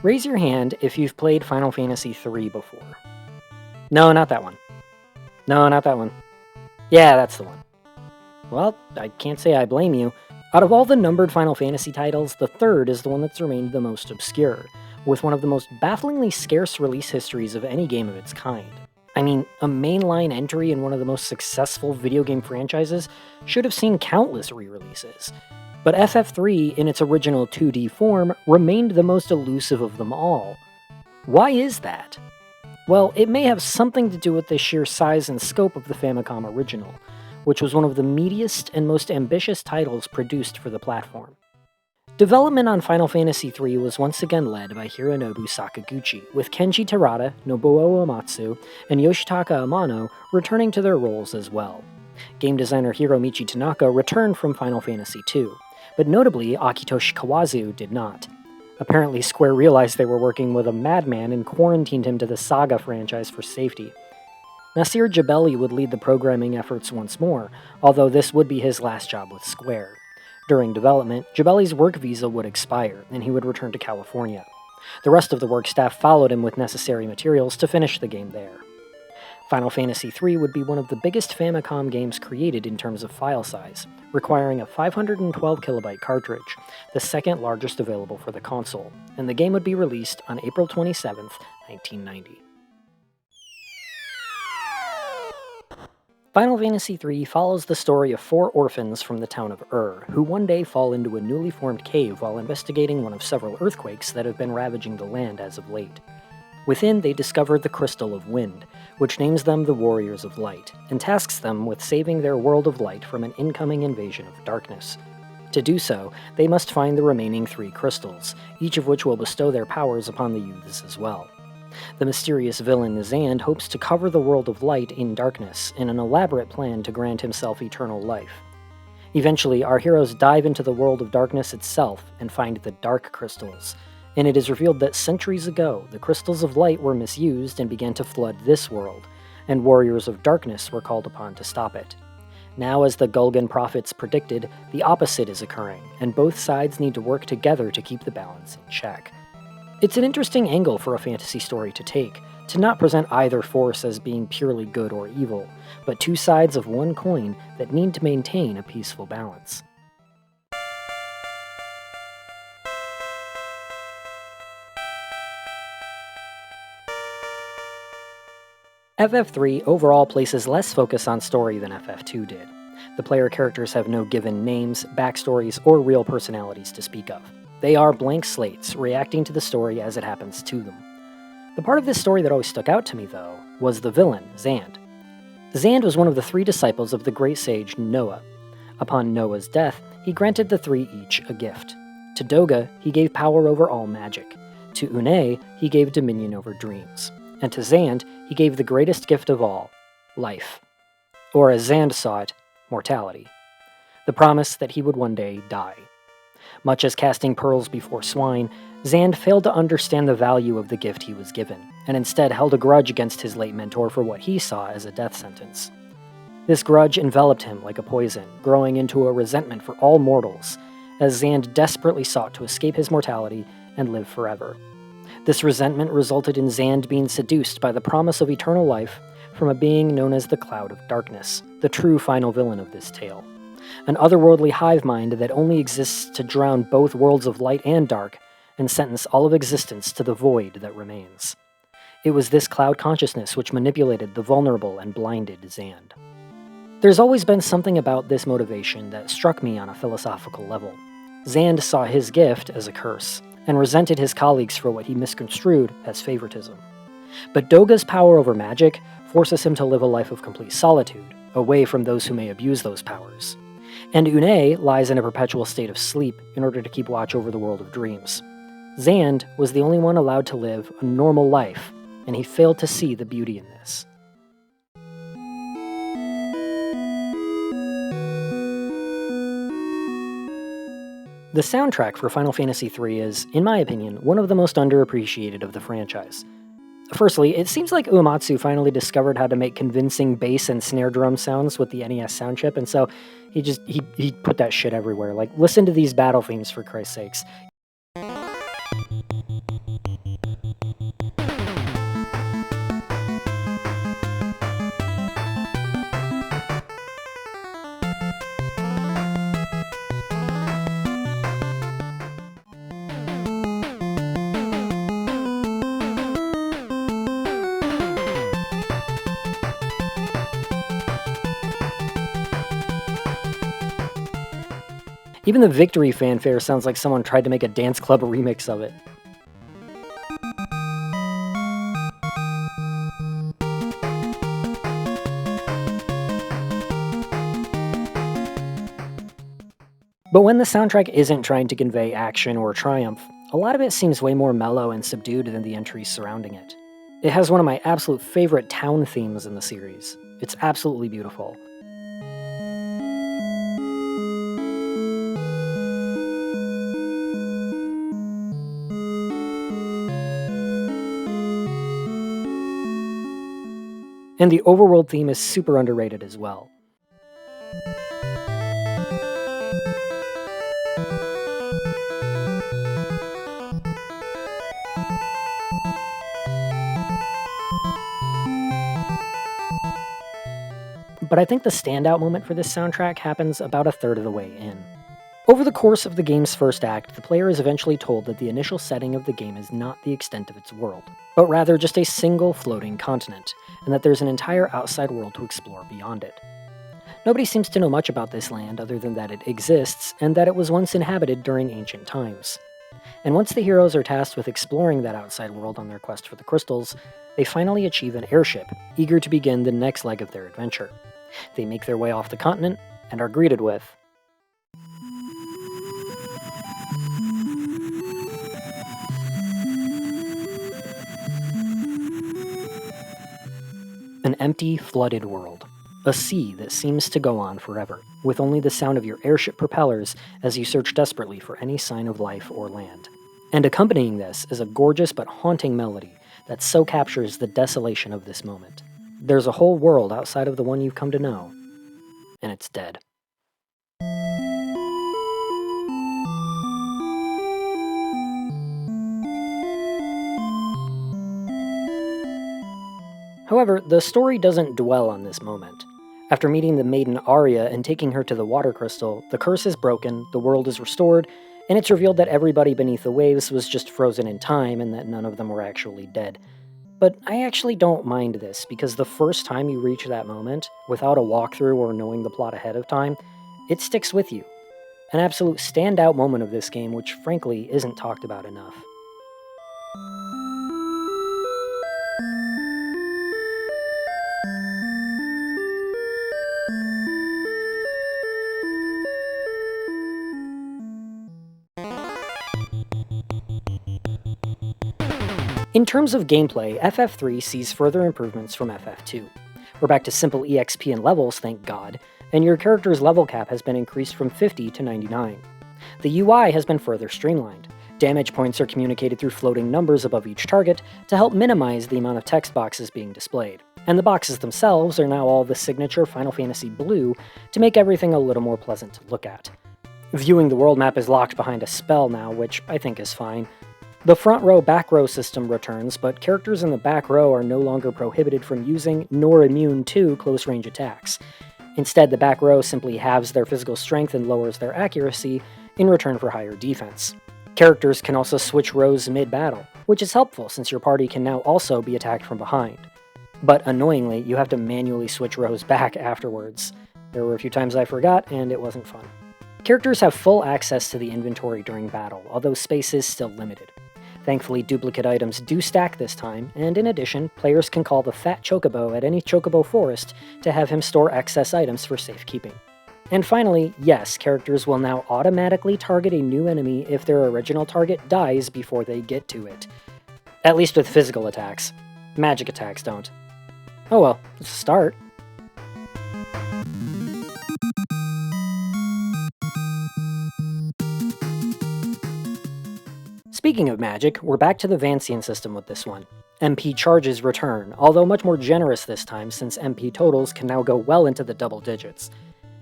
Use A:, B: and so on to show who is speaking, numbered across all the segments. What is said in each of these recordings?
A: Raise your hand if you've played Final Fantasy III before. No, not that one. No, not that one. Yeah, that's the one. Well, I can't say I blame you. Out of all the numbered Final Fantasy titles, the third is the one that's remained the most obscure, with one of the most bafflingly scarce release histories of any game of its kind. I mean, a mainline entry in one of the most successful video game franchises should have seen countless re-releases. But FF3, in its original 2D form, remained the most elusive of them all. Why is that? Well, it may have something to do with the sheer size and scope of the Famicom original, which was one of the meatiest and most ambitious titles produced for the platform. Development on Final Fantasy III was once again led by Hironobu Sakaguchi, with Kenji Terada, Nobuo Uematsu, and Yoshitaka Amano returning to their roles as well. Game designer Hiromichi Tanaka returned from Final Fantasy II, but notably Akitoshi Kawazu did not. Apparently Square realized they were working with a madman and quarantined him to the Saga franchise for safety. Nasir Jabeli would lead the programming efforts once more, although this would be his last job with Square. During development, Jabeli's work visa would expire, and he would return to California. The rest of the work staff followed him with necessary materials to finish the game there. Final Fantasy III would be one of the biggest Famicom games created in terms of file size, requiring a 512KB cartridge, the second largest available for the console, and the game would be released on April 27, 1990. Final Fantasy III follows the story of 4 orphans from the town of who one day fall into a newly formed cave while investigating one of several earthquakes that have been ravaging the land as of late. Within, they discover the Crystal of Wind, which names them the Warriors of Light, and tasks them with saving their world of light from an incoming invasion of darkness. To do so, they must find the remaining 3 crystals, each of which will bestow their powers upon the youths as well. The mysterious villain Zand hopes to cover the world of light in darkness in an elaborate plan to grant himself eternal life. Eventually, our heroes dive into the world of darkness itself and find the Dark Crystals, and it is revealed that centuries ago, the Crystals of Light were misused and began to flood this world, and Warriors of Darkness were called upon to stop it. Now, as the Gulgan prophets predicted, the opposite is occurring, and both sides need to work together to keep the balance in check. It's an interesting angle for a fantasy story to take, to not present either force as being purely good or evil, but 2 sides of one coin that need to maintain a peaceful balance. FF3 overall places less focus on story than FF2 did. The player characters have no given names, backstories, or real personalities to speak of. They are blank slates, reacting to the story as it happens to them. The part of this story that always stuck out to me, though, was the villain, Zand. Zand was one of the 3 disciples of the great sage Noah. Upon Noah's death, he granted the 3 each a gift. To Doga, he gave power over all magic. To Une, he gave dominion over dreams. And to Zand, he gave the greatest gift of all, life. Or as Zand saw it, mortality. The promise that he would one day die. Much as casting pearls before swine, Zand failed to understand the value of the gift he was given, and instead held a grudge against his late mentor for what he saw as a death sentence. This grudge enveloped him like a poison, growing into a resentment for all mortals, as Zand desperately sought to escape his mortality and live forever. This resentment resulted in Zand being seduced by the promise of eternal life from a being known as the Cloud of Darkness, the true final villain of this tale. An otherworldly hive mind that only exists to drown both worlds of light and dark, and sentence all of existence to the void that remains. It was this cloud consciousness which manipulated the vulnerable and blinded Zand. There's always been something about this motivation that struck me on a philosophical level. Zand saw his gift as a curse, and resented his colleagues for what he misconstrued as favoritism. But Doga's power over magic forces him to live a life of complete solitude, away from those who may abuse those powers. And Une lies in a perpetual state of sleep in order to keep watch over the world of dreams. Zand was the only one allowed to live a normal life, and he failed to see the beauty in this. The soundtrack for Final Fantasy III is, in my opinion, one of the most underappreciated of the franchise. Firstly, it seems like Uematsu finally discovered how to make convincing bass and snare drum sounds with the NES sound chip, and so he put that shit everywhere. Like, listen to these battle themes, for Christ's sakes. Even the victory fanfare sounds like someone tried to make a dance club remix of it. But when the soundtrack isn't trying to convey action or triumph, a lot of it seems way more mellow and subdued than the entries surrounding it. It has one of my absolute favorite town themes in the series. It's absolutely beautiful. And the overworld theme is super underrated as well. But I think the standout moment for this soundtrack happens about a third of the way in. Over the course of the game's first act, the player is eventually told that the initial setting of the game is not the extent of its world, but rather just a single floating continent, and that there's an entire outside world to explore beyond it. Nobody seems to know much about this land other than that it exists, and that it was once inhabited during ancient times. And once the heroes are tasked with exploring that outside world on their quest for the crystals, they finally achieve an airship, eager to begin the next leg of their adventure. They make their way off the continent, and are greeted with an empty, flooded world. A sea that seems to go on forever, with only the sound of your airship propellers as you search desperately for any sign of life or land. And accompanying this is a gorgeous but haunting melody that so captures the desolation of this moment. There's a whole world outside of the one you've come to know, and it's dead. However, the story doesn't dwell on this moment. After meeting the maiden Arya and taking her to the water crystal, the curse is broken, the world is restored, and it's revealed that everybody beneath the waves was just frozen in time and that none of them were actually dead. But I actually don't mind this, because the first time you reach that moment, without a walkthrough or knowing the plot ahead of time, it sticks with you. An absolute standout moment of this game, which frankly isn't talked about enough. In terms of gameplay, FF3 sees further improvements from FF2. We're back to simple EXP and levels, thank God, and your character's level cap has been increased from 50 to 99. The UI has been further streamlined. Damage points are communicated through floating numbers above each target to help minimize the amount of text boxes being displayed. And the boxes themselves are now all the signature Final Fantasy blue to make everything a little more pleasant to look at. Viewing the world map is locked behind a spell now, which I think is fine. The front row back row system returns, but characters in the back row are no longer prohibited from using nor immune to close range attacks. Instead, the back row simply halves their physical strength and lowers their accuracy in return for higher defense. Characters can also switch rows mid-battle, which is helpful since your party can now also be attacked from behind. But annoyingly, you have to manually switch rows back afterwards. There were a few times I forgot, and it wasn't fun. Characters have full access to the inventory during battle, although space is still limited. Thankfully, duplicate items do stack this time, and in addition, players can call the Fat Chocobo at any Chocobo Forest to have him store excess items for safekeeping. And finally, yes, characters will now automatically target a new enemy if their original target dies before they get to it. At least with physical attacks. Magic attacks don't. Oh well, it's a start. Speaking of magic, we're back to the Vancian system with this one. MP charges return, although much more generous this time since MP totals can now go well into the double digits.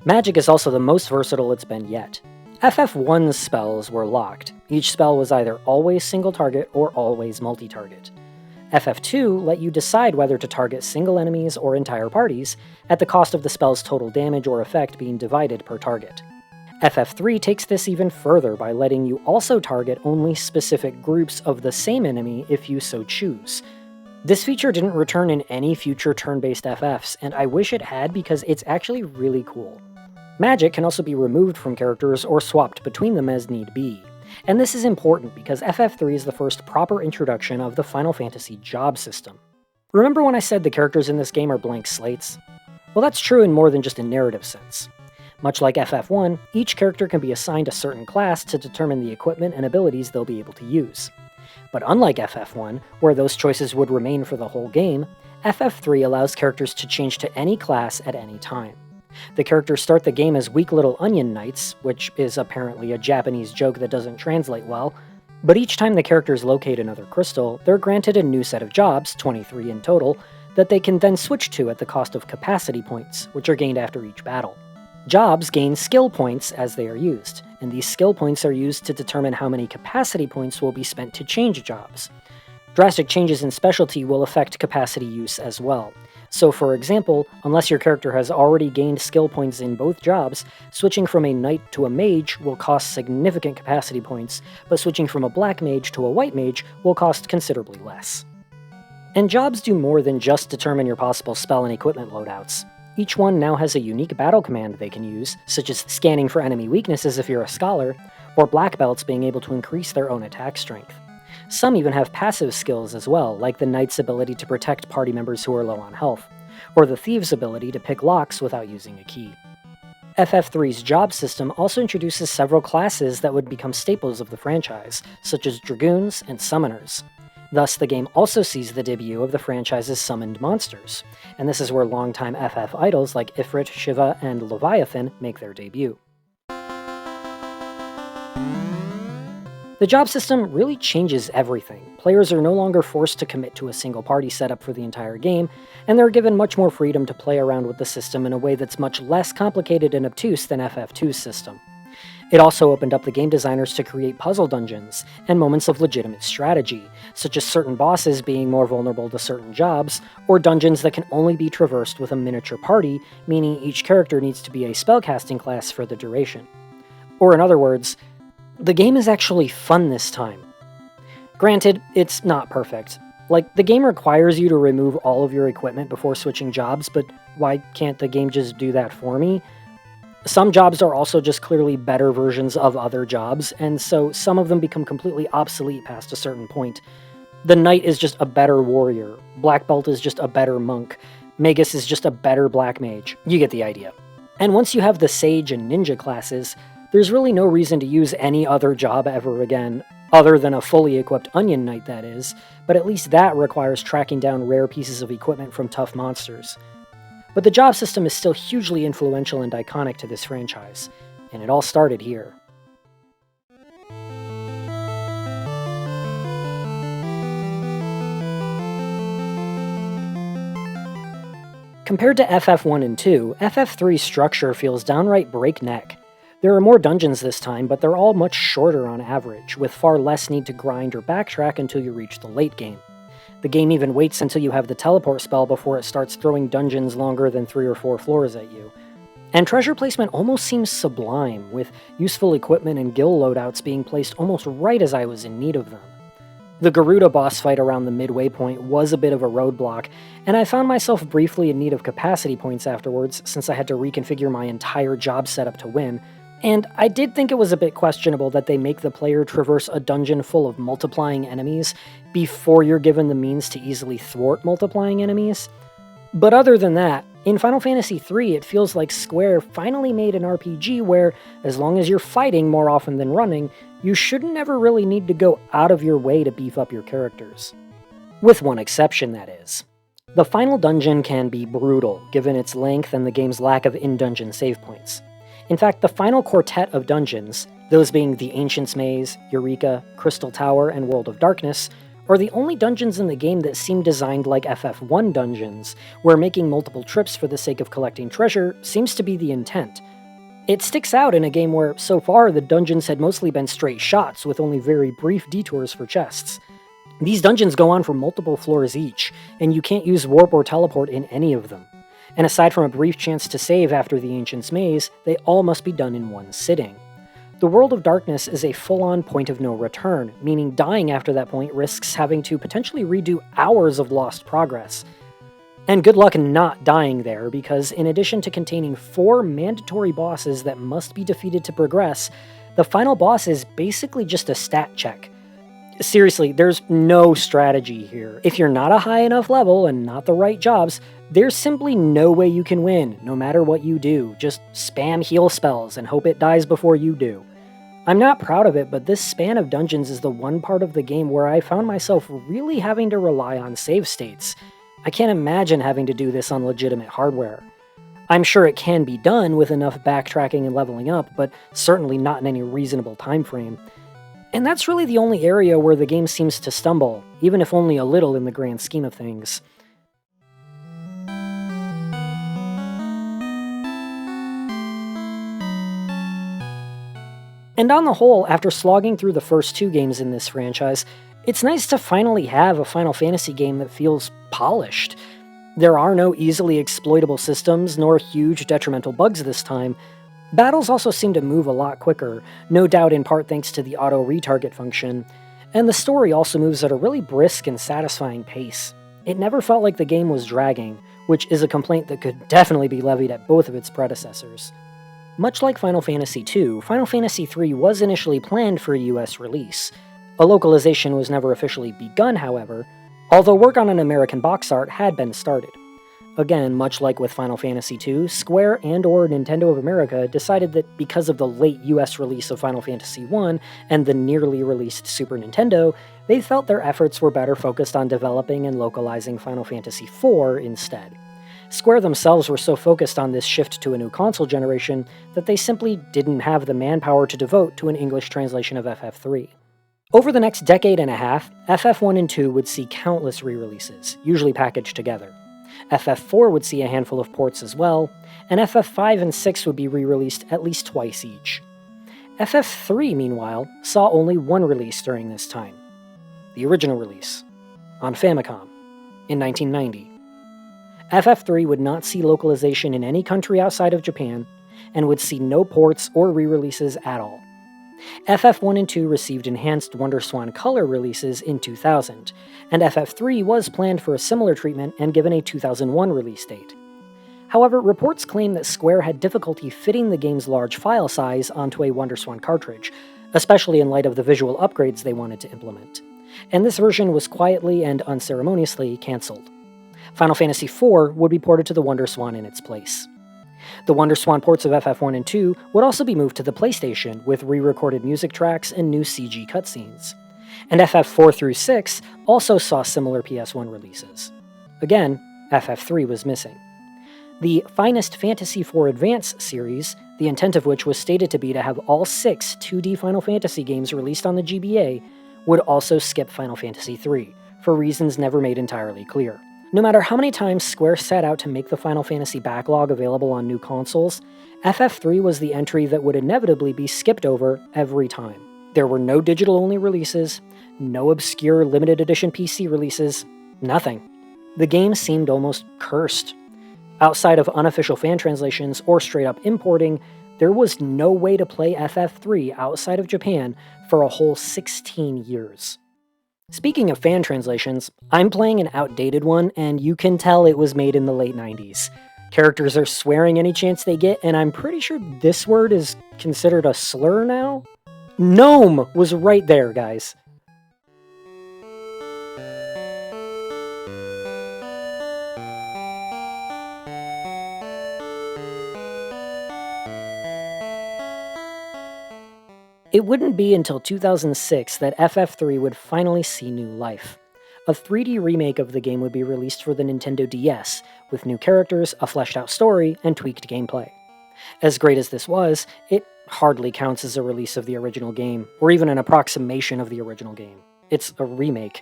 A: Magic is also the most versatile it's been yet. FF1's spells were locked. Each spell was either always single target or always multi-target. FF2 let you decide whether to target single enemies or entire parties, at the cost of the spell's total damage or effect being divided per target. FF3 takes this even further by letting you also target only specific groups of the same enemy if you so choose. This feature didn't return in any future turn-based FFs, and I wish it had because it's actually really cool. Magic can also be removed from characters or swapped between them as need be. And this is important because FF3 is the first proper introduction of the Final Fantasy job system. Remember when I said the characters in this game are blank slates? Well, that's true in more than just a narrative sense. Much like FF1, each character can be assigned a certain class to determine the equipment and abilities they'll be able to use. But unlike FF1, where those choices would remain for the whole game, FF3 allows characters to change to any class at any time. The characters start the game as weak little onion knights, which is apparently a Japanese joke that doesn't translate well, but each time the characters locate another crystal, they're granted a new set of jobs, 23 in total, that they can then switch to at the cost of capacity points, which are gained after each battle. Jobs gain skill points as they are used, and these skill points are used to determine how many capacity points will be spent to change jobs. Drastic changes in specialty will affect capacity use as well. So for example, unless your character has already gained skill points in both jobs, switching from a knight to a mage will cost significant capacity points, but switching from a black mage to a white mage will cost considerably less. And jobs do more than just determine your possible spell and equipment loadouts. Each one now has a unique battle command they can use, such as scanning for enemy weaknesses if you're a scholar, or black belts being able to increase their own attack strength. Some even have passive skills as well, like the knight's ability to protect party members who are low on health, or the thief's ability to pick locks without using a key. FF3's job system also introduces several classes that would become staples of the franchise, such as dragoons and summoners. Thus, the game also sees the debut of the franchise's summoned monsters, and this is where longtime FF idols like Ifrit, Shiva, and Leviathan make their debut. The job system really changes everything. Players are no longer forced to commit to a single party setup for the entire game, and they're given much more freedom to play around with the system in a way that's much less complicated and obtuse than FF2's system. It also opened up the game designers to create puzzle dungeons and moments of legitimate strategy, such as certain bosses being more vulnerable to certain jobs, or dungeons that can only be traversed with a miniature party, meaning each character needs to be a spellcasting class for the duration. Or in other words, the game is actually fun this time. Granted, it's not perfect. Like, the game requires you to remove all of your equipment before switching jobs, but why can't the game just do that for me? Some jobs are also just clearly better versions of other jobs, and so some of them become completely obsolete past a certain point. The Knight is just a better warrior, Black Belt is just a better monk, Magus is just a better black mage. You get the idea. And once you have the Sage and Ninja classes, there's really no reason to use any other job ever again, other than a fully equipped Onion Knight, that is, but at least that requires tracking down rare pieces of equipment from tough monsters. But the job system is still hugely influential and iconic to this franchise, and it all started here. Compared to FF1 and 2, FF3's structure feels downright breakneck. There are more dungeons this time, but they're all much shorter on average, with far less need to grind or backtrack until you reach the late game. The game even waits until you have the teleport spell before it starts throwing dungeons longer than 3 or 4 floors at you. And treasure placement almost seems sublime, with useful equipment and guild loadouts being placed almost right as I was in need of them. The Garuda boss fight around the midway point was a bit of a roadblock, and I found myself briefly in need of capacity points afterwards since I had to reconfigure my entire job setup to win, and I did think it was a bit questionable that they make the player traverse a dungeon full of multiplying enemies before you're given the means to easily thwart multiplying enemies. But other than that, in Final Fantasy III it feels like Square finally made an RPG where, as long as you're fighting more often than running, you shouldn't ever really need to go out of your way to beef up your characters. With one exception, that is. The final dungeon can be brutal, given its length and the game's lack of in-dungeon save points. In fact, the final quartet of dungeons, those being the Ancient's Maze, Eureka, Crystal Tower, and World of Darkness, are the only dungeons in the game that seem designed like FF1 dungeons, where making multiple trips for the sake of collecting treasure seems to be the intent. It sticks out in a game where, so far, the dungeons had mostly been straight shots with only very brief detours for chests. These dungeons go on for multiple floors each, and you can't use warp or teleport in any of them. And aside from a brief chance to save after the Ancient's Maze, they all must be done in one sitting. The World of Darkness is a full-on point of no return, meaning dying after that point risks having to potentially redo hours of lost progress. And good luck not dying there, because in addition to containing 4 mandatory bosses that must be defeated to progress, the final boss is basically just a stat check. Seriously, there's no strategy here. If you're not a high enough level and not the right jobs, there's simply no way you can win, no matter what you do. Just spam heal spells and hope it dies before you do. I'm not proud of it, but this span of dungeons is the one part of the game where I found myself really having to rely on save states. I can't imagine having to do this on legitimate hardware. I'm sure it can be done with enough backtracking and leveling up, but certainly not in any reasonable time frame. And that's really the only area where the game seems to stumble, even if only a little in the grand scheme of things. And on the whole, after slogging through the first 2 games in this franchise, it's nice to finally have a Final Fantasy game that feels polished. There are no easily exploitable systems, nor huge detrimental bugs this time. Battles also seem to move a lot quicker, no doubt in part thanks to the auto-retarget function, and the story also moves at a really brisk and satisfying pace. It never felt like the game was dragging, which is a complaint that could definitely be levied at both of its predecessors. Much like Final Fantasy II, Final Fantasy III was initially planned for a US release. A localization was never officially begun, however, although work on an American box art had been started. Again, much like with Final Fantasy II, Square and/or Nintendo of America decided that because of the late US release of Final Fantasy I and the nearly released Super Nintendo, they felt their efforts were better focused on developing and localizing Final Fantasy IV instead. Square themselves were so focused on this shift to a new console generation that they simply didn't have the manpower to devote to an English translation of FF3. Over the next decade and a half, FF1 and 2 would see countless re-releases, usually packaged together. FF4 would see a handful of ports as well, and FF5 and 6 would be re-released at least twice each. FF3, meanwhile, saw only one release during this time. The original release, on Famicom, in 1990. FF3 would not see localization in any country outside of Japan, and would see no ports or re-releases at all. FF1 and 2 received enhanced WonderSwan Color releases in 2000, and FF3 was planned for a similar treatment and given a 2001 release date. However, reports claim that Square had difficulty fitting the game's large file size onto a WonderSwan cartridge, especially in light of the visual upgrades they wanted to implement, and this version was quietly and unceremoniously cancelled. Final Fantasy IV would be ported to the WonderSwan in its place. The WonderSwan ports of FF1 and 2 would also be moved to the PlayStation with re-recorded music tracks and new CG cutscenes. And FF4 through 6 also saw similar PS1 releases. Again, FF3 was missing. The Finest Fantasy IV Advance series, the intent of which was stated to be to have all 6 2D Final Fantasy games released on the GBA, would also skip Final Fantasy III, for reasons never made entirely clear. No matter how many times Square set out to make the Final Fantasy backlog available on new consoles, FF3 was the entry that would inevitably be skipped over every time. There were no digital-only releases, no obscure limited edition PC releases, nothing. The game seemed almost cursed. Outside of unofficial fan translations or straight-up importing, there was no way to play FF3 outside of Japan for a whole 16 years. Speaking of fan translations, I'm playing an outdated one, and you can tell it was made in the late 90s. Characters are swearing any chance they get, and I'm pretty sure this word is considered a slur now? Gnome was right there, guys. It wouldn't be until 2006 that FF3 would finally see new life. A 3D remake of the game would be released for the Nintendo DS, with new characters, a fleshed-out story, and tweaked gameplay. As great as this was, it hardly counts as a release of the original game, or even an approximation of the original game. It's a remake.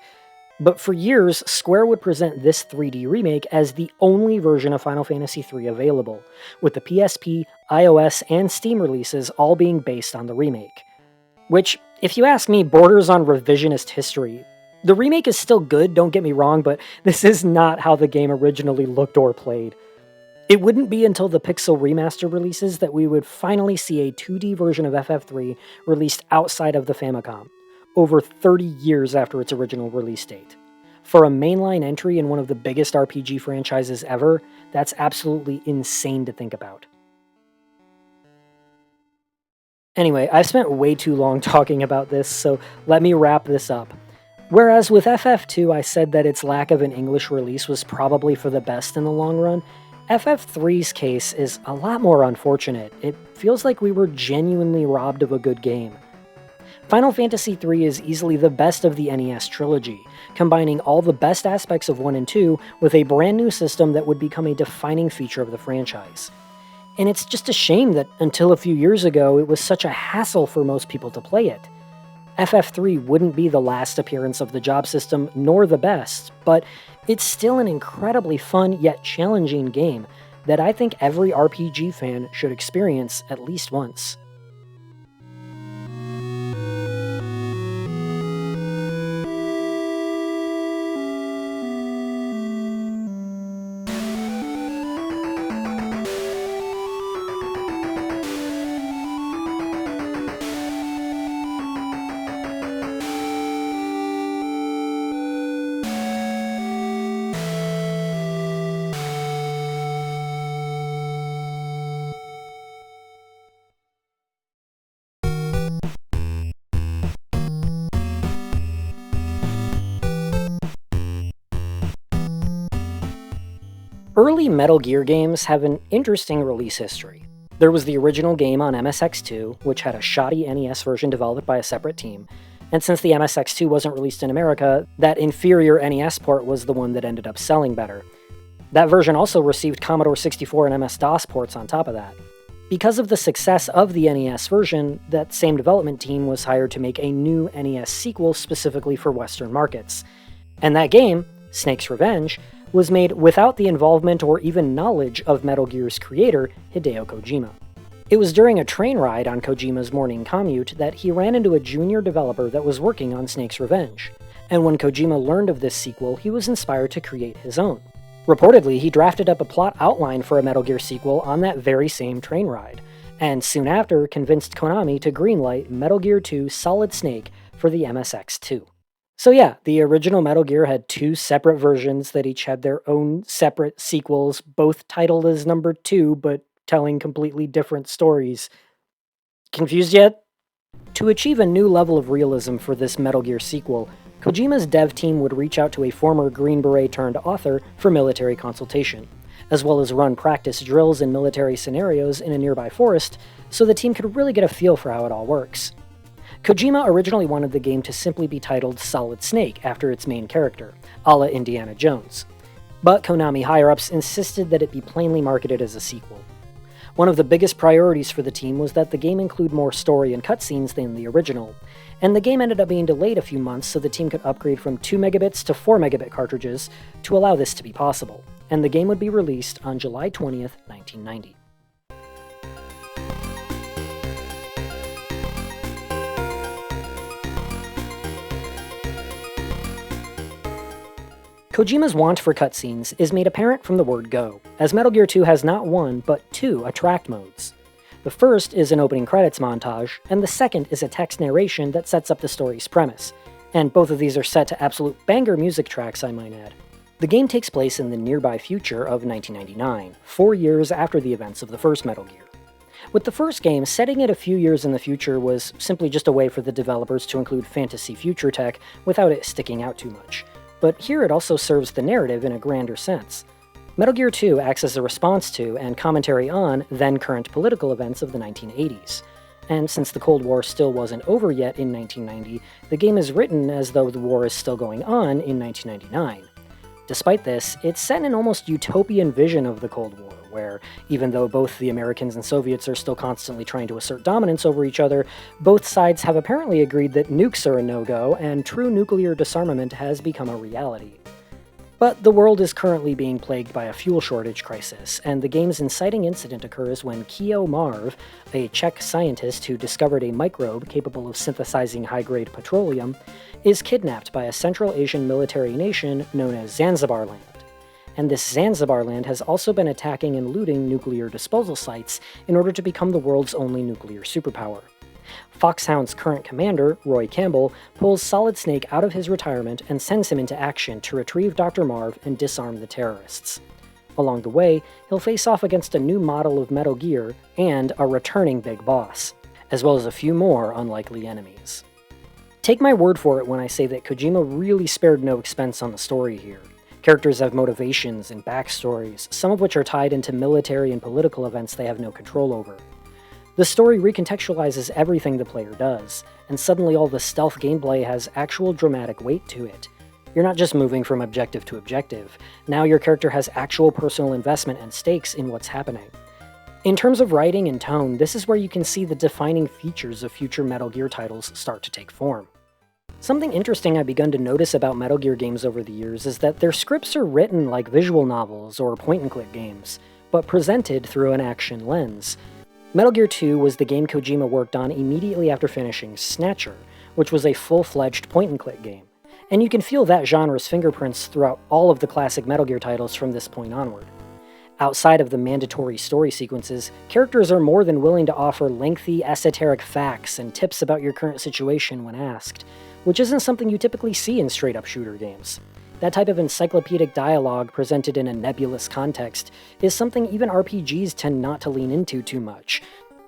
A: But for years, Square would present this 3D remake as the only version of Final Fantasy III available, with the PSP, iOS, and Steam releases all being based on the remake. Which, if you ask me, borders on revisionist history. The remake is still good, don't get me wrong, but this is not how the game originally looked or played. It wouldn't be until the Pixel Remaster releases that we would finally see a 2D version of FF3 released outside of the Famicom, over 30 years after its original release date. For a mainline entry in one of the biggest RPG franchises ever, that's absolutely insane to think about. Anyway, I've spent way too long talking about this, so let me wrap this up. Whereas with FF2 I said that its lack of an English release was probably for the best in the long run, FF3's case is a lot more unfortunate. It feels like we were genuinely robbed of a good game. Final Fantasy III is easily the best of the NES trilogy, combining all the best aspects of 1 and 2 with a brand new system that would become a defining feature of the franchise. And it's just a shame that until a few years ago it was such a hassle for most people to play it. FF3 wouldn't be the last appearance of the job system, nor the best, but it's still an incredibly fun yet challenging game that I think every RPG fan should experience at least once. Early Metal Gear games have an interesting release history. There was the original game on MSX2, which had a shoddy NES version developed by a separate team, and since the MSX2 wasn't released in America, that inferior NES port was the one that ended up selling better. That version also received Commodore 64 and MS-DOS ports on top of that. Because of the success of the NES version, that same development team was hired to make a new NES sequel specifically for Western markets. And that game, Snake's Revenge, was made without the involvement or even knowledge of Metal Gear's creator, Hideo Kojima. It was during a train ride on Kojima's morning commute that he ran into a junior developer that was working on Snake's Revenge, and when Kojima learned of this sequel, he was inspired to create his own. Reportedly, he drafted up a plot outline for a Metal Gear sequel on that very same train ride, and soon after convinced Konami to greenlight Metal Gear 2 Solid Snake for the MSX2. So yeah, the original Metal Gear had two separate versions that each had their own separate sequels, both titled as number 2, but telling completely different stories. Confused yet? To achieve a new level of realism for this Metal Gear sequel, Kojima's dev team would reach out to a former Green Beret-turned-author for military consultation, as well as run practice drills in military scenarios in a nearby forest, so the team could really get a feel for how it all works. Kojima originally wanted the game to simply be titled Solid Snake after its main character, a la Indiana Jones. But Konami higher-ups insisted that it be plainly marketed as a sequel. One of the biggest priorities for the team was that the game include more story and cutscenes than the original, and the game ended up being delayed a few months so the team could upgrade from 2 megabits to 4 megabit cartridges to allow this to be possible, and the game would be released on July 20th, 1990. Kojima's want for cutscenes is made apparent from the word go, as Metal Gear 2 has not one, but 2 attract modes. The first is an opening credits montage, and the second is a text narration that sets up the story's premise, and both of these are set to absolute banger music tracks, I might add. The game takes place in the nearby future of 1999, 4 years after the events of the first Metal Gear. With the first game, setting it a few years in the future was simply just a way for the developers to include fantasy future tech without it sticking out too much. But here it also serves the narrative in a grander sense. Metal Gear 2 acts as a response to and commentary on then-current political events of the 1980s. And since the Cold War still wasn't over yet in 1990, the game is written as though the war is still going on in 1999. Despite this, it's set in an almost utopian vision of the Cold War, where, even though both the Americans and Soviets are still constantly trying to assert dominance over each other, both sides have apparently agreed that nukes are a no-go, and true nuclear disarmament has become a reality. But the world is currently being plagued by a fuel shortage crisis, and the game's inciting incident occurs when Keo Marv, a Czech scientist who discovered a microbe capable of synthesizing high-grade petroleum, is kidnapped by a Central Asian military nation known as Zanzibarland. And this Zanzibarland has also been attacking and looting nuclear disposal sites in order to become the world's only nuclear superpower. Foxhound's current commander, Roy Campbell, pulls Solid Snake out of his retirement and sends him into action to retrieve Dr. Marv and disarm the terrorists. Along the way, he'll face off against a new model of Metal Gear and a returning big boss, as well as a few more unlikely enemies. Take my word for it when I say that Kojima really spared no expense on the story here. Characters have motivations and backstories, some of which are tied into military and political events they have no control over. The story recontextualizes everything the player does, and suddenly all the stealth gameplay has actual dramatic weight to it. You're not just moving from objective to objective, now your character has actual personal investment and stakes in what's happening. In terms of writing and tone, this is where you can see the defining features of future Metal Gear titles start to take form. Something interesting I've begun to notice about Metal Gear games over the years is that their scripts are written like visual novels or point-and-click games, but presented through an action lens. Metal Gear 2 was the game Kojima worked on immediately after finishing Snatcher, which was a full-fledged point-and-click game, and you can feel that genre's fingerprints throughout all of the classic Metal Gear titles from this point onward. Outside of the mandatory story sequences, characters are more than willing to offer lengthy, esoteric facts and tips about your current situation when asked, which isn't something you typically see in straight-up shooter games. That type of encyclopedic dialogue presented in a nebulous context is something even RPGs tend not to lean into too much.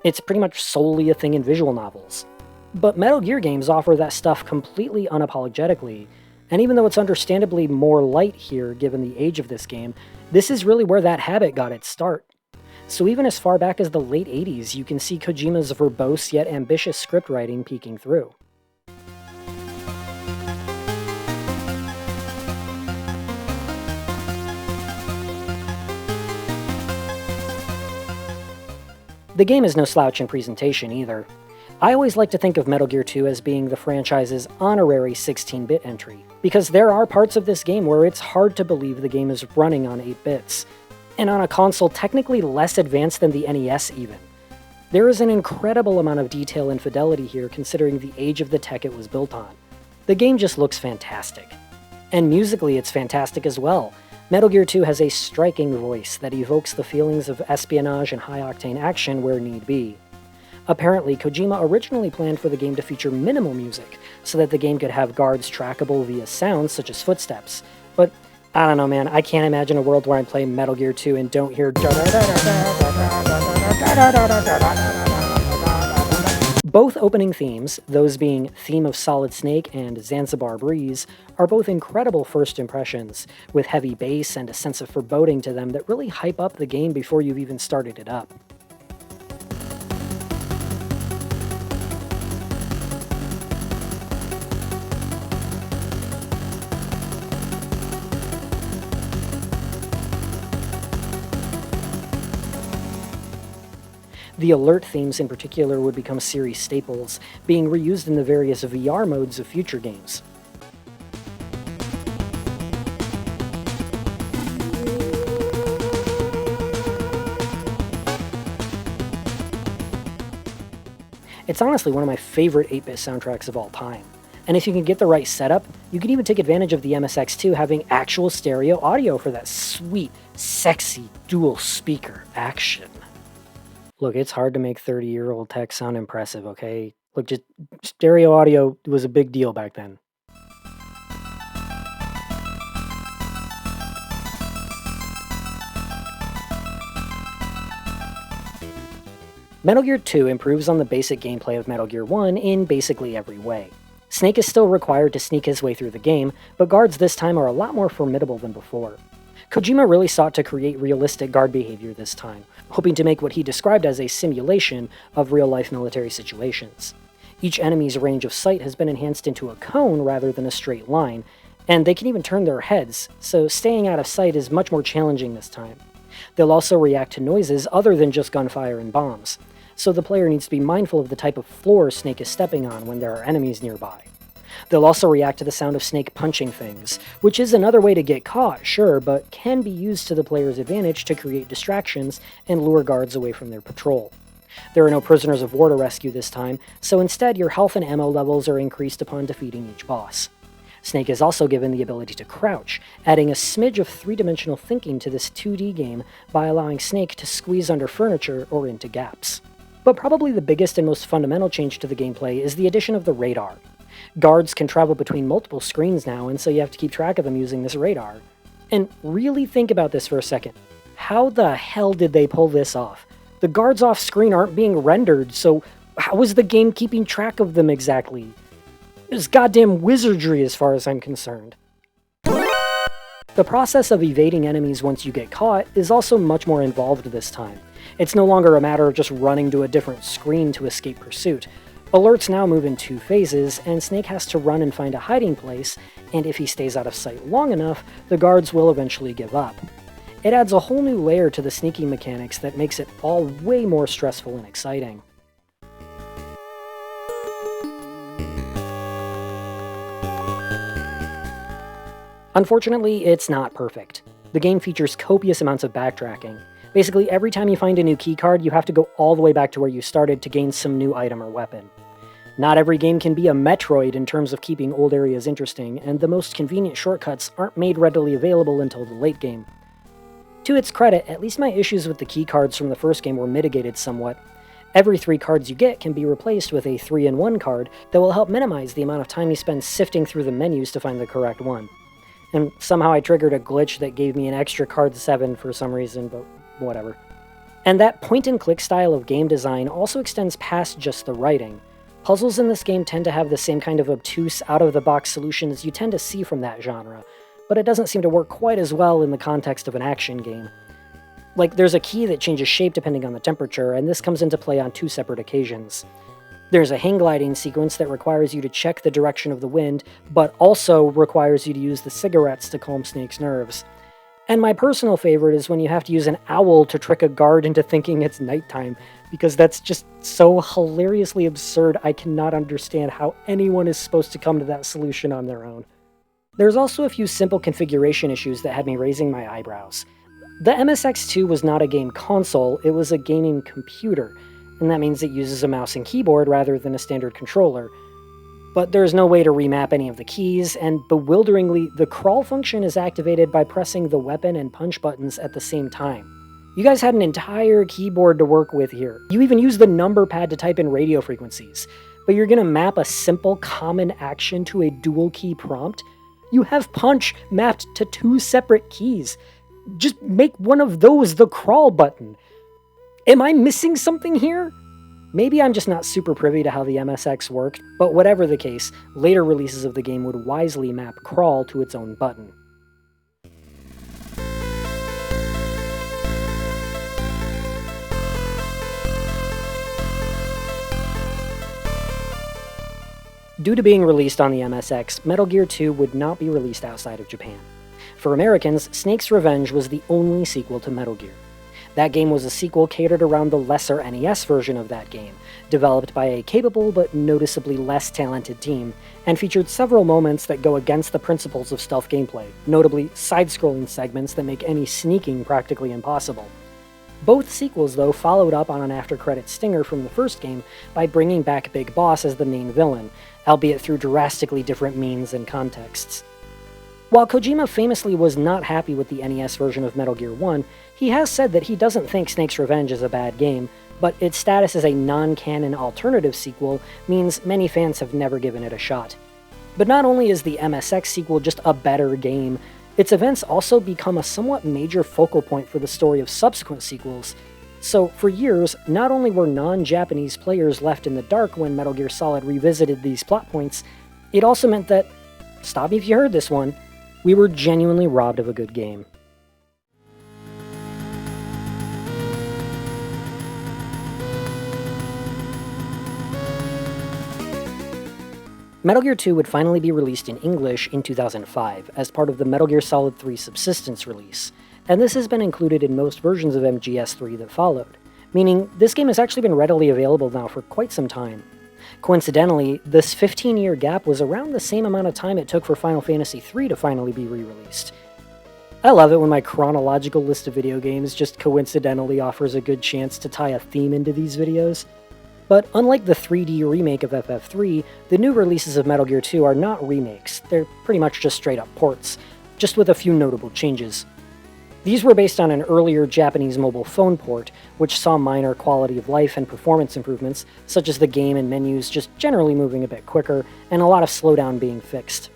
A: It's pretty much solely a thing in visual novels. But Metal Gear games offer that stuff completely unapologetically, and even though it's understandably more light here given the age of this game, this is really where that habit got its start. So even as far back as the late 80s, you can see Kojima's verbose yet ambitious script writing peeking through. The game is no slouch in presentation either. I always like to think of Metal Gear 2 as being the franchise's honorary 16-bit entry, because there are parts of this game where it's hard to believe the game is running on 8 bits, and on a console technically less advanced than the NES even. There is an incredible amount of detail and fidelity here considering the age of the tech it was built on. The game just looks fantastic. And musically it's fantastic as well. Metal Gear 2 has a striking voice that evokes the feelings of espionage and high-octane action where need be. Apparently, Kojima originally planned for the game to feature minimal music, so that the game could have guards trackable via sounds such as footsteps. But, I don't know man, I can't imagine a world where I play Metal Gear 2 and don't hear Both opening themes, those being Theme of Solid Snake and Zanzibar Breeze, are both incredible first impressions, with heavy bass and a sense of foreboding to them that really hype up the game before you've even started it up. The alert themes in particular would become series staples, being reused in the various VR modes of future games. It's honestly one of my favorite 8-bit soundtracks of all time. And if you can get the right setup, you can even take advantage of the MSX2 having actual stereo audio for that sweet, sexy, dual speaker action. Look, it's hard to make 30-year-old tech sound impressive, okay? Look, just stereo audio was a big deal back then. Metal Gear 2 improves on the basic gameplay of Metal Gear 1 in basically every way. Snake is still required to sneak his way through the game, but guards this time are a lot more formidable than before. Kojima really sought to create realistic guard behavior this time, hoping to make what he described as a simulation of real-life military situations. Each enemy's range of sight has been enhanced into a cone rather than a straight line, and they can even turn their heads, so staying out of sight is much more challenging this time. They'll also react to noises other than just gunfire and bombs, so the player needs to be mindful of the type of floor Snake is stepping on when there are enemies nearby. They'll also react to the sound of Snake punching things, which is another way to get caught, sure, but can be used to the player's advantage to create distractions and lure guards away from their patrol. There are no prisoners of war to rescue this time, so instead your health and ammo levels are increased upon defeating each boss. Snake is also given the ability to crouch, adding a smidge of three-dimensional thinking to this 2D game by allowing Snake to squeeze under furniture or into gaps. But probably the biggest and most fundamental change to the gameplay is the addition of the radar. Guards can travel between multiple screens now, and so you have to keep track of them using this radar. And really think about this for a second. How the hell did they pull this off? The guards off screen aren't being rendered, so how is the game keeping track of them exactly? It's goddamn wizardry as far as I'm concerned. The process of evading enemies once you get caught is also much more involved this time. It's no longer a matter of just running to a different screen to escape pursuit. Alerts now move in 2 phases, and Snake has to run and find a hiding place, and if he stays out of sight long enough, the guards will eventually give up. It adds a whole new layer to the sneaking mechanics that makes it all way more stressful and exciting. Unfortunately, it's not perfect. The game features copious amounts of backtracking. Basically, every time you find a new keycard, you have to go all the way back to where you started to gain some new item or weapon. Not every game can be a Metroid in terms of keeping old areas interesting, and the most convenient shortcuts aren't made readily available until the late game. To its credit, at least my issues with the keycards from the first game were mitigated somewhat. Every 3 cards you get can be replaced with a 3-in-1 card that will help minimize the amount of time you spend sifting through the menus to find the correct one. And somehow I triggered a glitch that gave me an extra card 7 for some reason, but whatever. And that point-and-click style of game design also extends past just the writing. Puzzles in this game tend to have the same kind of obtuse, out-of-the-box solutions you tend to see from that genre, but it doesn't seem to work quite as well in the context of an action game. Like, there's a key that changes shape depending on the temperature, and this comes into play on 2 separate occasions. There's a hang gliding sequence that requires you to check the direction of the wind, but also requires you to use the cigarettes to calm Snake's nerves. And my personal favorite is when you have to use an owl to trick a guard into thinking it's nighttime, because that's just so hilariously absurd I cannot understand how anyone is supposed to come to that solution on their own. There's also a few simple configuration issues that had me raising my eyebrows. The MSX2 was not a game console, it was a gaming computer, and that means it uses a mouse and keyboard rather than a standard controller. But there's no way to remap any of the keys, and bewilderingly, the crawl function is activated by pressing the weapon and punch buttons at the same time. You guys had an entire keyboard to work with here. You even used the number pad to type in radio frequencies. But you're gonna map a simple common action to a dual key prompt? You have punch mapped to 2 separate keys. Just make one of those the crawl button. Am I missing something here? Maybe I'm just not super privy to how the MSX worked, but whatever the case, later releases of the game would wisely map crawl to its own button. Due to being released on the MSX, Metal Gear 2 would not be released outside of Japan. For Americans, Snake's Revenge was the only sequel to Metal Gear. That game was a sequel catered around the lesser NES version of that game, developed by a capable but noticeably less talented team, and featured several moments that go against the principles of stealth gameplay, notably side-scrolling segments that make any sneaking practically impossible. Both sequels, though, followed up on an after-credits stinger from the first game by bringing back Big Boss as the main villain, albeit through drastically different means and contexts. While Kojima famously was not happy with the NES version of Metal Gear 1, he has said that he doesn't think Snake's Revenge is a bad game, but its status as a non-canon alternative sequel means many fans have never given it a shot. But not only is the MSX sequel just a better game, its events also become a somewhat major focal point for the story of subsequent sequels. So, for years, not only were non-Japanese players left in the dark when Metal Gear Solid revisited these plot points, it also meant that, stop me if you heard this one, we were genuinely robbed of a good game. Metal Gear 2 would finally be released in English in 2005 as part of the Metal Gear Solid 3 Subsistence release, and this has been included in most versions of MGS3 that followed, meaning this game has actually been readily available now for quite some time. Coincidentally, this 15-year gap was around the same amount of time it took for Final Fantasy III to finally be re-released. I love it when my chronological list of video games just coincidentally offers a good chance to tie a theme into these videos. But unlike the 3D remake of FF3, the new releases of Metal Gear 2 are not remakes, they're pretty much just straight up ports, just with a few notable changes. These were based on an earlier Japanese mobile phone port, which saw minor quality of life and performance improvements, such as the game and menus just generally moving a bit quicker, and a lot of slowdown being fixed.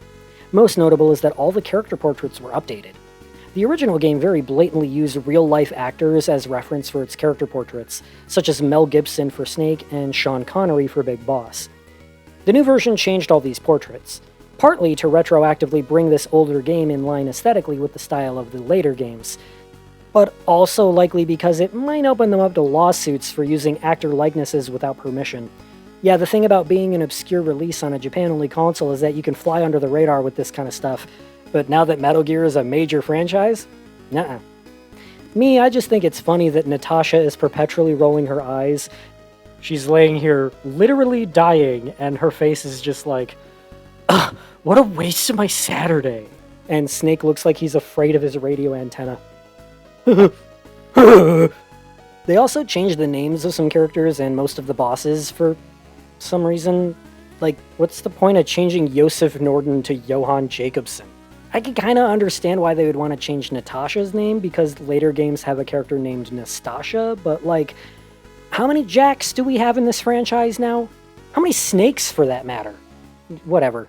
A: Most notable is that all the character portraits were updated. The original game very blatantly used real-life actors as reference for its character portraits, such as Mel Gibson for Snake and Sean Connery for Big Boss. The new version changed all these portraits, partly to retroactively bring this older game in line aesthetically with the style of the later games, but also likely because it might open them up to lawsuits for using actor likenesses without permission. Yeah, the thing about being an obscure release on a Japan-only console is that you can fly under the radar with this kind of stuff, but now that Metal Gear is a major franchise? Nuh-uh. Me, I just think it's funny that Natasha is perpetually rolling her eyes. She's laying here literally dying, and her face is just like, ugh, what a waste of my Saturday. And Snake looks like he's afraid of his radio antenna. They also changed the names of some characters and most of the bosses for some reason. Like, what's the point of changing Josef Norden to Johan Jacobsen? I can kind of understand why they would want to change Natasha's name, because later games have a character named Nastasha, but like, how many Jacks do we have in this franchise now? How many Snakes, for that matter? Whatever.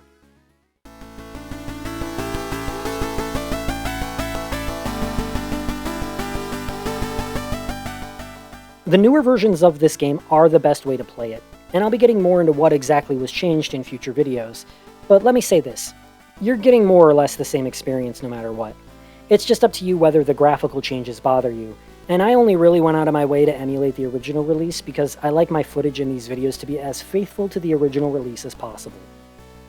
A: The newer versions of this game are the best way to play it, and I'll be getting more into what exactly was changed in future videos. But let me say this. You're getting more or less the same experience no matter what. It's just up to you whether the graphical changes bother you, and I only really went out of my way to emulate the original release because I like my footage in these videos to be as faithful to the original release as possible.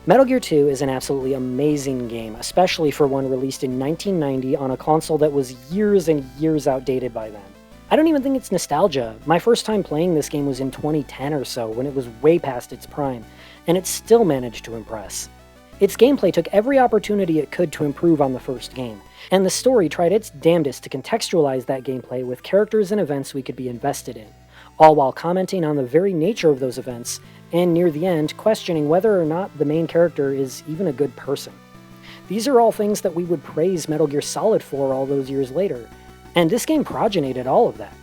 A: Metal Gear 2 is an absolutely amazing game, especially for one released in 1990 on a console that was years and years outdated by then. I don't even think it's nostalgia. My first time playing this game was in 2010 or so, when it was way past its prime, and it still managed to impress. Its gameplay took every opportunity it could to improve on the first game, and the story tried its damnedest to contextualize that gameplay with characters and events we could be invested in, all while commenting on the very nature of those events, and near the end, questioning whether or not the main character is even a good person. These are all things that we would praise Metal Gear Solid for all those years later, and this game progenited all of that.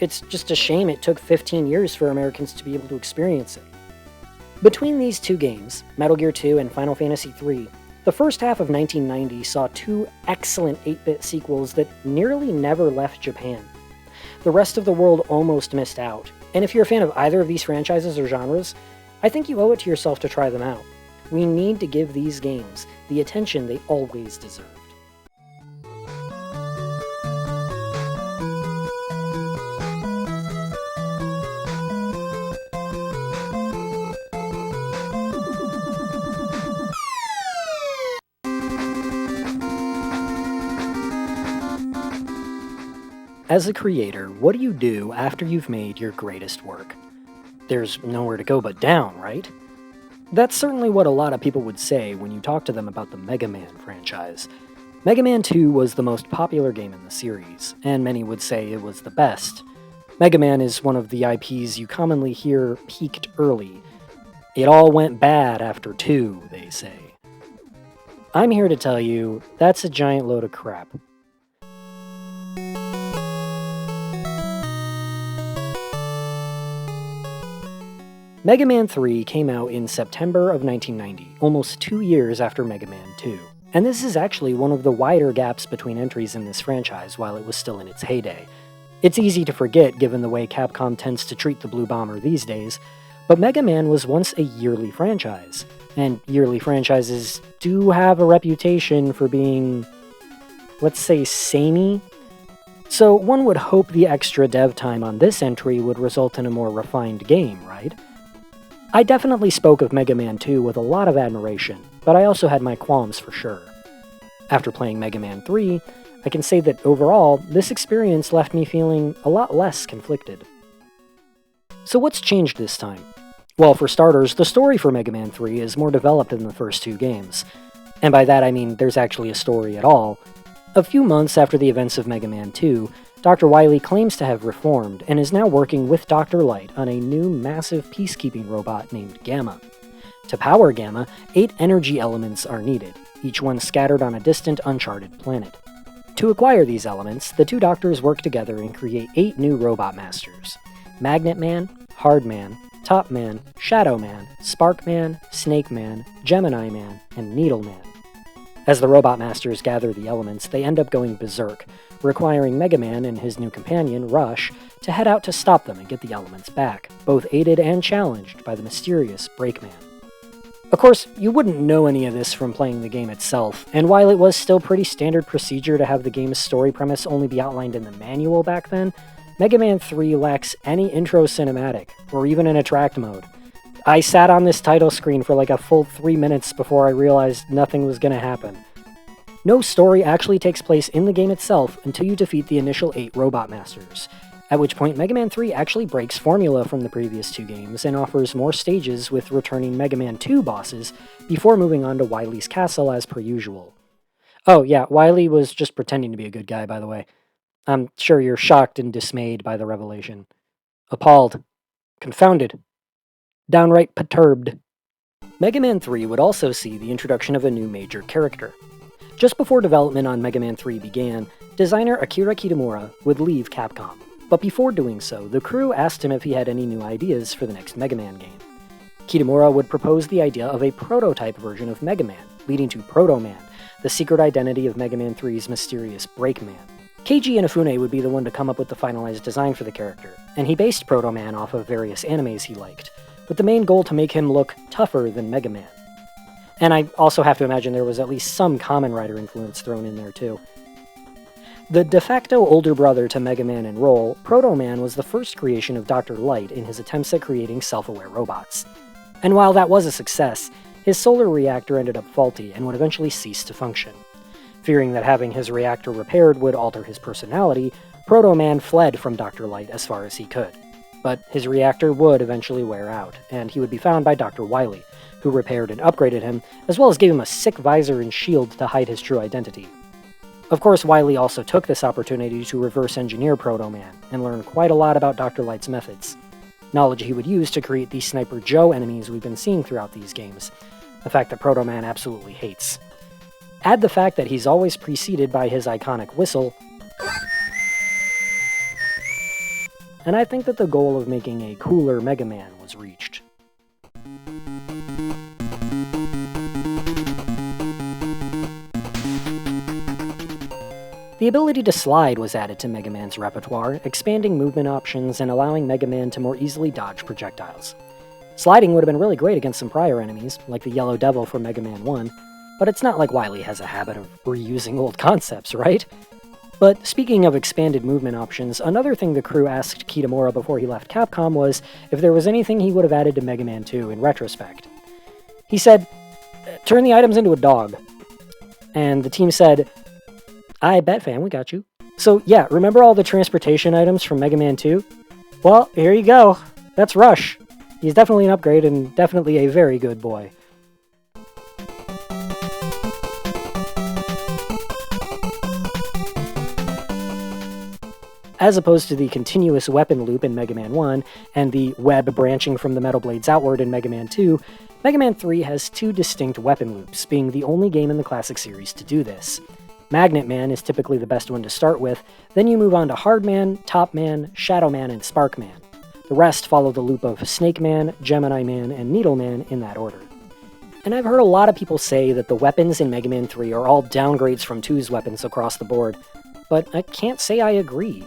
A: It's just a shame it took 15 years for Americans to be able to experience it. Between these two games, Metal Gear 2 and Final Fantasy III, the first half of 1990 saw two excellent 8-bit sequels that nearly never left Japan. The rest of the world almost missed out, and if you're a fan of either of these franchises or genres, I think you owe it to yourself to try them out. We need to give these games the attention they always deserved. As a creator, what do you do after you've made your greatest work? There's nowhere to go but down, right? That's certainly what a lot of people would say when you talk to them about the Mega Man franchise. Mega Man 2 was the most popular game in the series, and many would say it was the best. Mega Man is one of the IPs you commonly hear peaked early. It all went bad after 2, they say. I'm here to tell you, that's a giant load of crap. Mega Man 3 came out in September of 1990, almost 2 years after Mega Man 2. And this is actually one of the wider gaps between entries in this franchise while it was still in its heyday. It's easy to forget given the way Capcom tends to treat the Blue Bomber these days, but Mega Man was once a yearly franchise, and yearly franchises do have a reputation for being, let's say, samey. So one would hope the extra dev time on this entry would result in a more refined game, right? I definitely spoke of Mega Man 2 with a lot of admiration, but I also had my qualms for sure. After playing Mega Man 3, I can say that overall, this experience left me feeling a lot less conflicted. So what's changed this time? Well, for starters, the story for Mega Man 3 is more developed than the first two games. And by that I mean there's actually a story at all. A few months after the events of Mega Man 2, Dr. Wily claims to have reformed and is now working with Dr. Light on a new massive peacekeeping robot named Gamma. To power Gamma, 8 energy elements are needed, each one scattered on a distant, uncharted planet. To acquire these elements, the two doctors work together and create 8 new robot masters: Magnet Man, Hard Man, Top Man, Shadow Man, Spark Man, Snake Man, Gemini Man, and Needle Man. As the robot masters gather the elements, they end up going berserk, requiring Mega Man and his new companion, Rush, to head out to stop them and get the elements back, both aided and challenged by the mysterious Breakman. Of course, you wouldn't know any of this from playing the game itself, and while it was still pretty standard procedure to have the game's story premise only be outlined in the manual back then, Mega Man 3 lacks any intro cinematic, or even an attract mode. I sat on this title screen for like a full 3 minutes before I realized nothing was going to happen. No story actually takes place in the game itself until you defeat the initial 8 Robot Masters, at which point Mega Man 3 actually breaks formula from the previous 2 games and offers more stages with returning Mega Man 2 bosses before moving on to Wily's castle as per usual. Oh yeah, Wily was just pretending to be a good guy, by the way. I'm sure you're shocked and dismayed by the revelation. Appalled. Confounded. Downright perturbed. Mega Man 3 would also see the introduction of a new major character. Just before development on Mega Man 3 began, designer Akira Kitamura would leave Capcom. But before doing so, the crew asked him if he had any new ideas for the next Mega Man game. Kitamura would propose the idea of a prototype version of Mega Man, leading to Proto Man, the secret identity of Mega Man 3's mysterious Breakman. Keiji Inafune would be the one to come up with the finalized design for the character, and he based Proto Man off of various animes he liked, with the main goal to make him look tougher than Mega Man. And I also have to imagine there was at least some Kamen Rider influence thrown in there too. The de facto older brother to Mega Man in role, Proto Man was the first creation of Dr. Light in his attempts at creating self-aware robots. And while that was a success, his solar reactor ended up faulty and would eventually cease to function. Fearing that having his reactor repaired would alter his personality, Proto Man fled from Dr. Light as far as he could. But his reactor would eventually wear out, and he would be found by Dr. Wily, who repaired and upgraded him, as well as gave him a sick visor and shield to hide his true identity. Of course, Wily also took this opportunity to reverse engineer Proto Man, and learn quite a lot about Dr. Light's methods. Knowledge he would use to create the Sniper Joe enemies we've been seeing throughout these games, a fact that Proto Man absolutely hates. Add the fact that he's always preceded by his iconic whistle, and I think that the goal of making a cooler Mega Man was reached. The ability to slide was added to Mega Man's repertoire, expanding movement options and allowing Mega Man to more easily dodge projectiles. Sliding would have been really great against some prior enemies, like the Yellow Devil from Mega Man 1, but it's not like Wily has a habit of reusing old concepts, right? But speaking of expanded movement options, another thing the crew asked Kitamura before he left Capcom was if there was anything he would have added to Mega Man 2 in retrospect. He said, "Turn the items into a dog." And the team said, "I bet, fam, we got you." So yeah, remember all the transportation items from Mega Man 2? Well, here you go. That's Rush. He's definitely an upgrade and definitely a very good boy. As opposed to the continuous weapon loop in Mega Man 1, and the web branching from the metal blades outward in Mega Man 2, Mega Man 3 has 2 distinct weapon loops, being the only game in the classic series to do this. Magnet Man is typically the best one to start with, then you move on to Hard Man, Top Man, Shadow Man, and Spark Man. The rest follow the loop of Snake Man, Gemini Man, and Needle Man in that order. And I've heard a lot of people say that the weapons in Mega Man 3 are all downgrades from 2's weapons across the board, but I can't say I agree.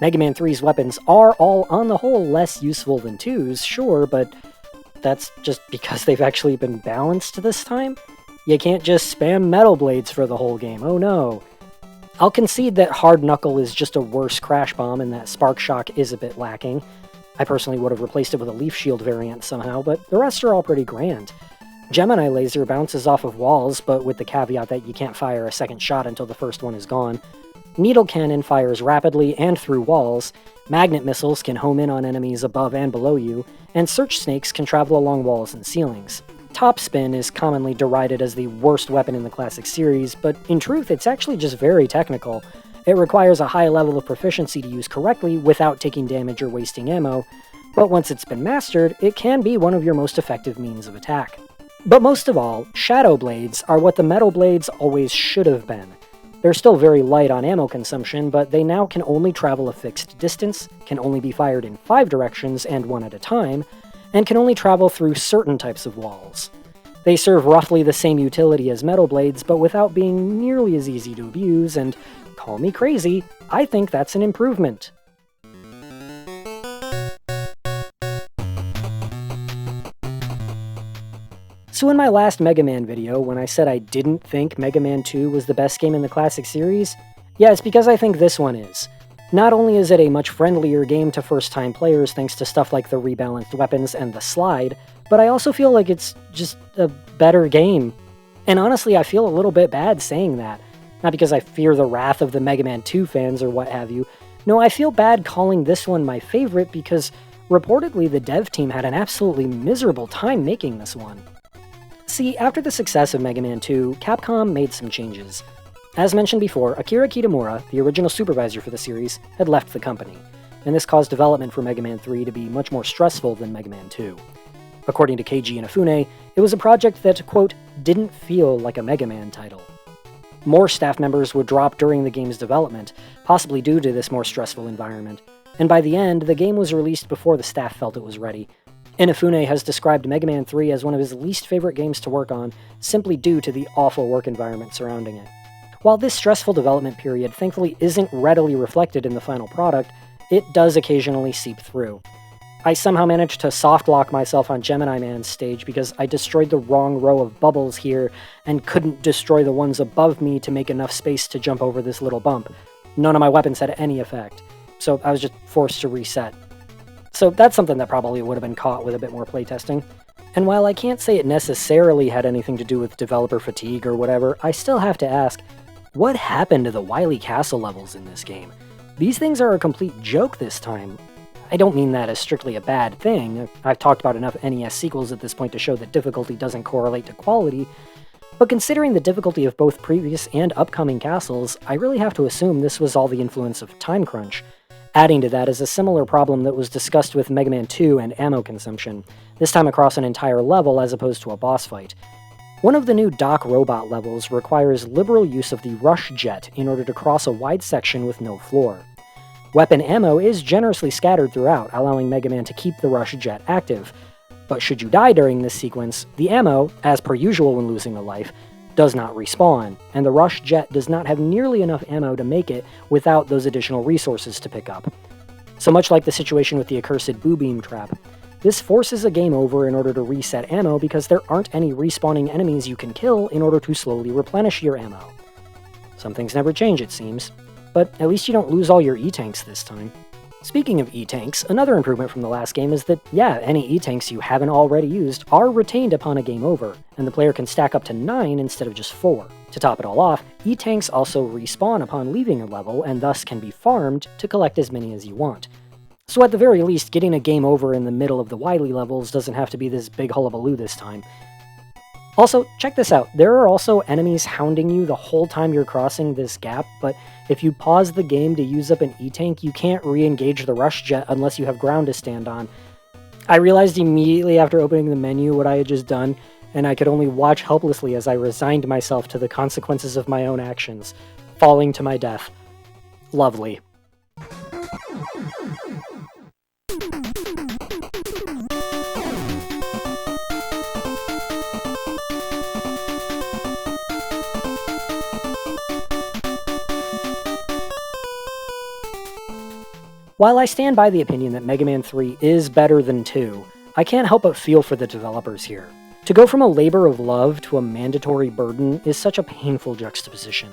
A: Mega Man 3's weapons are all, on the whole, less useful than 2's, sure, but that's just because they've actually been balanced this time? You can't just spam metal blades for the whole game, oh no. I'll concede that Hard Knuckle is just a worse Crash Bomb and that Spark Shock is a bit lacking. I personally would have replaced it with a Leaf Shield variant somehow, but the rest are all pretty grand. Gemini Laser bounces off of walls, but with the caveat that you can't fire a second shot until the first one is gone. Needle Cannon fires rapidly and through walls, Magnet Missiles can home in on enemies above and below you, and Search Snakes can travel along walls and ceilings. Top Spin is commonly derided as the worst weapon in the classic series, but in truth it's actually just very technical. It requires a high level of proficiency to use correctly without taking damage or wasting ammo, but once it's been mastered, it can be one of your most effective means of attack. But most of all, Shadow Blades are what the Metal Blades always should have been. They're still very light on ammo consumption, but they now can only travel a fixed distance, can only be fired in 5 directions and one at a time, and can only travel through certain types of walls. They serve roughly the same utility as metal blades, but without being nearly as easy to abuse, and call me crazy, I think that's an improvement. So in my last Mega Man video, when I said I didn't think Mega Man 2 was the best game in the classic series, yeah, it's because I think this one is. Not only is it a much friendlier game to first-time players thanks to stuff like the rebalanced weapons and the slide, but I also feel like it's just a better game. And honestly, I feel a little bit bad saying that. Not because I fear the wrath of the Mega Man 2 fans or what have you. No, I feel bad calling this one my favorite because reportedly the dev team had an absolutely miserable time making this one. See, after the success of Mega Man 2, Capcom made some changes. As mentioned before, Akira Kitamura, the original supervisor for the series, had left the company, and this caused development for Mega Man 3 to be much more stressful than Mega Man 2. According to Keiji Inafune, it was a project that, quote, didn't feel like a Mega Man title. More staff members would drop during the game's development, possibly due to this more stressful environment, and by the end, the game was released before the staff felt it was ready. Inafune has described Mega Man 3 as one of his least favorite games to work on, simply due to the awful work environment surrounding it. While this stressful development period thankfully isn't readily reflected in the final product, it does occasionally seep through. I somehow managed to soft-lock myself on Gemini Man's stage because I destroyed the wrong row of bubbles here and couldn't destroy the ones above me to make enough space to jump over this little bump. None of my weapons had any effect, so I was just forced to reset. So that's something that probably would have been caught with a bit more playtesting. And while I can't say it necessarily had anything to do with developer fatigue or whatever, I still have to ask, what happened to the Wily Castle levels in this game? These things are a complete joke this time. I don't mean that as strictly a bad thing. I've talked about enough NES sequels at this point to show that difficulty doesn't correlate to quality, but considering the difficulty of both previous and upcoming castles, I really have to assume this was all the influence of time crunch. Adding to that is a similar problem that was discussed with Mega Man 2 and ammo consumption, this time across an entire level as opposed to a boss fight. One of the new Doc Robot levels requires liberal use of the Rush Jet in order to cross a wide section with no floor. Weapon ammo is generously scattered throughout, allowing Mega Man to keep the Rush Jet active, but should you die during this sequence, the ammo, as per usual when losing a life, does not respawn, and the Rush Jet does not have nearly enough ammo to make it without those additional resources to pick up. So much like the situation with the accursed Boo Beam trap, this forces a game over in order to reset ammo because there aren't any respawning enemies you can kill in order to slowly replenish your ammo. Some things never change, it seems, but at least you don't lose all your E-Tanks this time. Speaking of E-Tanks, another improvement from the last game is that, yeah, any E-Tanks you haven't already used are retained upon a game over, and the player can stack up to 9 instead of just 4. To top it all off, E-Tanks also respawn upon leaving a level, and thus can be farmed to collect as many as you want. So at the very least, getting a game over in the middle of the Wily levels doesn't have to be this big hullabaloo this time. Also, check this out, there are also enemies hounding you the whole time you're crossing this gap, but if you pause the game to use up an E-Tank, you can't re-engage the Rush Jet unless you have ground to stand on. I realized immediately after opening the menu what I had just done, and I could only watch helplessly as I resigned myself to the consequences of my own actions, falling to my death. Lovely. While I stand by the opinion that Mega Man 3 is better than 2, I can't help but feel for the developers here. To go from a labor of love to a mandatory burden is such a painful juxtaposition.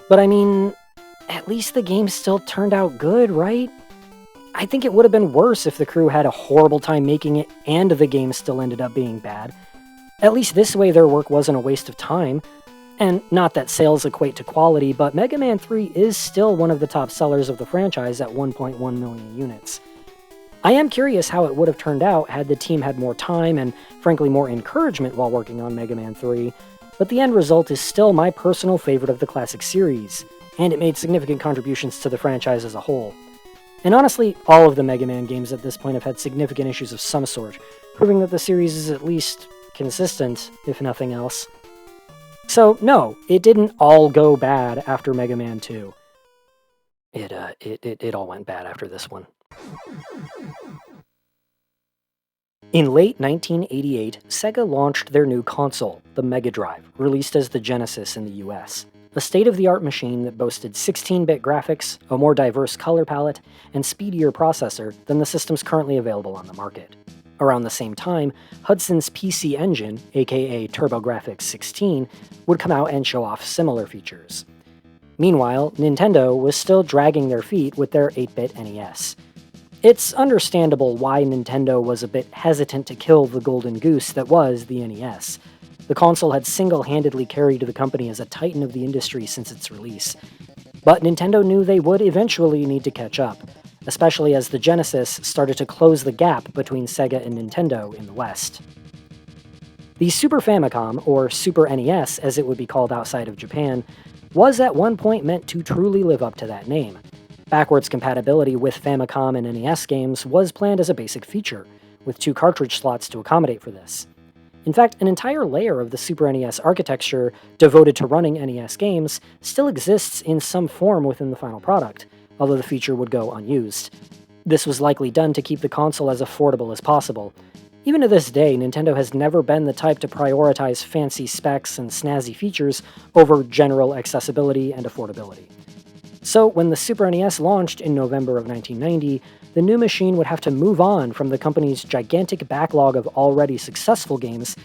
A: But I mean, at least the game still turned out good, right? I think it would have been worse if the crew had a horrible time making it and the game still ended up being bad. At least this way their work wasn't a waste of time. And not that sales equate to quality, but Mega Man 3 is still one of the top sellers of the franchise at 1.1 million units. I am curious how it would have turned out had the team had more time and, frankly, more encouragement while working on Mega Man 3, but the end result is still my personal favorite of the classic series, and it made significant contributions to the franchise as a whole. And honestly, all of the Mega Man games at this point have had significant issues of some sort, proving that the series is at least consistent, if nothing else. So no, it didn't all go bad after Mega Man 2. It all went bad after this one. In late 1988, Sega launched their new console, the Mega Drive, released as the Genesis in the US. A state-of-the-art machine that boasted 16-bit graphics, a more diverse color palette, and speedier processor than the systems currently available on the market. Around the same time, Hudson's PC Engine, aka TurboGrafx 16, would come out and show off similar features. Meanwhile, Nintendo was still dragging their feet with their 8-bit NES. It's understandable why Nintendo was a bit hesitant to kill the golden goose that was the NES. The console had single-handedly carried the company as a titan of the industry since its release. But Nintendo knew they would eventually need to catch up, especially as the Genesis started to close the gap between Sega and Nintendo in the West. The Super Famicom, or Super NES as it would be called outside of Japan, was at one point meant to truly live up to that name. Backwards compatibility with Famicom and NES games was planned as a basic feature, with 2 cartridge slots to accommodate for this. In fact, an entire layer of the Super NES architecture devoted to running NES games still exists in some form within the final product, although the feature would go unused. This was likely done to keep the console as affordable as possible. Even to this day, Nintendo has never been the type to prioritize fancy specs and snazzy features over general accessibility and affordability. So when the Super NES launched in November of 1990, the new machine would have to move on from the company's gigantic backlog of already successful games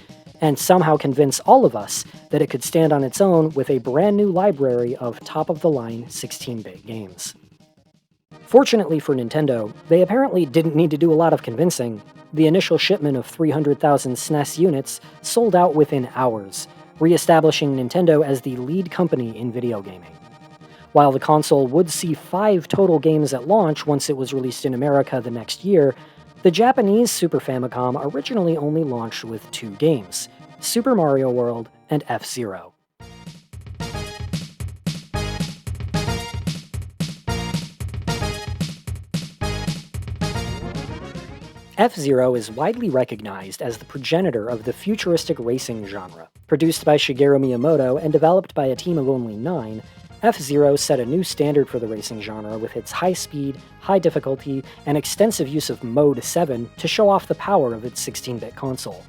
A: and somehow convince all of us that it could stand on its own with a brand new library of top-of-the-line 16-bit games. Fortunately for Nintendo, they apparently didn't need to do a lot of convincing. The initial shipment of 300,000 SNES units sold out within hours, re-establishing Nintendo as the lead company in video gaming. While the console would see 5 total games at launch once it was released in America the next year, the Japanese Super Famicom originally only launched with 2 games, Super Mario World and F-Zero. F-Zero is widely recognized as the progenitor of the futuristic racing genre. Produced by Shigeru Miyamoto and developed by a team of only 9, F-Zero set a new standard for the racing genre with its high speed, high difficulty, and extensive use of Mode 7 to show off the power of its 16-bit console.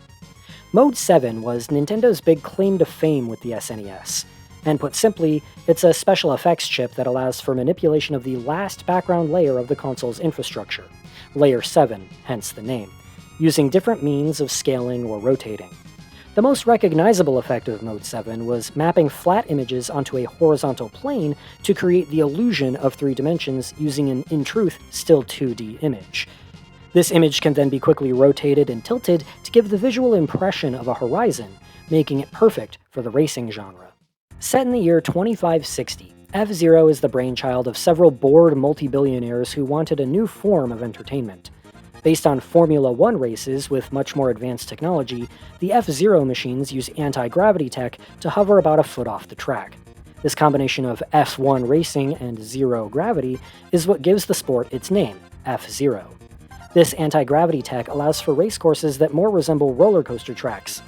A: Mode 7 was Nintendo's big claim to fame with the SNES, and put simply, it's a special effects chip that allows for manipulation of the last background layer of the console's infrastructure, Layer 7, hence the name, using different means of scaling or rotating. The most recognizable effect of Mode 7 was mapping flat images onto a horizontal plane to create the illusion of 3 dimensions using an, in truth, still 2D image. This image can then be quickly rotated and tilted to give the visual impression of a horizon, making it perfect for the racing genre. Set in the year 2560, F-Zero is the brainchild of several bored multi-billionaires who wanted a new form of entertainment. Based on Formula 1 races with much more advanced technology, the F-Zero machines use anti-gravity tech to hover about a foot off the track. This combination of F1 racing and zero gravity is what gives the sport its name, F-Zero. This anti-gravity tech allows for race courses that more resemble roller coaster tracks.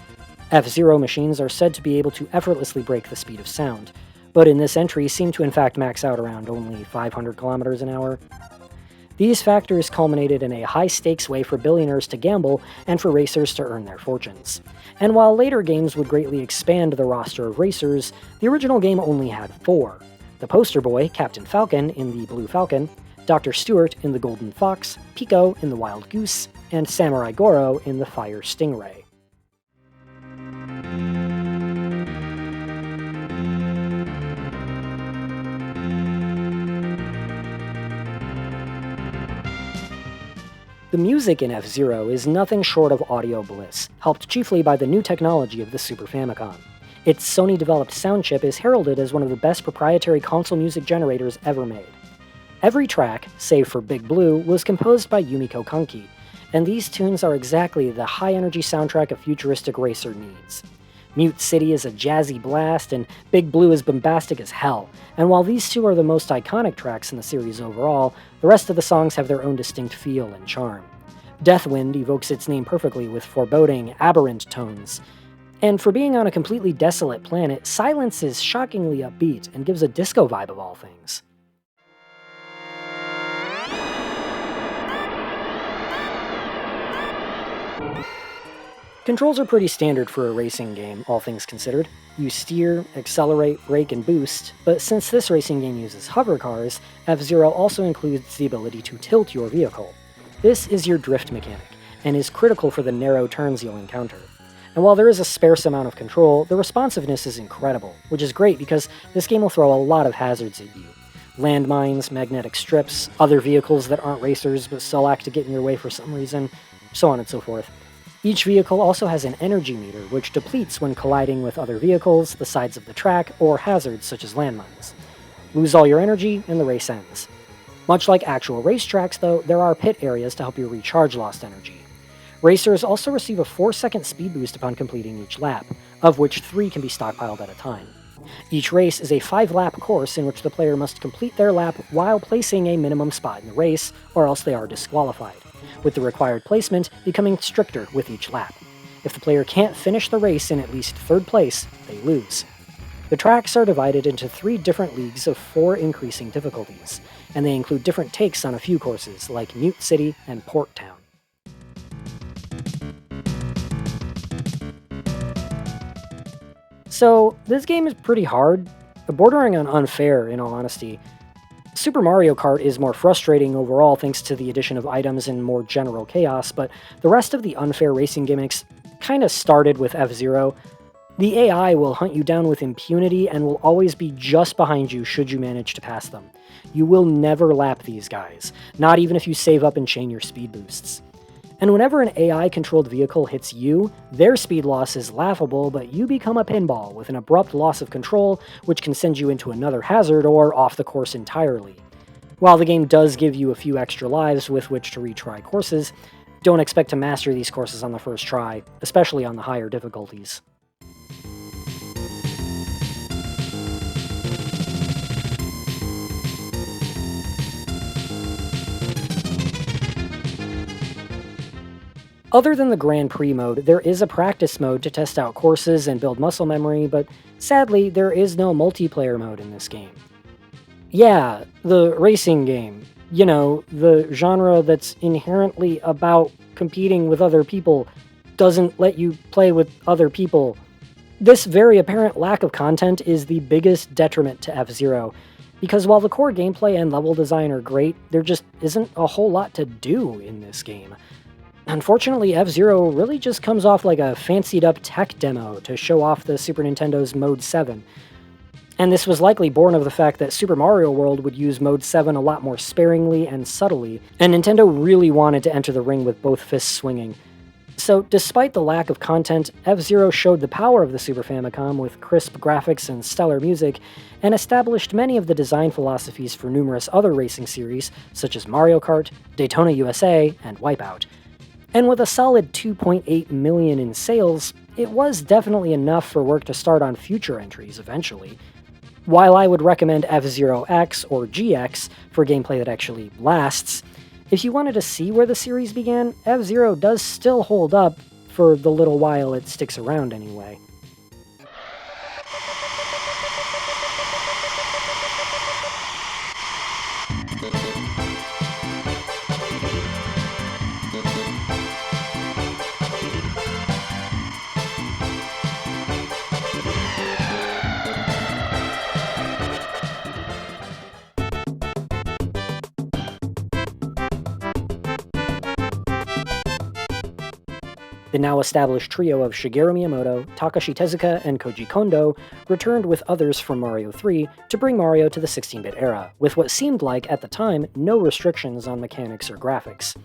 A: F-Zero machines are said to be able to effortlessly break the speed of sound, but in this entry seem to in fact max out around only 500 kilometers an hour. These factors culminated in a high-stakes way for billionaires to gamble and for racers to earn their fortunes. And while later games would greatly expand the roster of racers, the original game only had 4. The poster boy, Captain Falcon, in the Blue Falcon, Dr. Stewart in the Golden Fox, Pico in the Wild Goose, and Samurai Goro in the Fire Stingray. The music in F-Zero is nothing short of audio bliss, helped chiefly by the new technology of the Super Famicom. Its Sony-developed sound chip is heralded as one of the best proprietary console music generators ever made. Every track, save for Big Blue, was composed by Yumiko Kanki, and these tunes are exactly the high-energy soundtrack a futuristic racer needs. Mute City is a jazzy blast, and Big Blue is bombastic as hell, and while these 2 are the most iconic tracks in the series overall, the rest of the songs have their own distinct feel and charm. Deathwind evokes its name perfectly with foreboding, aberrant tones. And for being on a completely desolate planet, Silence is shockingly upbeat and gives a disco vibe of all things. Controls are pretty standard for a racing game, all things considered. You steer, accelerate, brake, and boost, but since this racing game uses hover cars, F-Zero also includes the ability to tilt your vehicle. This is your drift mechanic, and is critical for the narrow turns you'll encounter. And while there is a sparse amount of control, the responsiveness is incredible, which is great because this game will throw a lot of hazards at you. Landmines, magnetic strips, other vehicles that aren't racers but still act to get in your way for some reason, so on and so forth. Each vehicle also has an energy meter, which depletes when colliding with other vehicles, the sides of the track, or hazards such as landmines. Lose all your energy, and the race ends. Much like actual racetracks, though, there are pit areas to help you recharge lost energy. Racers also receive a 4-second speed boost upon completing each lap, of which 3 can be stockpiled at a time. Each race is a 5-lap course in which the player must complete their lap while placing a minimum spot in the race, or else they are disqualified, with the required placement becoming stricter with each lap. If the player can't finish the race in at least 3rd place, they lose. The tracks are divided into 3 different leagues of 4 increasing difficulties, and they include different takes on a few courses, like Mute City and Port Town. So, this game is pretty hard, bordering on unfair in all honesty. Super Mario Kart is more frustrating overall thanks to the addition of items and more general chaos, but the rest of the unfair racing gimmicks kinda started with F-Zero. The AI will hunt you down with impunity and will always be just behind you should you manage to pass them. You will never lap these guys, not even if you save up and chain your speed boosts. And whenever an AI-controlled vehicle hits you, their speed loss is laughable, but you become a pinball with an abrupt loss of control, which can send you into another hazard or off the course entirely. While the game does give you a few extra lives with which to retry courses, don't expect to master these courses on the first try, especially on the higher difficulties. Other than the Grand Prix mode, there is a practice mode to test out courses and build muscle memory, but sadly, there is no multiplayer mode in this game. Yeah, the racing game. You know, the genre that's inherently about competing with other people doesn't let you play with other people. This very apparent lack of content is the biggest detriment to F-Zero, because while the core gameplay and level design are great, there just isn't a whole lot to do in this game. Unfortunately, F-Zero really just comes off like a fancied-up tech demo to show off the Super Nintendo's Mode 7. And this was likely born of the fact that Super Mario World would use Mode 7 a lot more sparingly and subtly, and Nintendo really wanted to enter the ring with both fists swinging. So, despite the lack of content, F-Zero showed the power of the Super Famicom with crisp graphics and stellar music, and established many of the design philosophies for numerous other racing series, such as Mario Kart, Daytona USA, and Wipeout. And with a solid 2.8 million in sales, it was definitely enough for work to start on future entries eventually. While I would recommend F-Zero X or GX for gameplay that actually lasts, if you wanted to see where the series began, F-Zero does still hold up for the little while it sticks around anyway. The now-established trio of Shigeru Miyamoto, Takashi Tezuka, and Koji Kondo returned with others from Mario 3 to bring Mario to the 16-bit era, with what seemed like, at the time, no restrictions on mechanics or graphics.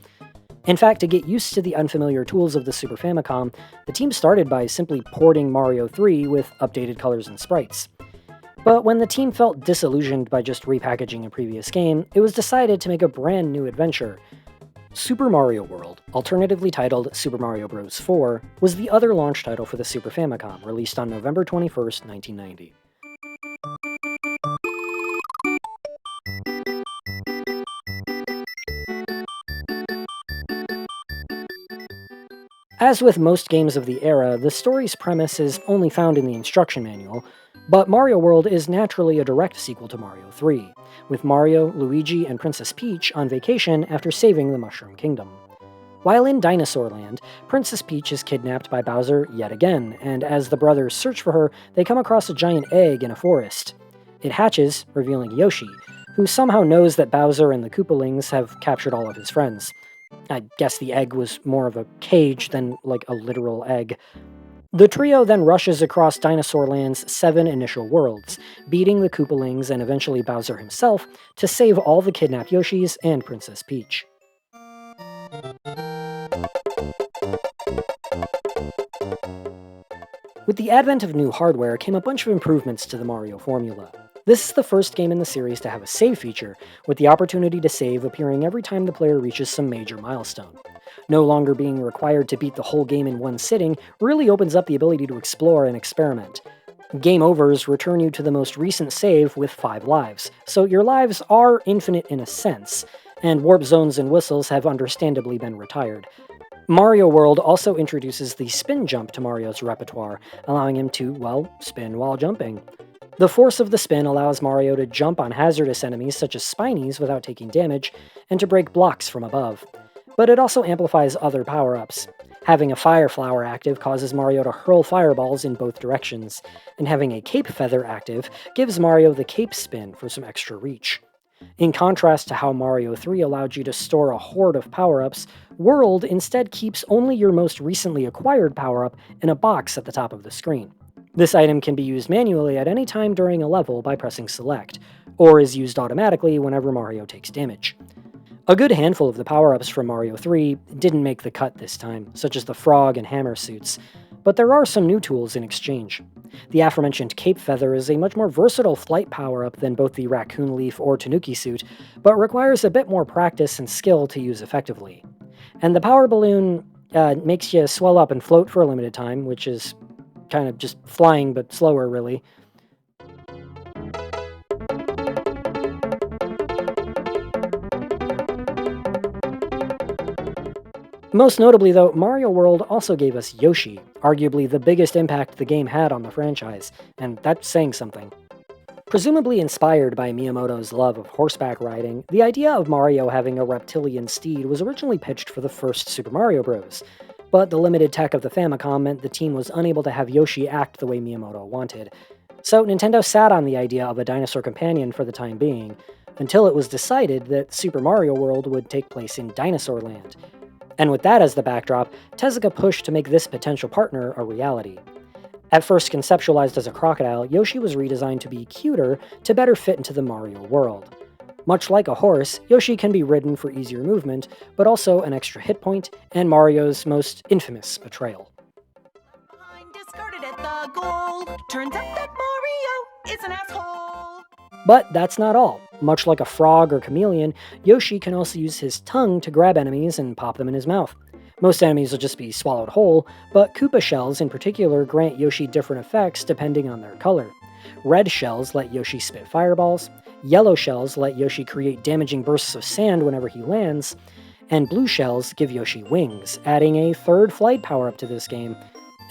A: In fact, to get used to the unfamiliar tools of the Super Famicom, the team started by simply porting Mario 3 with updated colors and sprites. But when the team felt disillusioned by just repackaging a previous game, it was decided to make a brand new adventure. Super Mario World, alternatively titled Super Mario Bros. 4, was the other launch title for the Super Famicom, released on November 21st, 1990. As with most games of the era, the story's premise is only found in the instruction manual, but Mario World is naturally a direct sequel to Mario 3, with Mario, Luigi, and Princess Peach on vacation after saving the Mushroom Kingdom. While in Dinosaur Land, Princess Peach is kidnapped by Bowser yet again, and as the brothers search for her, they come across a giant egg in a forest. It hatches, revealing Yoshi, who somehow knows that Bowser and the Koopalings have captured all of his friends. I guess the egg was more of a cage than like a literal egg. The trio then rushes across Dinosaur Land's 7 initial worlds, beating the Koopalings and eventually Bowser himself to save all the kidnapped Yoshis and Princess Peach. With the advent of new hardware came a bunch of improvements to the Mario formula. This is the first game in the series to have a save feature, with the opportunity to save appearing every time the player reaches some major milestone. No longer being required to beat the whole game in one sitting really opens up the ability to explore and experiment. Game overs return you to the most recent save with 5 lives, so your lives are infinite in a sense, and warp zones and whistles have understandably been retired. Mario World also introduces the spin jump to Mario's repertoire, allowing him to, well, spin while jumping. The force of the spin allows Mario to jump on hazardous enemies such as Spinies without taking damage, and to break blocks from above. But it also amplifies other power-ups. Having a Fire Flower active causes Mario to hurl fireballs in both directions, and having a Cape Feather active gives Mario the Cape Spin for some extra reach. In contrast to how Mario 3 allowed you to store a horde of power-ups, World instead keeps only your most recently acquired power-up in a box at the top of the screen. This item can be used manually at any time during a level by pressing Select, or is used automatically whenever Mario takes damage. A good handful of the power-ups from Mario 3 didn't make the cut this time, such as the frog and hammer suits, but there are some new tools in exchange. The aforementioned Cape Feather is a much more versatile flight power-up than both the Raccoon Leaf or Tanuki suit, but requires a bit more practice and skill to use effectively. And the Power Balloon makes you swell up and float for a limited time, which is kind of just flying but slower, really. Most notably, though, Mario World also gave us Yoshi, arguably the biggest impact the game had on the franchise, and that's saying something. Presumably inspired by Miyamoto's love of horseback riding, the idea of Mario having a reptilian steed was originally pitched for the first Super Mario Bros., but the limited tech of the Famicom meant the team was unable to have Yoshi act the way Miyamoto wanted. So Nintendo sat on the idea of a dinosaur companion for the time being, until it was decided that Super Mario World would take place in Dinosaur Land. And with that as the backdrop, Tezuka pushed to make this potential partner a reality. At first conceptualized as a crocodile, Yoshi was redesigned to be cuter to better fit into the Mario world. Much like a horse, Yoshi can be ridden for easier movement, but also an extra hit point, and Mario's most infamous betrayal.
B: Discarded at the goal. Turns out that Mario is an asshole.
A: But that's not all. Much like a frog or chameleon, Yoshi can also use his tongue to grab enemies and pop them in his mouth. Most enemies will just be swallowed whole, but Koopa shells in particular grant Yoshi different effects depending on their color. Red shells let Yoshi spit fireballs, yellow shells let Yoshi create damaging bursts of sand whenever he lands, and blue shells give Yoshi wings, adding a third flight power-up to this game.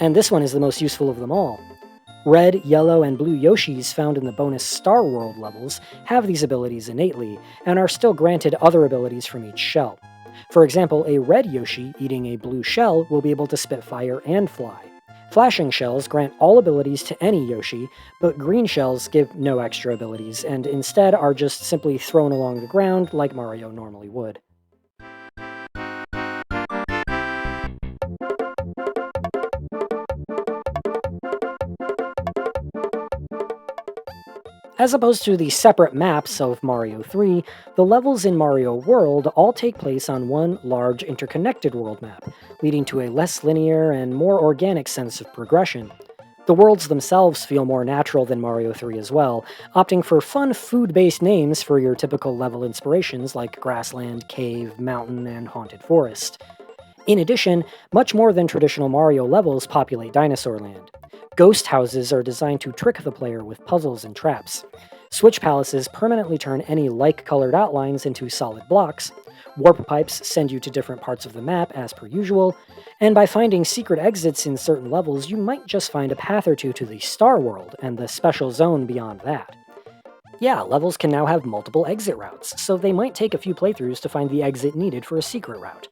A: And this one is the most useful of them all. Red, yellow, and blue Yoshis found in the bonus Star World levels have these abilities innately, and are still granted other abilities from each shell. For example, a red Yoshi eating a blue shell will be able to spit fire and fly. Flashing shells grant all abilities to any Yoshi, but green shells give no extra abilities, and instead are just simply thrown along the ground like Mario normally would. As opposed to the separate maps of Mario 3, the levels in Mario World all take place on one large interconnected world map, leading to a less linear and more organic sense of progression. The worlds themselves feel more natural than Mario 3 as well, opting for fun food-based names for your typical level inspirations like Grassland, Cave, Mountain, and Haunted Forest. In addition, much more than traditional Mario levels populate Dinosaur Land. Ghost houses are designed to trick the player with puzzles and traps. Switch palaces permanently turn any like-colored outlines into solid blocks, Warp pipes send you to different parts of the map as per usual, and by finding secret exits in certain levels, you might just find a path or two to the Star World and the special zone beyond that. Yeah, levels can now have multiple exit routes, so they might take a few playthroughs to find the exit needed for a secret route.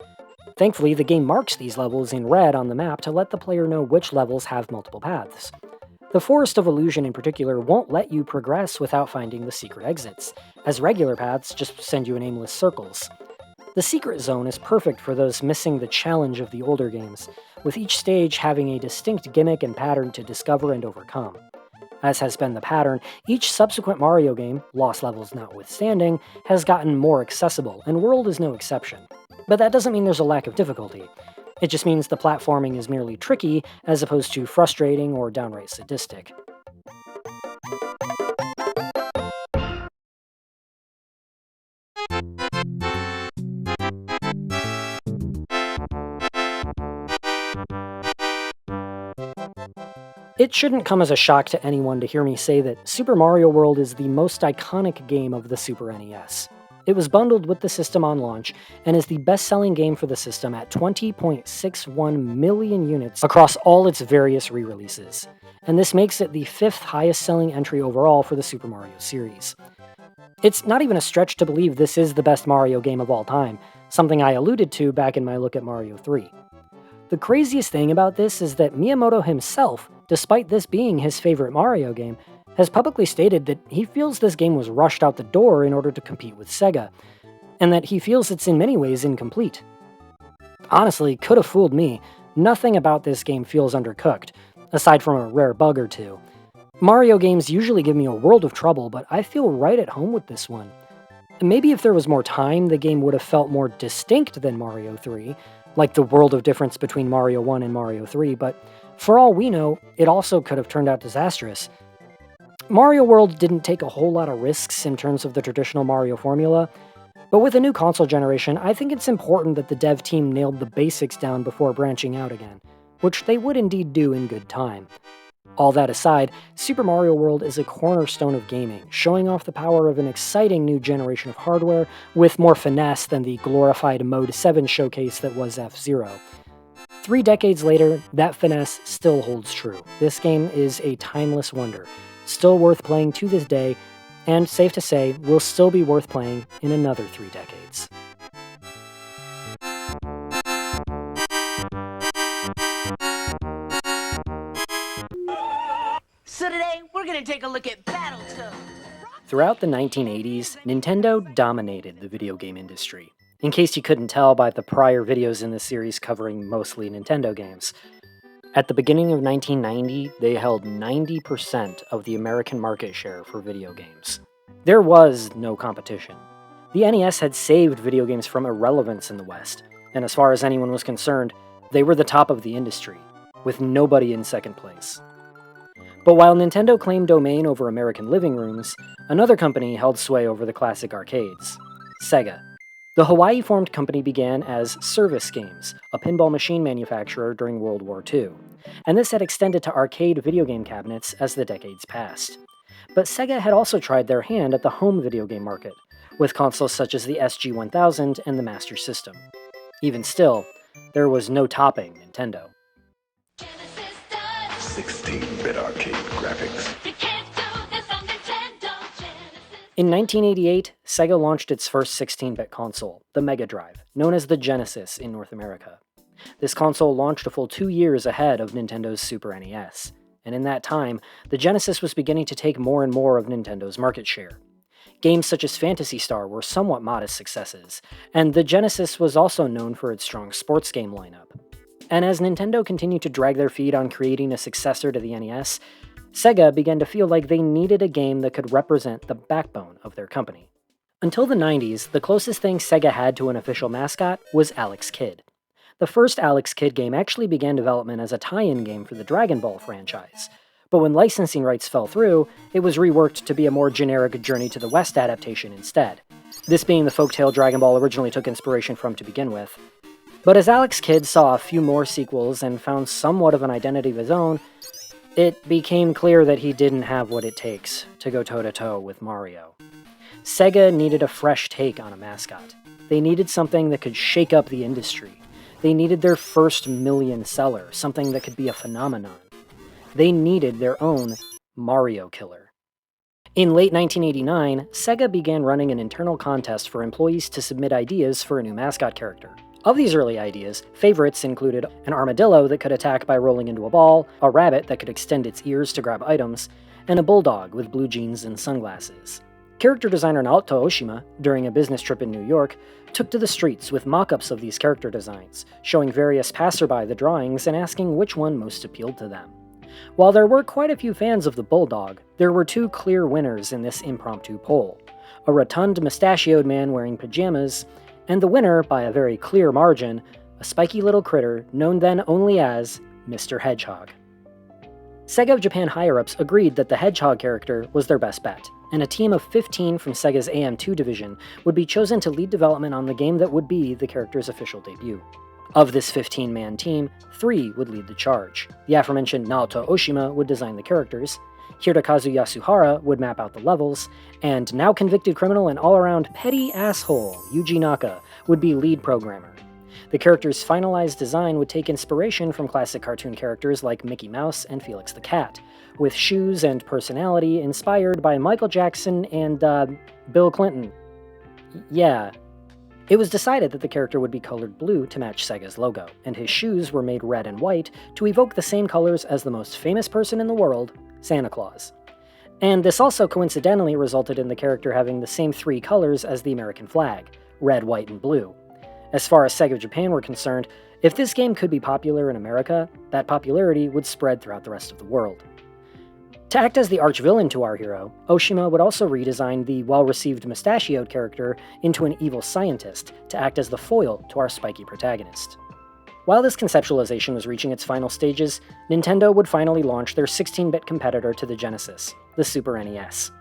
A: Thankfully, the game marks these levels in red on the map to let the player know which levels have multiple paths. The Forest of Illusion in particular won't let you progress without finding the secret exits, as regular paths just send you in aimless circles. The secret zone is perfect for those missing the challenge of the older games, with each stage having a distinct gimmick and pattern to discover and overcome. As has been the pattern, each subsequent Mario game, lost levels notwithstanding, has gotten more accessible, and World is no exception. But that doesn't mean there's a lack of difficulty. It just means the platforming is merely tricky as opposed to frustrating or downright sadistic. It shouldn't come as a shock to anyone to hear me say that Super Mario World is the most iconic game of the Super NES. It was bundled with the system on launch, and is the best-selling game for the system at 20.61 million units across all its various re-releases, and this makes it the 5th highest-selling entry overall for the Super Mario series. It's not even a stretch to believe this is the best Mario game of all time, something I alluded to back in my look at Mario 3. The craziest thing about this is that Miyamoto himself, despite this being his favorite Mario game, has publicly stated that he feels this game was rushed out the door in order to compete with Sega, and that he feels it's in many ways incomplete. Honestly, could have fooled me. Nothing about this game feels undercooked, aside from a rare bug or two. Mario games usually give me a world of trouble, but I feel right at home with this one. Maybe if there was more time, the game would have felt more distinct than Mario 3, like the world of difference between Mario 1 and Mario 3, but for all we know, it also could have turned out disastrous. Mario World didn't take a whole lot of risks in terms of the traditional Mario formula, but with a new console generation, I think it's important that the dev team nailed the basics down before branching out again, which they would indeed do in good time. All that aside, Super Mario World is a cornerstone of gaming, showing off the power of an exciting new generation of hardware with more finesse than the glorified Mode 7 showcase that was F-Zero. 3 decades later, that finesse still holds true. This game is a timeless wonder, still worth playing to this day, and safe to say, will still be worth playing in another 3 decades.
B: So today, we're gonna take a look at Battletoads.
A: Throughout the 1980s, Nintendo dominated the video game industry, in case you couldn't tell by the prior videos in the series covering mostly Nintendo games. At the beginning of 1990, they held 90% of the American market share for video games. There was no competition. The NES had saved video games from irrelevance in the West, and as far as anyone was concerned, they were the top of the industry, with nobody in second place. But while Nintendo claimed domain over American living rooms, another company held sway over the classic arcades: Sega. The Hawaii-formed company began as Service Games, a pinball machine manufacturer during World War II, and this had extended to arcade video game cabinets as the decades passed. But Sega had also tried their hand at the home video game market, with consoles such as the SG-1000 and the Master System. Even still, there was no topping Nintendo.
C: 16-bit arcade graphics.
A: In 1988, Sega launched its first 16-bit console, the Mega Drive, known as the Genesis in North America. This console launched a full 2 years ahead of Nintendo's Super NES, and in that time, the Genesis was beginning to take more and more of Nintendo's market share. Games such as Phantasy Star were somewhat modest successes, and the Genesis was also known for its strong sports game lineup. And as Nintendo continued to drag their feet on creating a successor to the NES, Sega began to feel like they needed a game that could represent the backbone of their company. Until the 90s, the closest thing Sega had to an official mascot was Alex Kidd. The first Alex Kidd game actually began development as a tie-in game for the Dragon Ball franchise, but when licensing rights fell through, it was reworked to be a more generic Journey to the West adaptation instead, this being the folktale Dragon Ball originally took inspiration from to begin with. But as Alex Kidd saw a few more sequels and found somewhat of an identity of his own, it became clear that he didn't have what it takes to go toe-to-toe with Mario. Sega needed a fresh take on a mascot. They needed something that could shake up the industry. They needed their first million seller, something that could be a phenomenon. They needed their own Mario killer. In late 1989, Sega began running an internal contest for employees to submit ideas for a new mascot character. Of these early ideas, favorites included an armadillo that could attack by rolling into a ball, a rabbit that could extend its ears to grab items, and a bulldog with blue jeans and sunglasses. Character designer Naoto Oshima, during a business trip in New York, took to the streets with mock-ups of these character designs, showing various passerby the drawings and asking which one most appealed to them. While there were quite a few fans of the bulldog, there were two clear winners in this impromptu poll: a rotund, mustachioed man wearing pajamas, and the winner, by a very clear margin, a spiky little critter known then only as Mr. Hedgehog. Sega of Japan higher-ups agreed that the Hedgehog character was their best bet, and a team of 15 from Sega's AM2 division would be chosen to lead development on the game that would be the character's official debut. Of this 15-man team, 3 would lead the charge. The aforementioned Naoto Oshima would design the characters, Hirokazu Yasuhara would map out the levels, and now convicted criminal and all-around petty asshole Yuji Naka would be lead programmer. The character's finalized design would take inspiration from classic cartoon characters like Mickey Mouse and Felix the Cat, with shoes and personality inspired by Michael Jackson and, Bill Clinton. Yeah. It was decided that the character would be colored blue to match Sega's logo, and his shoes were made red and white to evoke the same colors as the most famous person in the world, Santa Claus. And this also coincidentally resulted in the character having the same 3 colors as the American flag, red, white, and blue. As far as Sega Japan were concerned, if this game could be popular in America, that popularity would spread throughout the rest of the world. To act as the arch-villain to our hero, Oshima would also redesign the well-received mustachioed character into an evil scientist to act as the foil to our spiky protagonist. While this conceptualization was reaching its final stages, Nintendo would finally launch their 16-bit competitor to the Genesis, the Super NES.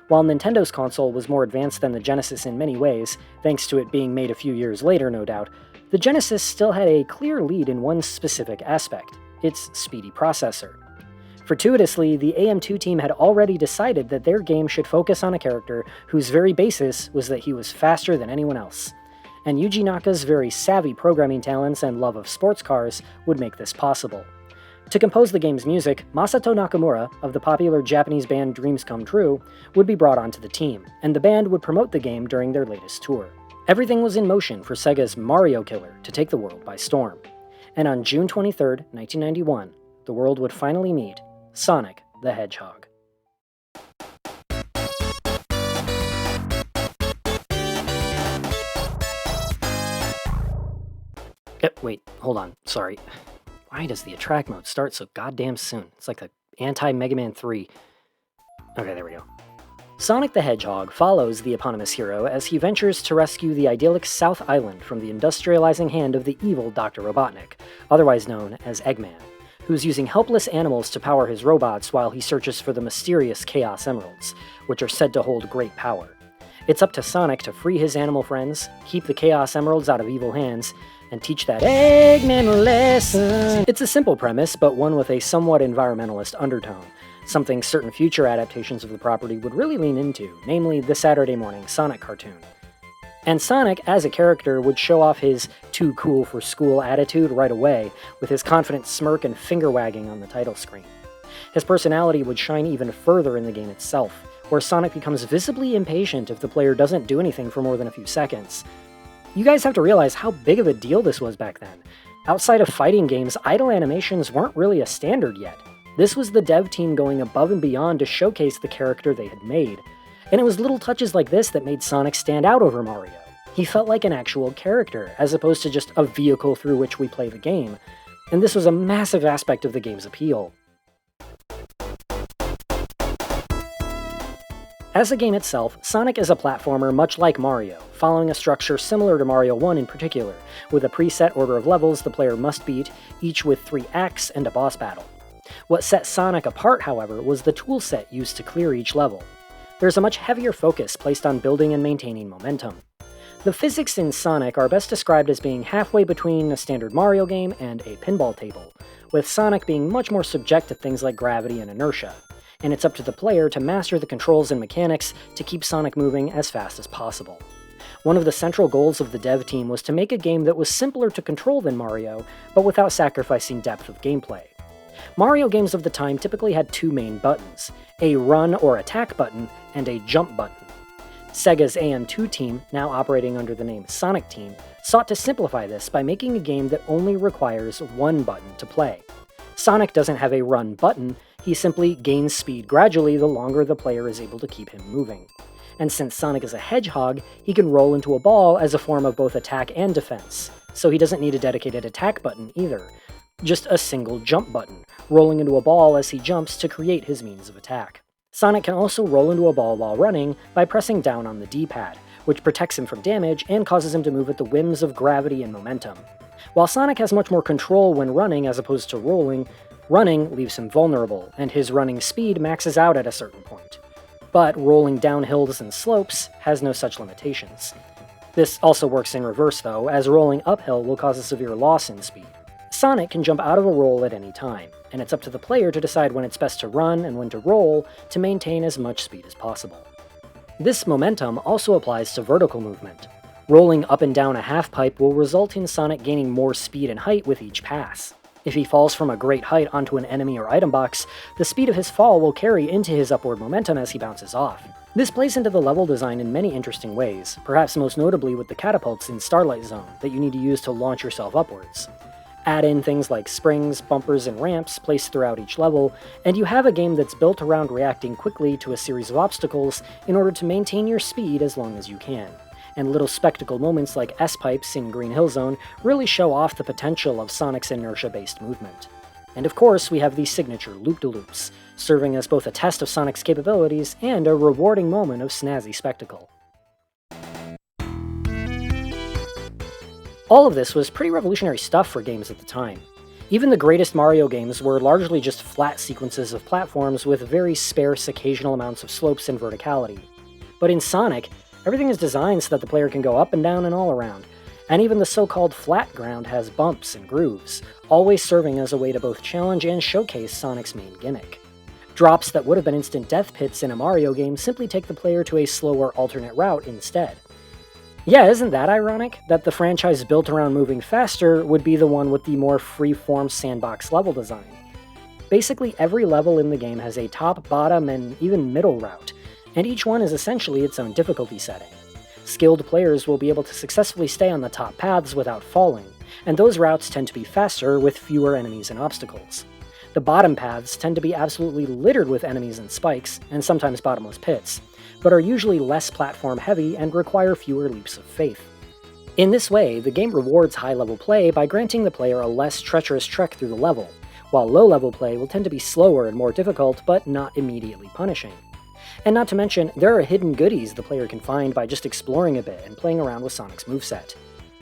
A: While Nintendo's console was more advanced than the Genesis in many ways, thanks to it being made a few years later, no doubt, the Genesis still had a clear lead in one specific aspect: its speedy processor. Fortuitously, the AM2 team had already decided that their game should focus on a character whose very basis was that he was faster than anyone else. And Yuji Naka's very savvy programming talents and love of sports cars would make this possible. To compose the game's music, Masato Nakamura, of the popular Japanese band Dreams Come True, would be brought onto the team, and the band would promote the game during their latest tour. Everything was in motion for Sega's Mario killer to take the world by storm. And on June 23, 1991, the world would finally meet Sonic the Hedgehog. Wait, hold on, sorry. Why does the attract mode start so goddamn soon? It's like the anti-Mega Man 3. Okay, there we go. Sonic the Hedgehog follows the eponymous hero as he ventures to rescue the idyllic South Island from the industrializing hand of the evil Dr. Robotnik, otherwise known as Eggman, who's using helpless animals to power his robots while he searches for the mysterious Chaos Emeralds, which are said to hold great power. It's up to Sonic to free his animal friends, keep the Chaos Emeralds out of evil hands, and teach that Eggman lesson. It's a simple premise, but one with a somewhat environmentalist undertone, something certain future adaptations of the property would really lean into, namely the Saturday morning Sonic cartoon. And Sonic, as a character, would show off his too cool for school attitude right away, with his confident smirk and finger wagging on the title screen. His personality would shine even further in the game itself, where Sonic becomes visibly impatient if the player doesn't do anything for more than a few seconds. You guys have to realize how big of a deal this was back then. Outside of fighting games, idle animations weren't really a standard yet. This was the dev team going above and beyond to showcase the character they had made. And it was little touches like this that made Sonic stand out over Mario. He felt like an actual character, as opposed to just a vehicle through which we play the game. And this was a massive aspect of the game's appeal. As a game itself, Sonic is a platformer much like Mario, following a structure similar to Mario 1 in particular, with a preset order of levels the player must beat, each with 3 acts and a boss battle. What set Sonic apart, however, was the toolset used to clear each level. There's a much heavier focus placed on building and maintaining momentum. The physics in Sonic are best described as being halfway between a standard Mario game and a pinball table, with Sonic being much more subject to things like gravity and inertia. And it's up to the player to master the controls and mechanics to keep Sonic moving as fast as possible. One of the central goals of the dev team was to make a game that was simpler to control than Mario, but without sacrificing depth of gameplay. Mario games of the time typically had two main buttons, a run or attack button and a jump button. Sega's AM2 team, now operating under the name Sonic Team, sought to simplify this by making a game that only requires one button to play. Sonic doesn't have a run button, he simply gains speed gradually the longer the player is able to keep him moving. And since Sonic is a hedgehog, he can roll into a ball as a form of both attack and defense, so he doesn't need a dedicated attack button either, just a single jump button, rolling into a ball as he jumps to create his means of attack. Sonic can also roll into a ball while running by pressing down on the D-pad, which protects him from damage and causes him to move at the whims of gravity and momentum. While Sonic has much more control when running as opposed to rolling, running leaves him vulnerable, and his running speed maxes out at a certain point. But rolling down hills and slopes has no such limitations. This also works in reverse though, as rolling uphill will cause a severe loss in speed. Sonic can jump out of a roll at any time, and it's up to the player to decide when it's best to run and when to roll to maintain as much speed as possible. This momentum also applies to vertical movement. Rolling up and down a half-pipe will result in Sonic gaining more speed and height with each pass. If he falls from a great height onto an enemy or item box, the speed of his fall will carry into his upward momentum as he bounces off. This plays into the level design in many interesting ways, perhaps most notably with the catapults in Starlight Zone that you need to use to launch yourself upwards. Add in things like springs, bumpers, and ramps placed throughout each level, and you have a game that's built around reacting quickly to a series of obstacles in order to maintain your speed as long as you can. And little spectacle moments like S-pipes in Green Hill Zone really show off the potential of Sonic's inertia-based movement. And of course, we have the signature loop-de-loops, serving as both a test of Sonic's capabilities and a rewarding moment of snazzy spectacle. All of this was pretty revolutionary stuff for games at the time. Even the greatest Mario games were largely just flat sequences of platforms with very sparse occasional amounts of slopes and verticality. But in Sonic, everything is designed so that the player can go up and down and all around, and even the so-called flat ground has bumps and grooves, always serving as a way to both challenge and showcase Sonic's main gimmick. Drops that would have been instant death pits in a Mario game simply take the player to a slower alternate route instead. Yeah, isn't that ironic? That the franchise built around moving faster would be the one with the more free-form sandbox level design. Basically, every level in the game has a top, bottom, and even middle route, and each one is essentially its own difficulty setting. Skilled players will be able to successfully stay on the top paths without falling, and those routes tend to be faster with fewer enemies and obstacles. The bottom paths tend to be absolutely littered with enemies and spikes, and sometimes bottomless pits, but are usually less platform-heavy and require fewer leaps of faith. In this way, the game rewards high-level play by granting the player a less treacherous trek through the level, while low-level play will tend to be slower and more difficult, but not immediately punishing. And not to mention, there are hidden goodies the player can find by just exploring a bit and playing around with Sonic's moveset.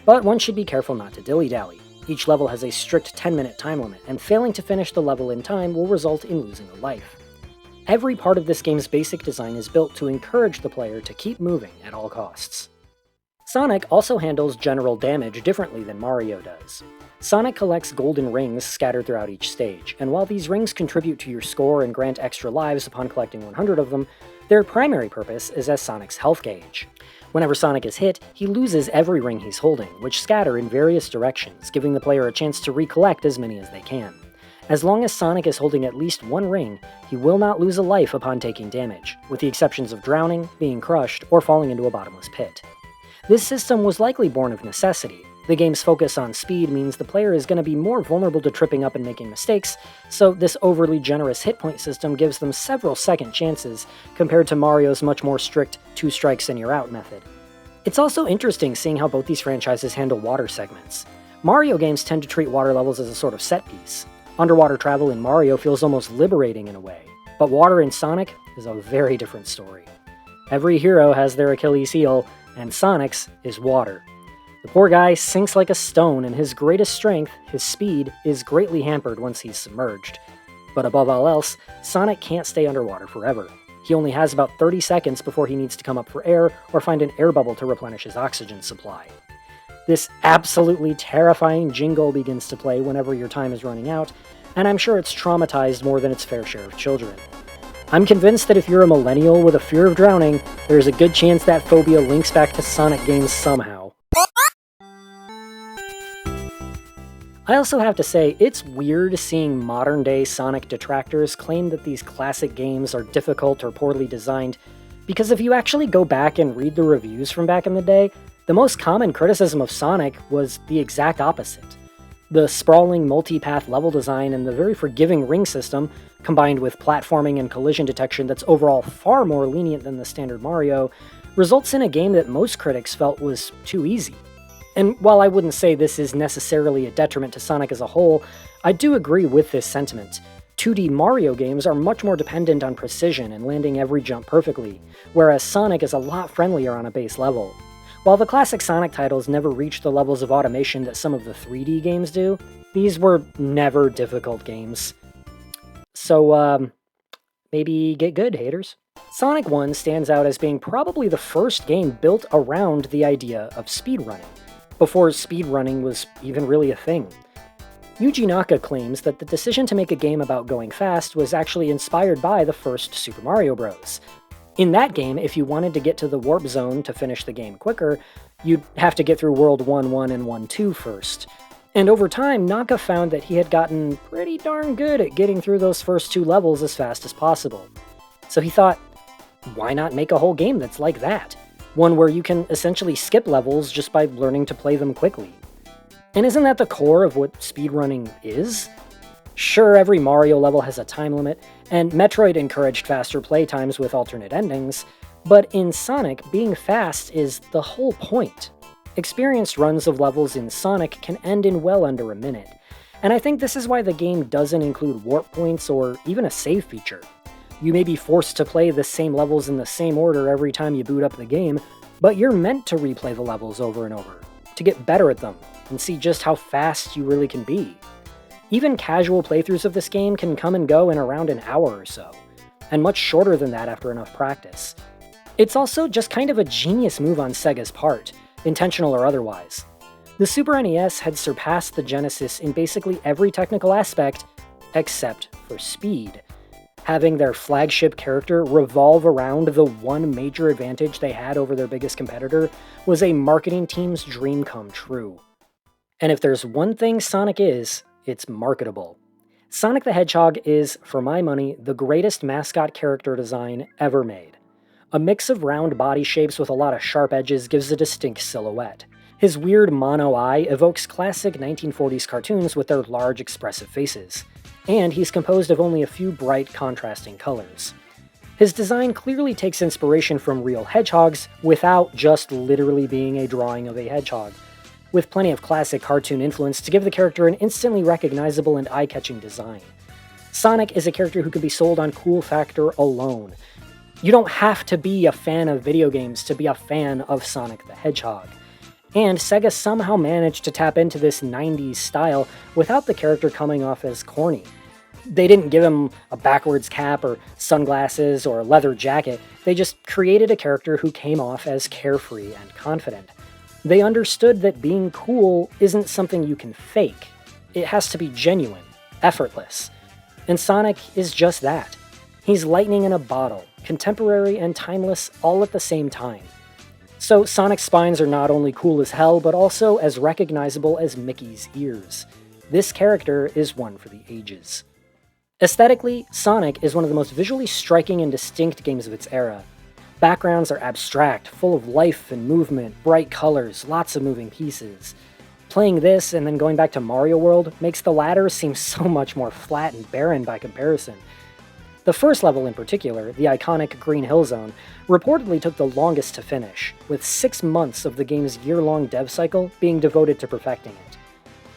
A: But one should be careful not to dilly-dally. Each level has a strict 10-minute time limit, and failing to finish the level in time will result in losing a life. Every part of this game's basic design is built to encourage the player to keep moving at all costs. Sonic also handles general damage differently than Mario does. Sonic collects golden rings scattered throughout each stage, and while these rings contribute to your score and grant extra lives upon collecting 100 of them, their primary purpose is as Sonic's health gauge. Whenever Sonic is hit, he loses every ring he's holding, which scatter in various directions, giving the player a chance to recollect as many as they can. As long as Sonic is holding at least one ring, he will not lose a life upon taking damage, with the exceptions of drowning, being crushed, or falling into a bottomless pit. This system was likely born of necessity. The game's focus on speed means the player is going to be more vulnerable to tripping up and making mistakes, so this overly generous hit point system gives them several second chances, compared to Mario's much more strict 2 strikes and you're out method. It's also interesting seeing how both these franchises handle water segments. Mario games tend to treat water levels as a sort of set piece. Underwater travel in Mario feels almost liberating in a way, but water in Sonic is a very different story. Every hero has their Achilles heel, and Sonic's is water. The poor guy sinks like a stone, and his greatest strength, his speed, is greatly hampered once he's submerged. But above all else, Sonic can't stay underwater forever. He only has about 30 seconds before he needs to come up for air or find an air bubble to replenish his oxygen supply. This absolutely terrifying jingle begins to play whenever your time is running out, and I'm sure it's traumatized more than its fair share of children. I'm convinced that if you're a millennial with a fear of drowning, there's a good chance that phobia links back to Sonic games somehow. I also have to say, it's weird seeing modern-day Sonic detractors claim that these classic games are difficult or poorly designed, because if you actually go back and read the reviews from back in the day, the most common criticism of Sonic was the exact opposite. The sprawling multi-path level design and the very forgiving ring system, combined with platforming and collision detection that's overall far more lenient than the standard Mario, results in a game that most critics felt was too easy. And while I wouldn't say this is necessarily a detriment to Sonic as a whole, I do agree with this sentiment. 2D Mario games are much more dependent on precision and landing every jump perfectly, whereas Sonic is a lot friendlier on a base level. While the classic Sonic titles never reached the levels of automation that some of the 3D games do, these were never difficult games. So, maybe get good, haters. Sonic 1 stands out as being probably the first game built around the idea of speedrunning, before speedrunning was even really a thing. Yuji Naka claims that the decision to make a game about going fast was actually inspired by the first Super Mario Bros. In that game, if you wanted to get to the warp zone to finish the game quicker, you'd have to get through World 1-1 and 1-2 first. And over time, Naka found that he had gotten pretty darn good at getting through those first two levels as fast as possible. So he thought, why not make a whole game that's like that? One where you can essentially skip levels just by learning to play them quickly. And isn't that the core of what speedrunning is? Sure, every Mario level has a time limit, and Metroid encouraged faster playtimes with alternate endings, but in Sonic, being fast is the whole point. Experienced runs of levels in Sonic can end in well under a minute, and I think this is why the game doesn't include warp points or even a save feature. You may be forced to play the same levels in the same order every time you boot up the game, but you're meant to replay the levels over and over, to get better at them, and see just how fast you really can be. Even casual playthroughs of this game can come and go in around an hour or so, and much shorter than that after enough practice. It's also just kind of a genius move on Sega's part, intentional or otherwise. The Super NES had surpassed the Genesis in basically every technical aspect, except for speed. Having their flagship character revolve around the one major advantage they had over their biggest competitor was a marketing team's dream come true. And if there's one thing Sonic is, it's marketable. Sonic the Hedgehog is, for my money, the greatest mascot character design ever made. A mix of round body shapes with a lot of sharp edges gives a distinct silhouette. His weird mono eye evokes classic 1940s cartoons with their large expressive faces. And he's composed of only a few bright, contrasting colors. His design clearly takes inspiration from real hedgehogs without just literally being a drawing of a hedgehog, with plenty of classic cartoon influence to give the character an instantly recognizable and eye-catching design. Sonic is a character who can be sold on cool factor alone. You don't have to be a fan of video games to be a fan of Sonic the Hedgehog. And Sega somehow managed to tap into this 90s style without the character coming off as corny. They didn't give him a backwards cap or sunglasses or a leather jacket, they just created a character who came off as carefree and confident. They understood that being cool isn't something you can fake. It has to be genuine, effortless. And Sonic is just that. He's lightning in a bottle, contemporary and timeless all at the same time. So Sonic's spines are not only cool as hell, but also as recognizable as Mickey's ears. This character is one for the ages. Aesthetically, Sonic is one of the most visually striking and distinct games of its era. Backgrounds are abstract, full of life and movement, bright colors, lots of moving pieces. Playing this and then going back to Mario World makes the latter seem so much more flat and barren by comparison. The first level in particular, the iconic Green Hill Zone, reportedly took the longest to finish, with 6 months of the game's year-long dev cycle being devoted to perfecting it.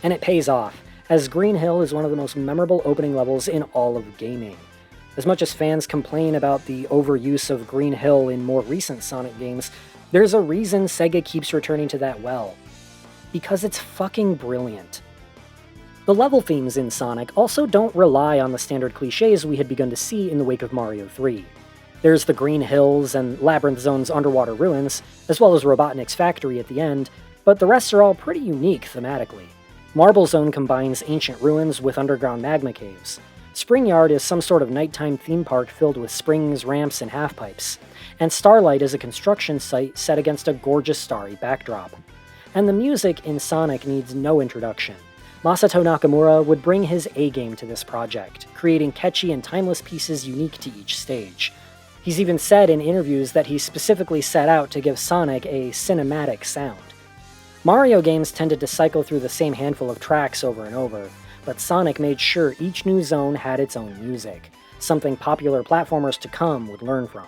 A: And it pays off, as Green Hill is one of the most memorable opening levels in all of gaming. As much as fans complain about the overuse of Green Hill in more recent Sonic games, there's a reason Sega keeps returning to that well. Because it's fucking brilliant. The level themes in Sonic also don't rely on the standard cliches we had begun to see in the wake of Mario 3. There's the Green Hills and Labyrinth Zone's underwater ruins, as well as Robotnik's factory at the end, but the rest are all pretty unique thematically. Marble Zone combines ancient ruins with underground magma caves. Spring Yard is some sort of nighttime theme park filled with springs, ramps, and halfpipes, and Starlight is a construction site set against a gorgeous starry backdrop. And the music in Sonic needs no introduction. Masato Nakamura would bring his A-game to this project, creating catchy and timeless pieces unique to each stage. He's even said in interviews that he specifically set out to give Sonic a cinematic sound. Mario games tended to cycle through the same handful of tracks over and over, but Sonic made sure each new zone had its own music, something popular platformers to come would learn from.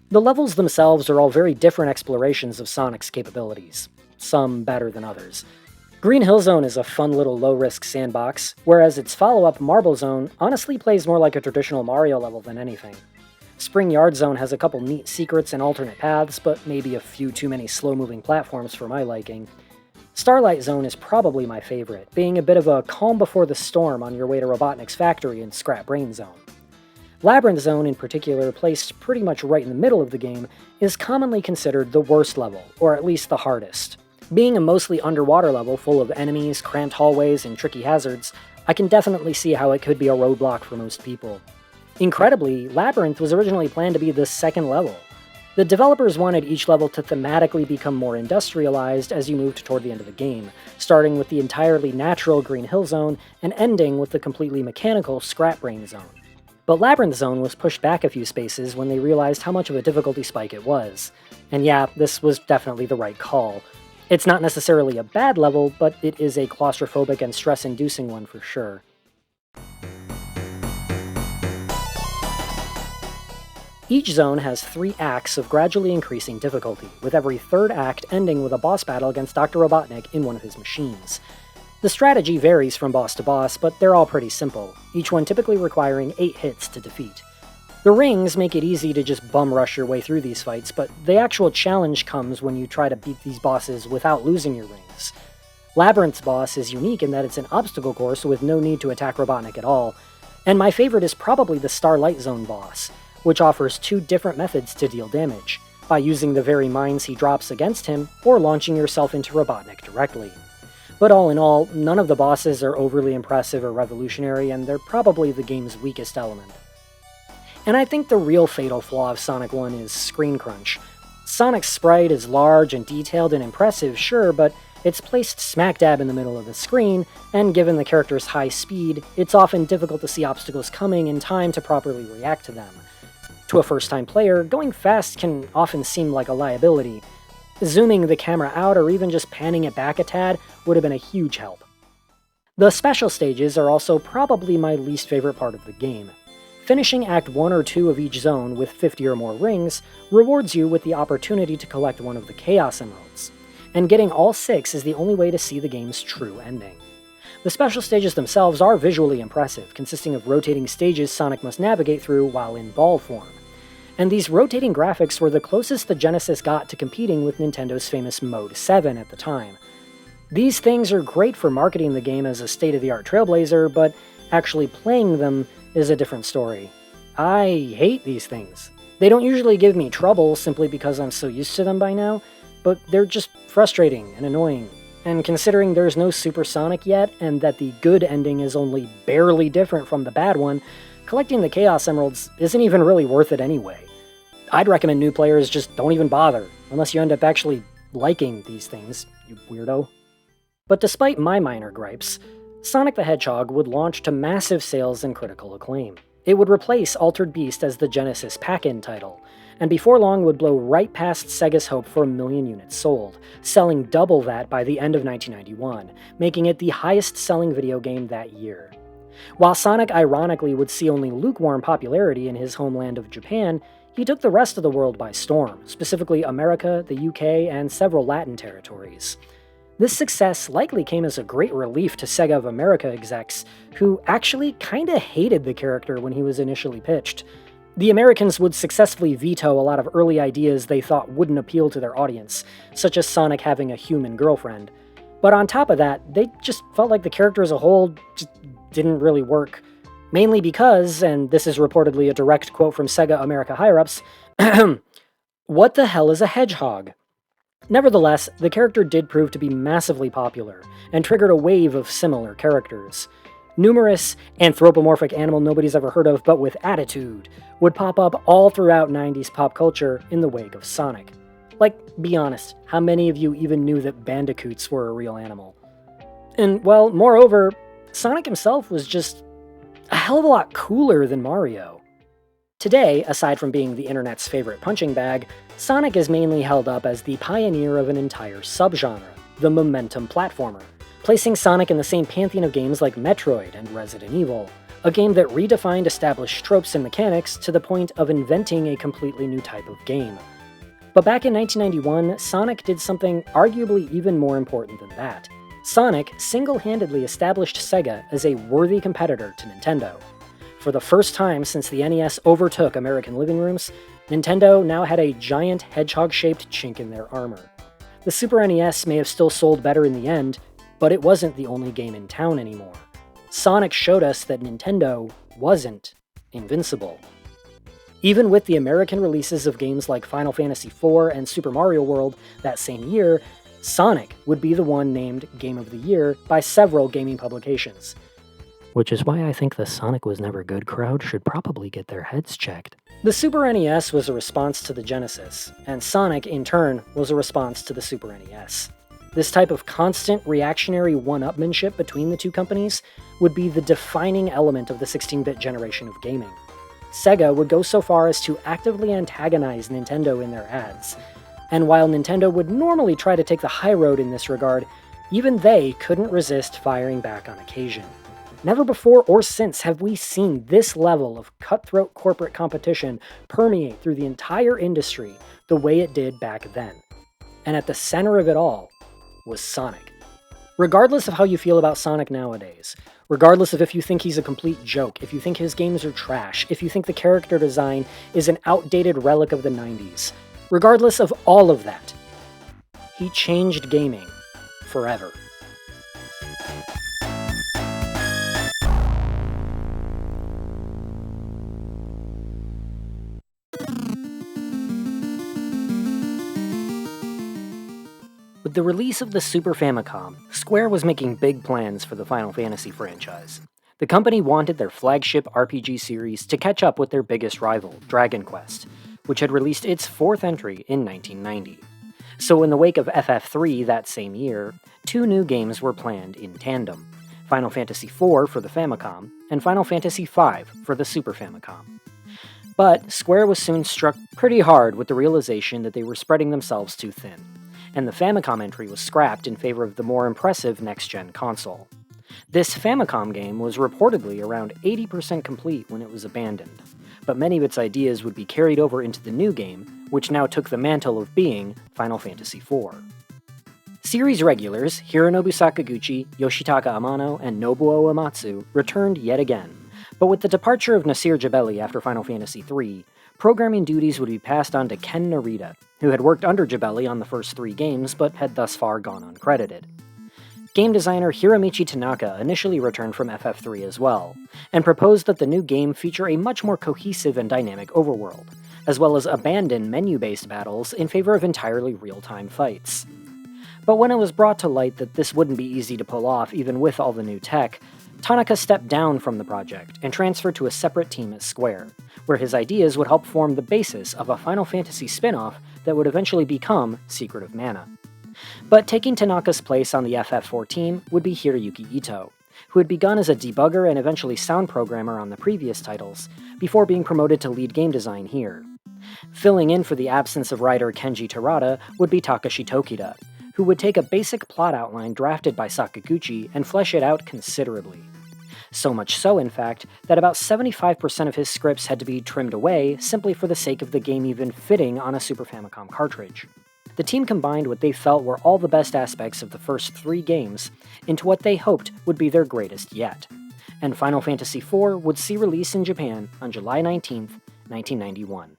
A: The levels themselves are all very different explorations of Sonic's capabilities, some better than others. Green Hill Zone is a fun little low-risk sandbox, whereas its follow-up Marble Zone honestly plays more like a traditional Mario level than anything. Spring Yard Zone has a couple neat secrets and alternate paths, but maybe a few too many slow-moving platforms for my liking. Starlight Zone is probably my favorite, being a bit of a calm before the storm on your way to Robotnik's factory in Scrap Brain Zone. Labyrinth Zone, in particular, placed pretty much right in the middle of the game, is commonly considered the worst level, or at least the hardest. Being a mostly underwater level full of enemies, cramped hallways, and tricky hazards, I can definitely see how it could be a roadblock for most people. Incredibly, Labyrinth was originally planned to be the second level. The developers wanted each level to thematically become more industrialized as you moved toward the end of the game, starting with the entirely natural Green Hill Zone and ending with the completely mechanical Scrap Brain Zone. But Labyrinth Zone was pushed back a few spaces when they realized how much of a difficulty spike it was. And yeah, this was definitely the right call. It's not necessarily a bad level, but it is a claustrophobic and stress-inducing one for sure. Each zone has 3 acts of gradually increasing difficulty, with every third act ending with a boss battle against Dr. Robotnik in one of his machines. The strategy varies from boss to boss, but they're all pretty simple, each one typically requiring 8 hits to defeat. The rings make it easy to just bum rush your way through these fights, but the actual challenge comes when you try to beat these bosses without losing your rings. Labyrinth's boss is unique in that it's an obstacle course with no need to attack Robotnik at all, and my favorite is probably the Starlight Zone boss, which offers 2 different methods to deal damage, by using the very mines he drops against him, or launching yourself into Robotnik directly. But all in all, none of the bosses are overly impressive or revolutionary, and they're probably the game's weakest element. And I think the real fatal flaw of Sonic 1 is screen crunch. Sonic's sprite is large and detailed and impressive, sure, but it's placed smack dab in the middle of the screen, and given the character's high speed, it's often difficult to see obstacles coming in time to properly react to them. To a first-time player, going fast can often seem like a liability. Zooming the camera out or even just panning it back a tad would have been a huge help. The special stages are also probably my least favorite part of the game. Finishing Act 1 or 2 of each zone with 50 or more rings rewards you with the opportunity to collect one of the Chaos Emeralds, and getting all 6 is the only way to see the game's true ending. The special stages themselves are visually impressive, consisting of rotating stages Sonic must navigate through while in ball form. And these rotating graphics were the closest the Genesis got to competing with Nintendo's famous Mode 7 at the time. These things are great for marketing the game as a state-of-the-art trailblazer, but actually playing them is a different story. I hate these things. They don't usually give me trouble simply because I'm so used to them by now, but they're just frustrating and annoying. And considering there's no Super Sonic yet, and that the good ending is only barely different from the bad one, collecting the Chaos Emeralds isn't even really worth it anyway. I'd recommend new players just don't even bother, unless you end up actually liking these things, you weirdo. But despite my minor gripes, Sonic the Hedgehog would launch to massive sales and critical acclaim. It would replace Altered Beast as the Genesis pack-in title, and before long would blow right past Sega's hope for 1 million units sold, selling double that by the end of 1991, making it the highest-selling video game that year. While Sonic ironically would see only lukewarm popularity in his homeland of Japan, he took the rest of the world by storm, specifically America, the UK, and several Latin territories. This success likely came as a great relief to Sega of America execs, who actually kinda hated the character when he was initially pitched. The Americans would successfully veto a lot of early ideas they thought wouldn't appeal to their audience, such as Sonic having a human girlfriend. But on top of that, they just felt like the character as a whole just didn't really work. Mainly because, and this is reportedly a direct quote from Sega America higher-ups, what the hell is a hedgehog? Nevertheless, the character did prove to be massively popular, and triggered a wave of similar characters. Numerous anthropomorphic animal nobody's ever heard of but with attitude would pop up all throughout 90s pop culture in the wake of Sonic. Like, be honest, how many of you even knew that bandicoots were a real animal? And, well, moreover, Sonic himself was just a hell of a lot cooler than Mario. Today, aside from being the internet's favorite punching bag, Sonic is mainly held up as the pioneer of an entire subgenre, the momentum platformer, placing Sonic in the same pantheon of games like Metroid and Resident Evil, a game that redefined established tropes and mechanics to the point of inventing a completely new type of game. But back in 1991, Sonic did something arguably even more important than that. Sonic single-handedly established Sega as a worthy competitor to Nintendo. For the first time since the NES overtook American living rooms, Nintendo now had a giant hedgehog-shaped chink in their armor. The Super NES may have still sold better in the end, but it wasn't the only game in town anymore. Sonic showed us that Nintendo wasn't invincible. Even with the American releases of games like Final Fantasy IV and Super Mario World that same year, Sonic would be the one named Game of the Year by several gaming publications. Which is why I think the Sonic was never good crowd should probably get their heads checked. The Super NES was a response to the Genesis, and Sonic, in turn, was a response to the Super NES. This type of constant reactionary one-upmanship between the two companies would be the defining element of the 16-bit generation of gaming. Sega would go so far as to actively antagonize Nintendo in their ads, and while Nintendo would normally try to take the high road in this regard, even they couldn't resist firing back on occasion. Never before or since have we seen this level of cutthroat corporate competition permeate through the entire industry the way it did back then. And at the center of it all was Sonic. Regardless of how you feel about Sonic nowadays, regardless of if you think he's a complete joke, if you think his games are trash, if you think the character design is an outdated relic of the 90s, regardless of all of that, he changed gaming forever. With the release of the Super Famicom, Square was making big plans for the Final Fantasy franchise. The company wanted their flagship RPG series to catch up with their biggest rival, Dragon Quest, which had released its fourth entry in 1990. So in the wake of FF3 that same year, two new games were planned in tandem, Final Fantasy IV for the Famicom, and Final Fantasy V for the Super Famicom. But Square was soon struck pretty hard with the realization that they were spreading themselves too thin, and the Famicom entry was scrapped in favor of the more impressive next-gen console. This Famicom game was reportedly around 80% complete when it was abandoned, but many of its ideas would be carried over into the new game, which now took the mantle of being Final Fantasy IV. Series regulars Hironobu Sakaguchi, Yoshitaka Amano, and Nobuo Uematsu returned yet again, but with the departure of Nasir Jabeli after Final Fantasy III, programming duties would be passed on to Ken Narita, who had worked under Jabeli on the first three games but had thus far gone uncredited. Game designer Hiromichi Tanaka initially returned from FF3 as well, and proposed that the new game feature a much more cohesive and dynamic overworld, as well as abandon menu-based battles in favor of entirely real-time fights. But when it was brought to light that this wouldn't be easy to pull off even with all the new tech, Tanaka stepped down from the project and transferred to a separate team at Square, where his ideas would help form the basis of a Final Fantasy spin-off that would eventually become Secret of Mana. But taking Tanaka's place on the FF4 team would be Hiroyuki Ito, who had begun as a debugger and eventually sound programmer on the previous titles, before being promoted to lead game design here. Filling in for the absence of writer Kenji Terada would be Takashi Tokida, who would take a basic plot outline drafted by Sakaguchi and flesh it out considerably. So much so, in fact, that about 75% of his scripts had to be trimmed away simply for the sake of the game even fitting on a Super Famicom cartridge. The team combined what they felt were all the best aspects of the first three games into what they hoped would be their greatest yet, and Final Fantasy IV would see release in Japan on July 19, 1991.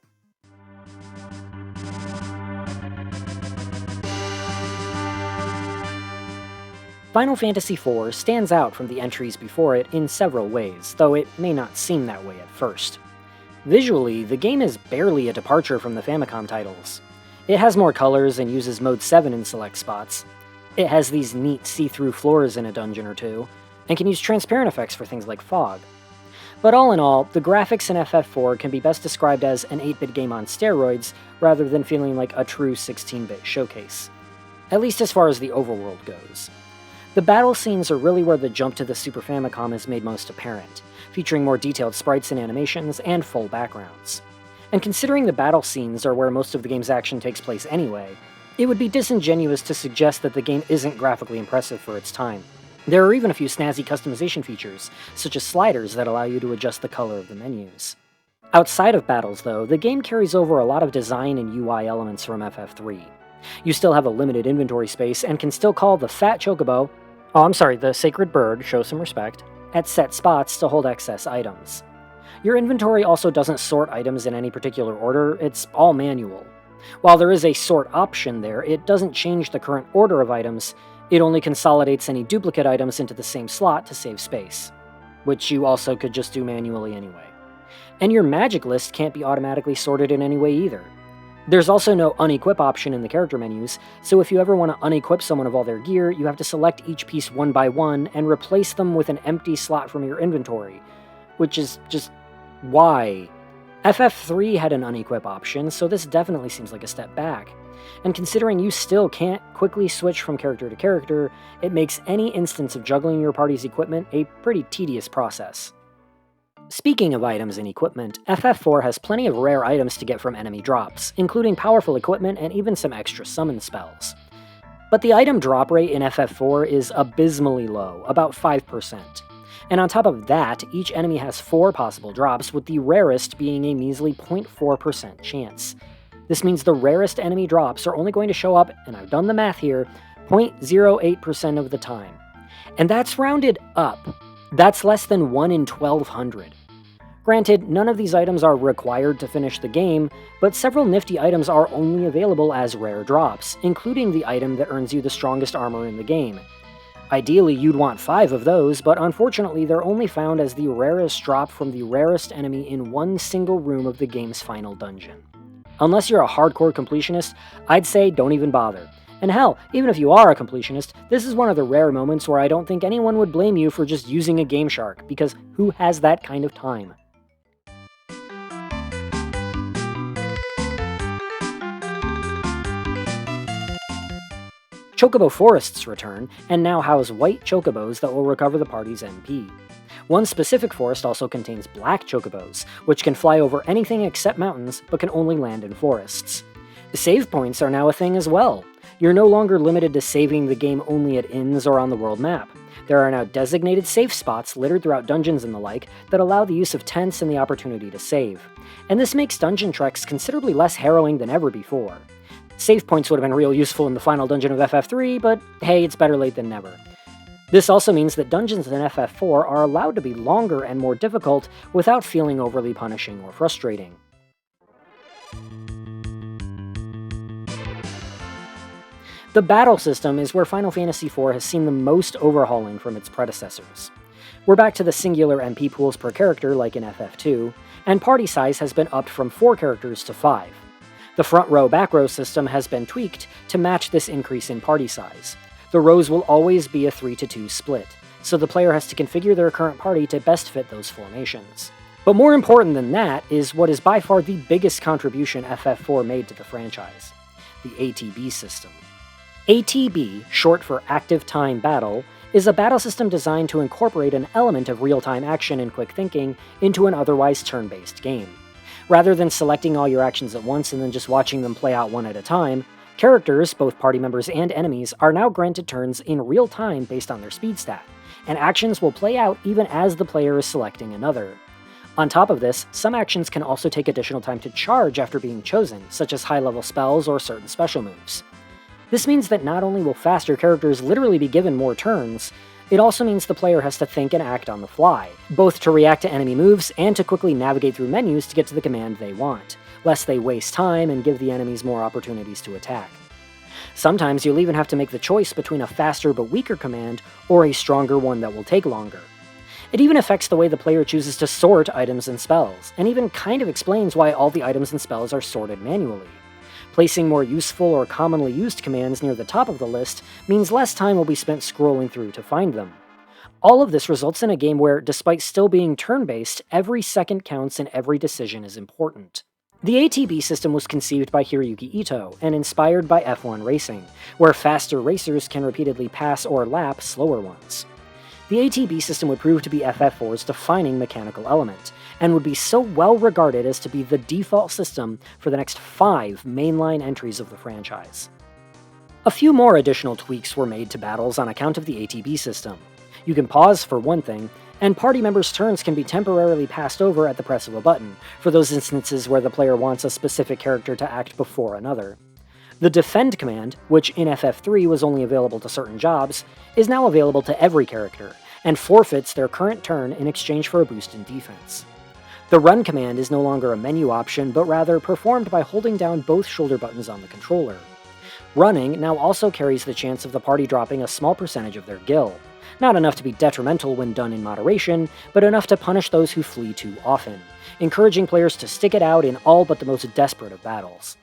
A: Final Fantasy IV stands out from the entries before it in several ways, though it may not seem that way at first. Visually, the game is barely a departure from the Famicom titles. It has more colors and uses Mode 7 in select spots. It has these neat see-through floors in a dungeon or two, and can use transparent effects for things like fog. But all in all, the graphics in FF4 can be best described as an 8-bit game on steroids, rather than feeling like a true 16-bit showcase. At least as far as the overworld goes. The battle scenes are really where the jump to the Super Famicom is made most apparent, featuring more detailed sprites and animations, and full backgrounds. And considering the battle scenes are where most of the game's action takes place anyway, it would be disingenuous to suggest that the game isn't graphically impressive for its time. There are even a few snazzy customization features, such as sliders that allow you to adjust the color of the menus. Outside of battles, though, the game carries over a lot of design and UI elements from FF3. You still have a limited inventory space and can still call the the sacred bird, show some respect, at set spots to hold excess items. Your inventory also doesn't sort items in any particular order, it's all manual. While there is a sort option there, it doesn't change the current order of items, it only consolidates any duplicate items into the same slot to save space, which you also could just do manually anyway. And your magic list can't be automatically sorted in any way either. There's also no unequip option in the character menus, so if you ever want to unequip someone of all their gear, you have to select each piece one by one and replace them with an empty slot from your inventory, which is just... why? FF3 had an unequip option, so this definitely seems like a step back. And considering you still can't quickly switch from character to character, it makes any instance of juggling your party's equipment a pretty tedious process. Speaking of items and equipment, FF4 has plenty of rare items to get from enemy drops, including powerful equipment and even some extra summon spells. But the item drop rate in FF4 is abysmally low, about 5%. And on top of that, each enemy has 4 possible drops, with the rarest being a measly 0.4% chance. This means the rarest enemy drops are only going to show up, and I've done the math here, 0.08% of the time. And that's rounded up. That's less than 1 in 1,200. Granted, none of these items are required to finish the game, but several nifty items are only available as rare drops, including the item that earns you the strongest armor in the game. Ideally, you'd want 5 of those, but unfortunately they're only found as the rarest drop from the rarest enemy in one single room of the game's final dungeon. Unless you're a hardcore completionist, I'd say don't even bother. And hell, even if you are a completionist, this is one of the rare moments where I don't think anyone would blame you for just using a Game Shark, because who has that kind of time? Chocobo Forests return, and now house white chocobos that will recover the party's MP. One specific forest also contains black chocobos, which can fly over anything except mountains, but can only land in forests. The save points are now a thing as well. You're no longer limited to saving the game only at inns or on the world map. There are now designated safe spots littered throughout dungeons and the like that allow the use of tents and the opportunity to save. And this makes dungeon treks considerably less harrowing than ever before. Save points would have been real useful in the final dungeon of FF3, but hey, it's better late than never. This also means that dungeons in FF4 are allowed to be longer and more difficult without feeling overly punishing or frustrating. The battle system is where Final Fantasy IV has seen the most overhauling from its predecessors. We're back to the singular MP pools per character like in FF2, and party size has been upped from 4 characters to 5. The front row back row system has been tweaked to match this increase in party size. The rows will always be a 3-to-2 split, so the player has to configure their current party to best fit those formations. But more important than that is what is by far the biggest contribution FF4 made to the franchise: the ATB system. ATB, short for Active Time Battle, is a battle system designed to incorporate an element of real-time action and quick thinking into an otherwise turn-based game. Rather than selecting all your actions at once and then just watching them play out one at a time, characters, both party members and enemies, are now granted turns in real time based on their speed stat, and actions will play out even as the player is selecting another. On top of this, some actions can also take additional time to charge after being chosen, such as high-level spells or certain special moves. This means that not only will faster characters literally be given more turns, it also means the player has to think and act on the fly, both to react to enemy moves and to quickly navigate through menus to get to the command they want, lest they waste time and give the enemies more opportunities to attack. Sometimes you'll even have to make the choice between a faster but weaker command or a stronger one that will take longer. It even affects the way the player chooses to sort items and spells, and even kind of explains why all the items and spells are sorted manually. Placing more useful or commonly used commands near the top of the list means less time will be spent scrolling through to find them. All of this results in a game where, despite still being turn-based, every second counts and every decision is important. The ATB system was conceived by Hiroyuki Ito and inspired by F1 racing, where faster racers can repeatedly pass or lap slower ones. The ATB system would prove to be FF4's defining mechanical element, and would be so well regarded as to be the default system for the next 5 mainline entries of the franchise. A few more additional tweaks were made to battles on account of the ATB system. You can pause, for one thing, and party members' turns can be temporarily passed over at the press of a button, for those instances where the player wants a specific character to act before another. The defend command, which in FF3 was only available to certain jobs, is now available to every character, and forfeits their current turn in exchange for a boost in defense. The run command is no longer a menu option, but rather performed by holding down both shoulder buttons on the controller. Running now also carries the chance of the party dropping a small percentage of their gil. Not enough to be detrimental when done in moderation, but enough to punish those who flee too often, encouraging players to stick it out in all but the most desperate of battles.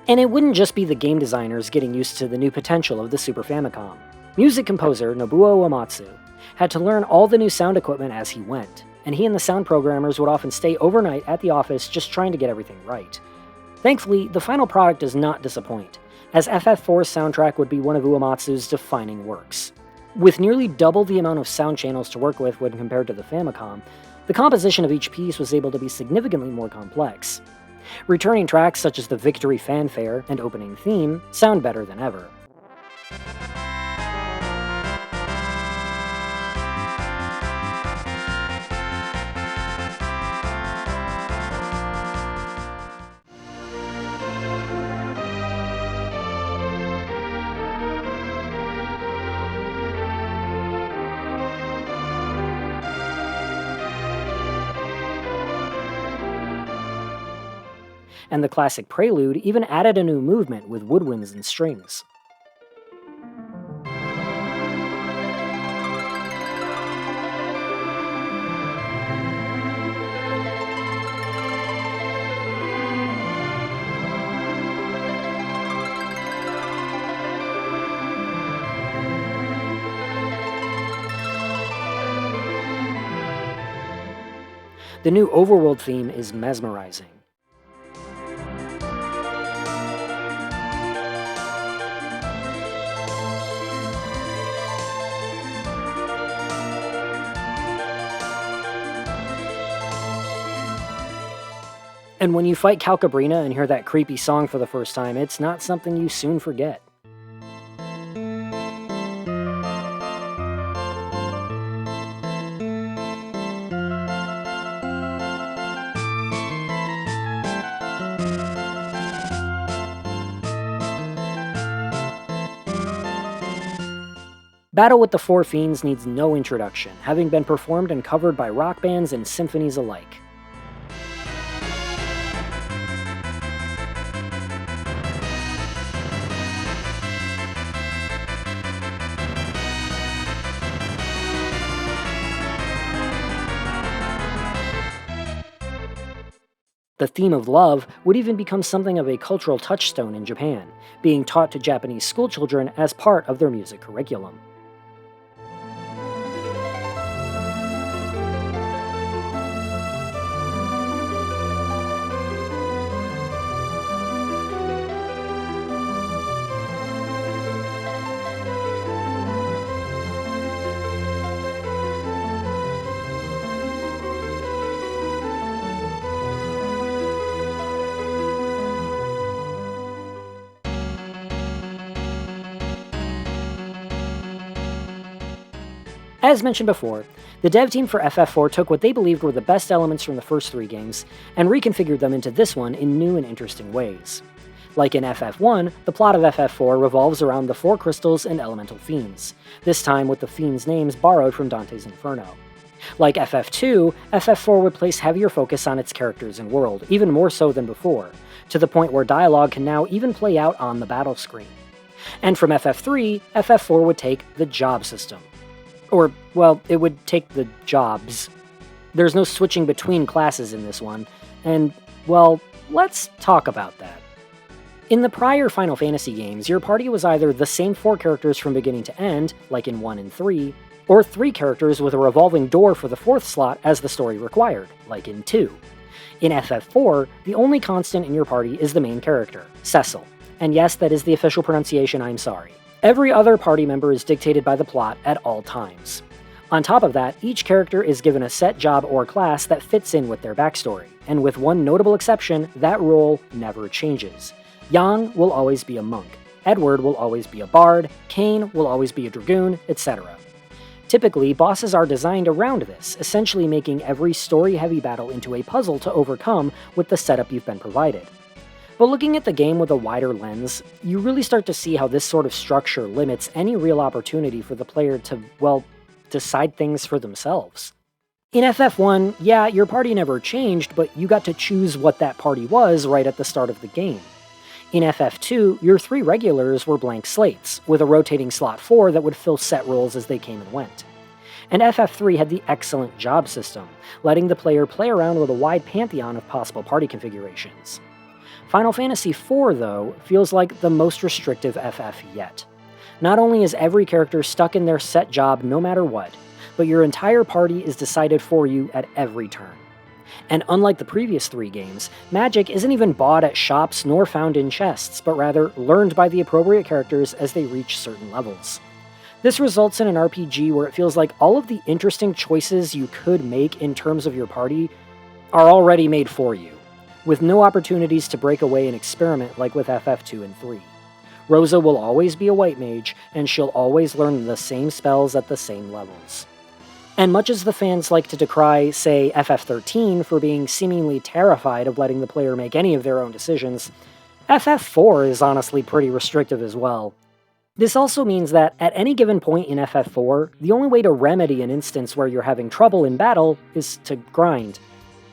A: And it wouldn't just be the game designers getting used to the new potential of the Super Famicom. Music composer Nobuo Uematsu had to learn all the new sound equipment as he went, and he and the sound programmers would often stay overnight at the office just trying to get everything right. Thankfully, the final product does not disappoint, as FF4's soundtrack would be one of Uematsu's defining works. With nearly double the amount of sound channels to work with when compared to the Famicom, the composition of each piece was able to be significantly more complex. Returning tracks such as the Victory Fanfare and opening theme sound better than ever. And the classic Prelude even added a new movement with woodwinds and strings. The new overworld theme is mesmerizing. And when you fight Calcabrina and hear that creepy song for the first time, it's not something you soon forget. Battle with the Four Fiends needs no introduction, having been performed and covered by rock bands and symphonies alike. The theme of love would even become something of a cultural touchstone in Japan, being taught to Japanese schoolchildren as part of their music curriculum. As mentioned before, the dev team for FF4 took what they believed were the best elements from the first 3 games and reconfigured them into this one in new and interesting ways. Like in FF1, the plot of FF4 revolves around the 4 crystals and elemental fiends, this time with the fiends' names borrowed from Dante's Inferno. Like FF2, FF4 would place heavier focus on its characters and world, even more so than before, to the point where dialogue can now even play out on the battle screen. And from FF3, FF4 would take the job system. Or, well, it would take the jobs. There's no switching between classes in this one, and, well, let's talk about that. In the prior Final Fantasy games, your party was either the same 4 characters from beginning to end, like in 1 and 3, or 3 characters with a revolving door for the 4th slot as the story required, like in 2. In FF4, the only constant in your party is the main character, Cecil. And yes, that is the official pronunciation, I'm sorry. Every other party member is dictated by the plot at all times. On top of that, each character is given a set job or class that fits in with their backstory, and with one notable exception, that role never changes. Yang will always be a monk, Edward will always be a bard, Kain will always be a dragoon, etc. Typically, bosses are designed around this, essentially making every story-heavy battle into a puzzle to overcome with the setup you've been provided. But looking at the game with a wider lens, you really start to see how this sort of structure limits any real opportunity for the player to, well, decide things for themselves. In FF1, yeah, your party never changed, but you got to choose what that party was right at the start of the game. In FF2, your 3 regulars were blank slates, with a rotating slot 4 that would fill set roles as they came and went. And FF3 had the excellent job system, letting the player play around with a wide pantheon of possible party configurations. Final Fantasy IV, though, feels like the most restrictive FF yet. Not only is every character stuck in their set job no matter what, but your entire party is decided for you at every turn. And unlike the previous 3 games, magic isn't even bought at shops nor found in chests, but rather learned by the appropriate characters as they reach certain levels. This results in an RPG where it feels like all of the interesting choices you could make in terms of your party are already made for you, with no opportunities to break away and experiment like with FF2 and 3. Rosa will always be a white mage, and she'll always learn the same spells at the same levels. And much as the fans like to decry, say, FF13 for being seemingly terrified of letting the player make any of their own decisions, FF4 is honestly pretty restrictive as well. This also means that, at any given point in FF4, the only way to remedy an instance where you're having trouble in battle is to grind.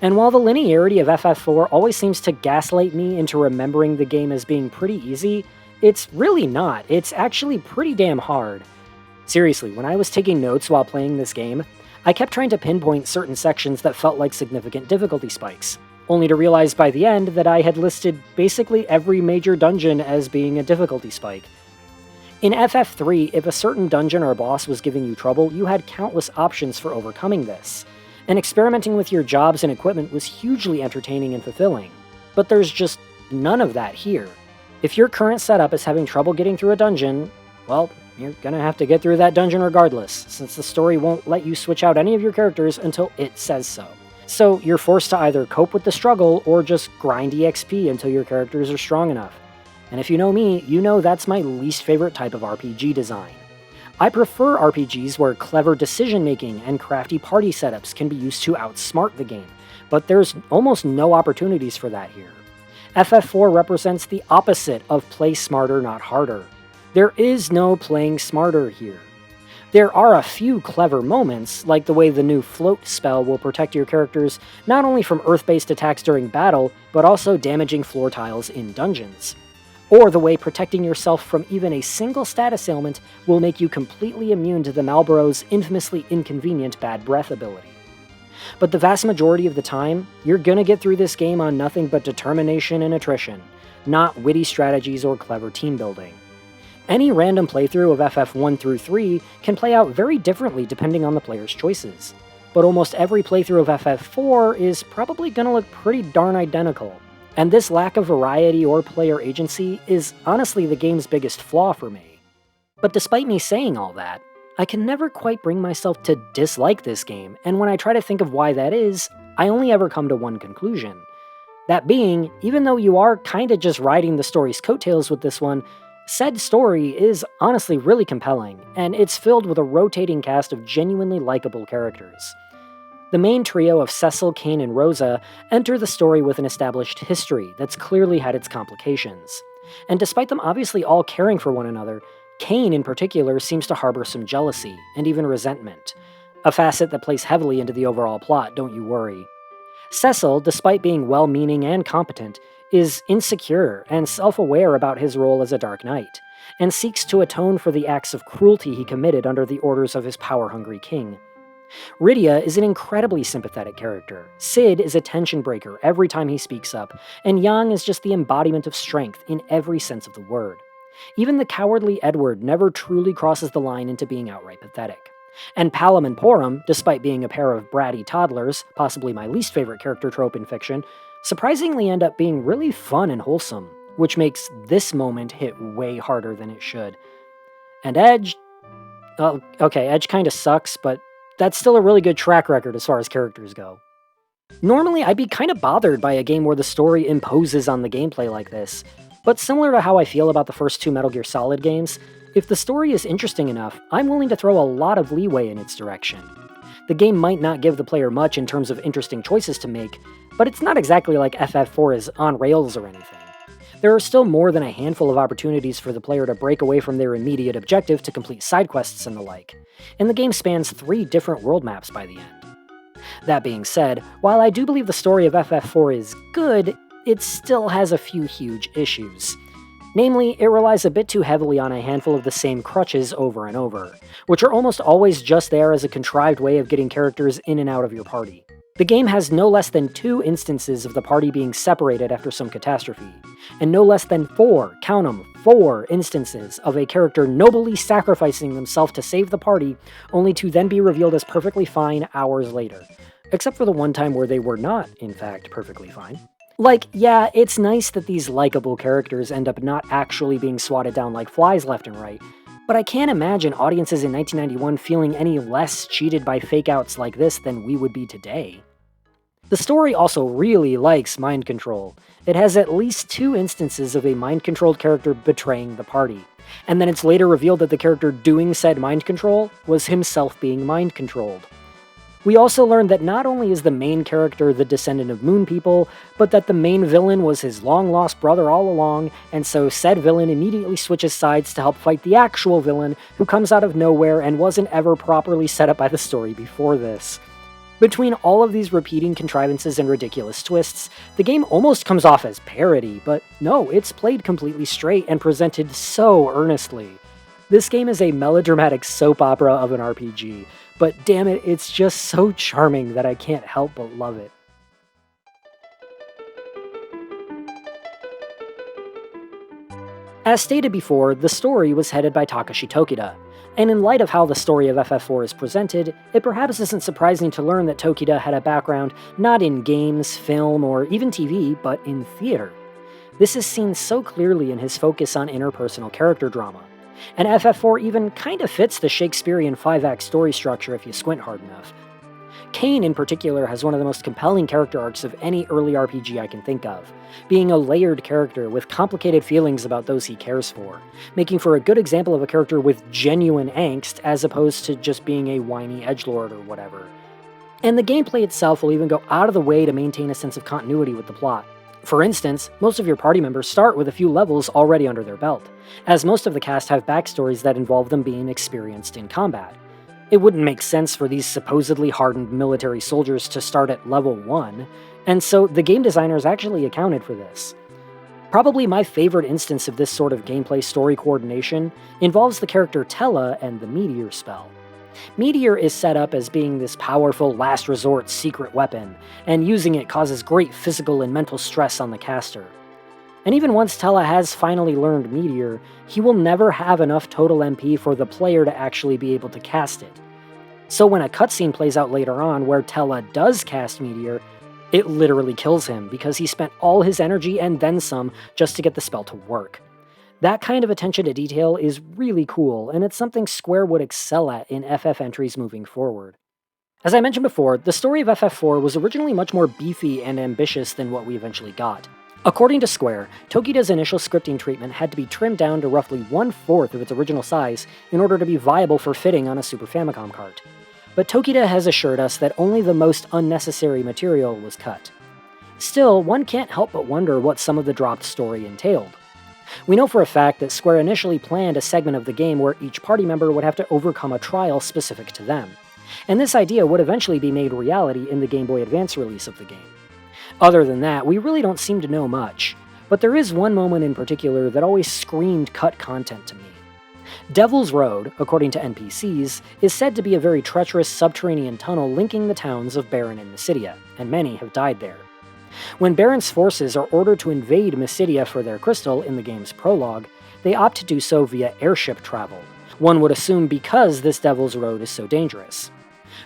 A: And while the linearity of FF4 always seems to gaslight me into remembering the game as being pretty easy, it's really not. It's actually pretty damn hard. Seriously, when I was taking notes while playing this game, I kept trying to pinpoint certain sections that felt like significant difficulty spikes, only to realize by the end that I had listed basically every major dungeon as being a difficulty spike. In FF3, if a certain dungeon or boss was giving you trouble, you had countless options for overcoming this, and experimenting with your jobs and equipment was hugely entertaining and fulfilling. But there's just none of that here. If your current setup is having trouble getting through a dungeon, well, you're gonna have to get through that dungeon regardless, since the story won't let you switch out any of your characters until it says so. So you're forced to either cope with the struggle or just grind EXP until your characters are strong enough. And if you know me, you know that's my least favorite type of RPG design. I prefer RPGs where clever decision-making and crafty party setups can be used to outsmart the game, but there's almost no opportunities for that here. FF4 represents the opposite of play smarter, not harder. There is no playing smarter here. There are a few clever moments, like the way the new float spell will protect your characters not only from earth-based attacks during battle, but also damaging floor tiles in dungeons. Or the way protecting yourself from even a single status ailment will make you completely immune to the Malboro's infamously inconvenient bad breath ability. But the vast majority of the time, you're gonna get through this game on nothing but determination and attrition, not witty strategies or clever team building. Any random playthrough of FF1 through 3 can play out very differently depending on the player's choices, but almost every playthrough of FF4 is probably gonna look pretty darn identical, and this lack of variety or player agency is honestly the game's biggest flaw for me. But despite me saying all that, I can never quite bring myself to dislike this game, and when I try to think of why that is, I only ever come to one conclusion. That being, even though you are kinda just riding the story's coattails with this one, said story is honestly really compelling, and it's filled with a rotating cast of genuinely likable characters. The main trio of Cecil, Kain, and Rosa enter the story with an established history that's clearly had its complications. And despite them obviously all caring for one another, Kain in particular seems to harbor some jealousy, and even resentment. A facet that plays heavily into the overall plot, don't you worry. Cecil, despite being well-meaning and competent, is insecure and self-aware about his role as a Dark Knight, and seeks to atone for the acts of cruelty he committed under the orders of his power-hungry king. Rydia is an incredibly sympathetic character. Sid is a tension breaker every time he speaks up, and Yang is just the embodiment of strength in every sense of the word. Even the cowardly Edward never truly crosses the line into being outright pathetic. And Palom and Porum, despite being a pair of bratty toddlers, possibly my least favorite character trope in fiction, surprisingly end up being really fun and wholesome, which makes this moment hit way harder than it should. And Edge... well, okay, Edge kinda sucks, but that's still a really good track record as far as characters go. Normally, I'd be kinda bothered by a game where the story imposes on the gameplay like this, but similar to how I feel about the first two Metal Gear Solid games, if the story is interesting enough, I'm willing to throw a lot of leeway in its direction. The game might not give the player much in terms of interesting choices to make, but it's not exactly like FF4 is on rails or anything. There are still more than a handful of opportunities for the player to break away from their immediate objective to complete side quests and the like, and the game spans 3 different world maps by the end. That being said, while I do believe the story of FF4 is good, it still has a few huge issues. Namely, it relies a bit too heavily on a handful of the same crutches over and over, which are almost always just there as a contrived way of getting characters in and out of your party. The game has no less than 2 instances of the party being separated after some catastrophe, and no less than 4, count 'em, 4 instances of a character nobly sacrificing themselves to save the party, only to then be revealed as perfectly fine hours later. Except for the one time where they were not, in fact, perfectly fine. Like, yeah, it's nice that these likable characters end up not actually being swatted down like flies left and right, but I can't imagine audiences in 1991 feeling any less cheated by fake-outs like this than we would be today. The story also really likes mind control. It has at least 2 instances of a mind-controlled character betraying the party, and then it's later revealed that the character doing said mind control was himself being mind-controlled. We also learned that not only is the main character the descendant of Moon People, but that the main villain was his long-lost brother all along, and so said villain immediately switches sides to help fight the actual villain, who comes out of nowhere and wasn't ever properly set up by the story before this. Between all of these repeating contrivances and ridiculous twists, the game almost comes off as parody, but no, it's played completely straight and presented so earnestly. This game is a melodramatic soap opera of an RPG, but damn it, it's just so charming that I can't help but love it. As stated before, the story was headed by Takashi Tokida, and in light of how the story of FF4 is presented, it perhaps isn't surprising to learn that Tokida had a background not in games, film, or even TV, but in theater. This is seen so clearly in his focus on interpersonal character drama. And FF4 even kinda fits the Shakespearean 5-act story structure if you squint hard enough. Kain in particular has one of the most compelling character arcs of any early RPG I can think of, being a layered character with complicated feelings about those he cares for, making for a good example of a character with genuine angst as opposed to just being a whiny edgelord or whatever. And the gameplay itself will even go out of the way to maintain a sense of continuity with the plot. For instance, most of your party members start with a few levels already under their belt, as most of the cast have backstories that involve them being experienced in combat. It wouldn't make sense for these supposedly hardened military soldiers to start at level 1, and so the game designers actually accounted for this. Probably my favorite instance of this sort of gameplay story coordination involves the character Tella and the Meteor spell. Meteor is set up as being this powerful last resort secret weapon, and using it causes great physical and mental stress on the caster. And even once Tella has finally learned Meteor, he will never have enough total MP for the player to actually be able to cast it. So when a cutscene plays out later on where Tella does cast Meteor, it literally kills him because he spent all his energy and then some just to get the spell to work. That kind of attention to detail is really cool, and it's something Square would excel at in FF entries moving forward. As I mentioned before, the story of FF4 was originally much more beefy and ambitious than what we eventually got. According to Square, Tokida's initial scripting treatment had to be trimmed down to roughly 1/4 of its original size in order to be viable for fitting on a Super Famicom cart. But Tokida has assured us that only the most unnecessary material was cut. Still, one can't help but wonder what some of the dropped story entailed. We know for a fact that Square initially planned a segment of the game where each party member would have to overcome a trial specific to them, and this idea would eventually be made reality in the Game Boy Advance release of the game. Other than that, we really don't seem to know much, but there is one moment in particular that always screamed cut content to me. Devil's Road, according to NPCs, is said to be a very treacherous subterranean tunnel linking the towns of Baron and Mysidia, and many have died there. When Baron's forces are ordered to invade Mysidia for their crystal in the game's prologue, they opt to do so via airship travel, one would assume because this Devil's Road is so dangerous.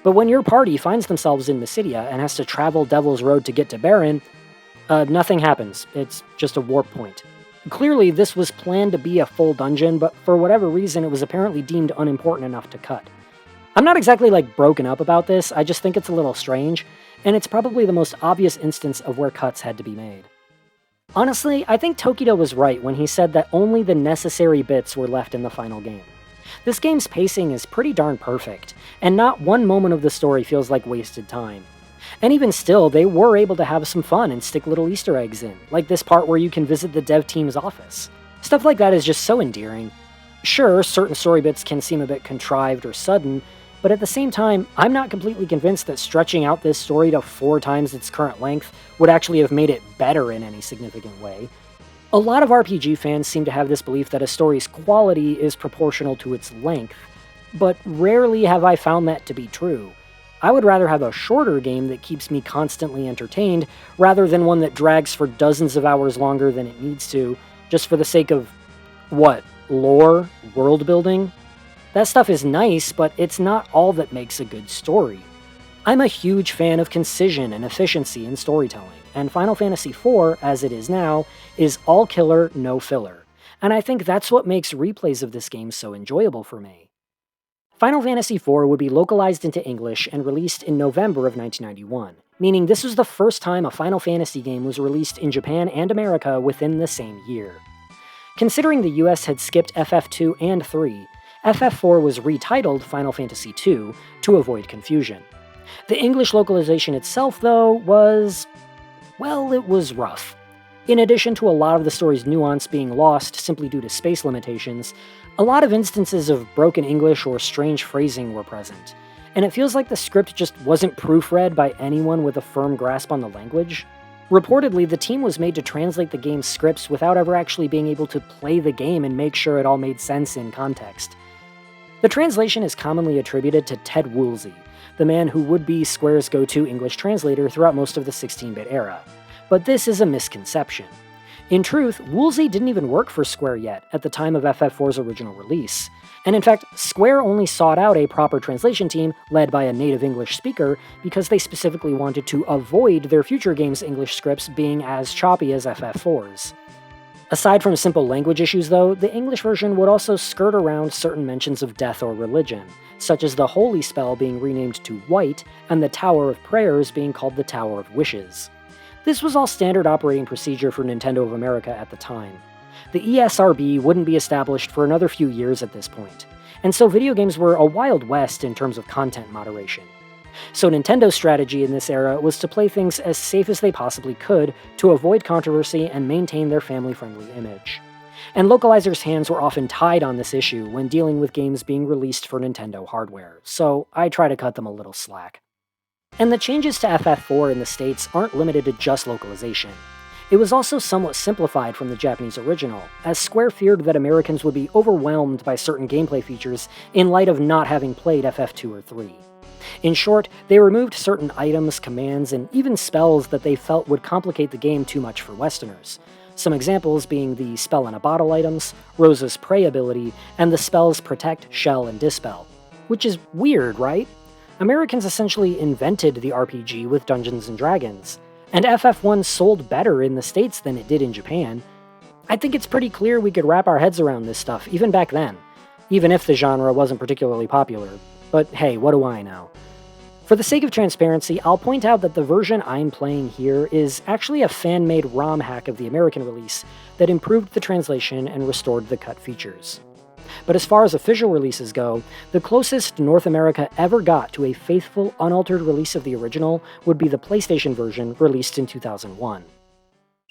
A: But when your party finds themselves in Mysidia and has to travel Devil's Road to get to Baron, nothing happens. It's just a warp point. Clearly, this was planned to be a full dungeon, but for whatever reason, it was apparently deemed unimportant enough to cut. I'm not exactly broken up about this, I just think it's a little strange, and it's probably the most obvious instance of where cuts had to be made. Honestly, I think Tokido was right when he said that only the necessary bits were left in the final game. This game's pacing is pretty darn perfect, and not one moment of the story feels like wasted time. And even still, they were able to have some fun and stick little Easter eggs in, like this part where you can visit the dev team's office. Stuff like that is just so endearing. Sure, certain story bits can seem a bit contrived or sudden, but at the same time, I'm not completely convinced that stretching out this story to 4 times its current length would actually have made it better in any significant way. A lot of RPG fans seem to have this belief that a story's quality is proportional to its length, but rarely have I found that to be true. I would rather have a shorter game that keeps me constantly entertained, rather than one that drags for dozens of hours longer than it needs to, just for the sake of, what, lore? World building? That stuff is nice, but it's not all that makes a good story. I'm a huge fan of concision and efficiency in storytelling, and Final Fantasy IV, as it is now, is all killer, no filler, and I think that's what makes replays of this game so enjoyable for me. Final Fantasy IV would be localized into English and released in November of 1991, meaning this was the first time a Final Fantasy game was released in Japan and America within the same year. Considering the US had skipped FF2 and 3, FF4 was retitled Final Fantasy II to avoid confusion. The English localization itself, though, was rough. In addition to a lot of the story's nuance being lost simply due to space limitations, a lot of instances of broken English or strange phrasing were present, and it feels like the script just wasn't proofread by anyone with a firm grasp on the language. Reportedly, the team was made to translate the game's scripts without ever actually being able to play the game and make sure it all made sense in context. The translation is commonly attributed to Ted Woolsey, the man who would be Square's go-to English translator throughout most of the 16-bit era. But this is a misconception. In truth, Woolsey didn't even work for Square yet at the time of FF4's original release, and in fact, Square only sought out a proper translation team led by a native English speaker because they specifically wanted to avoid their future games' English scripts being as choppy as FF4's. Aside from simple language issues though, the English version would also skirt around certain mentions of death or religion, such as the Holy Spell being renamed to White and the Tower of Prayers being called the Tower of Wishes. This was all standard operating procedure for Nintendo of America at the time. The ESRB wouldn't be established for another few years at this point, and so video games were a wild west in terms of content moderation. So Nintendo's strategy in this era was to play things as safe as they possibly could to avoid controversy and maintain their family-friendly image. And localizers' hands were often tied on this issue when dealing with games being released for Nintendo hardware, so I try to cut them a little slack. And the changes to FF4 in the States aren't limited to just localization. It was also somewhat simplified from the Japanese original, as Square feared that Americans would be overwhelmed by certain gameplay features in light of not having played FF2 or 3. In short, they removed certain items, commands, and even spells that they felt would complicate the game too much for Westerners. Some examples being the Spell in a Bottle items, Rosa's Prey ability, and the spells Protect, Shell, and Dispel. Which is weird, right? Americans essentially invented the RPG with Dungeons & Dragons, and FF1 sold better in the States than it did in Japan. I think it's pretty clear we could wrap our heads around this stuff even back then, even if the genre wasn't particularly popular. But hey, what do I know? For the sake of transparency, I'll point out that the version I'm playing here is actually a fan-made ROM hack of the American release that improved the translation and restored the cut features. But as far as official releases go, the closest North America ever got to a faithful, unaltered release of the original would be the PlayStation version released in 2001.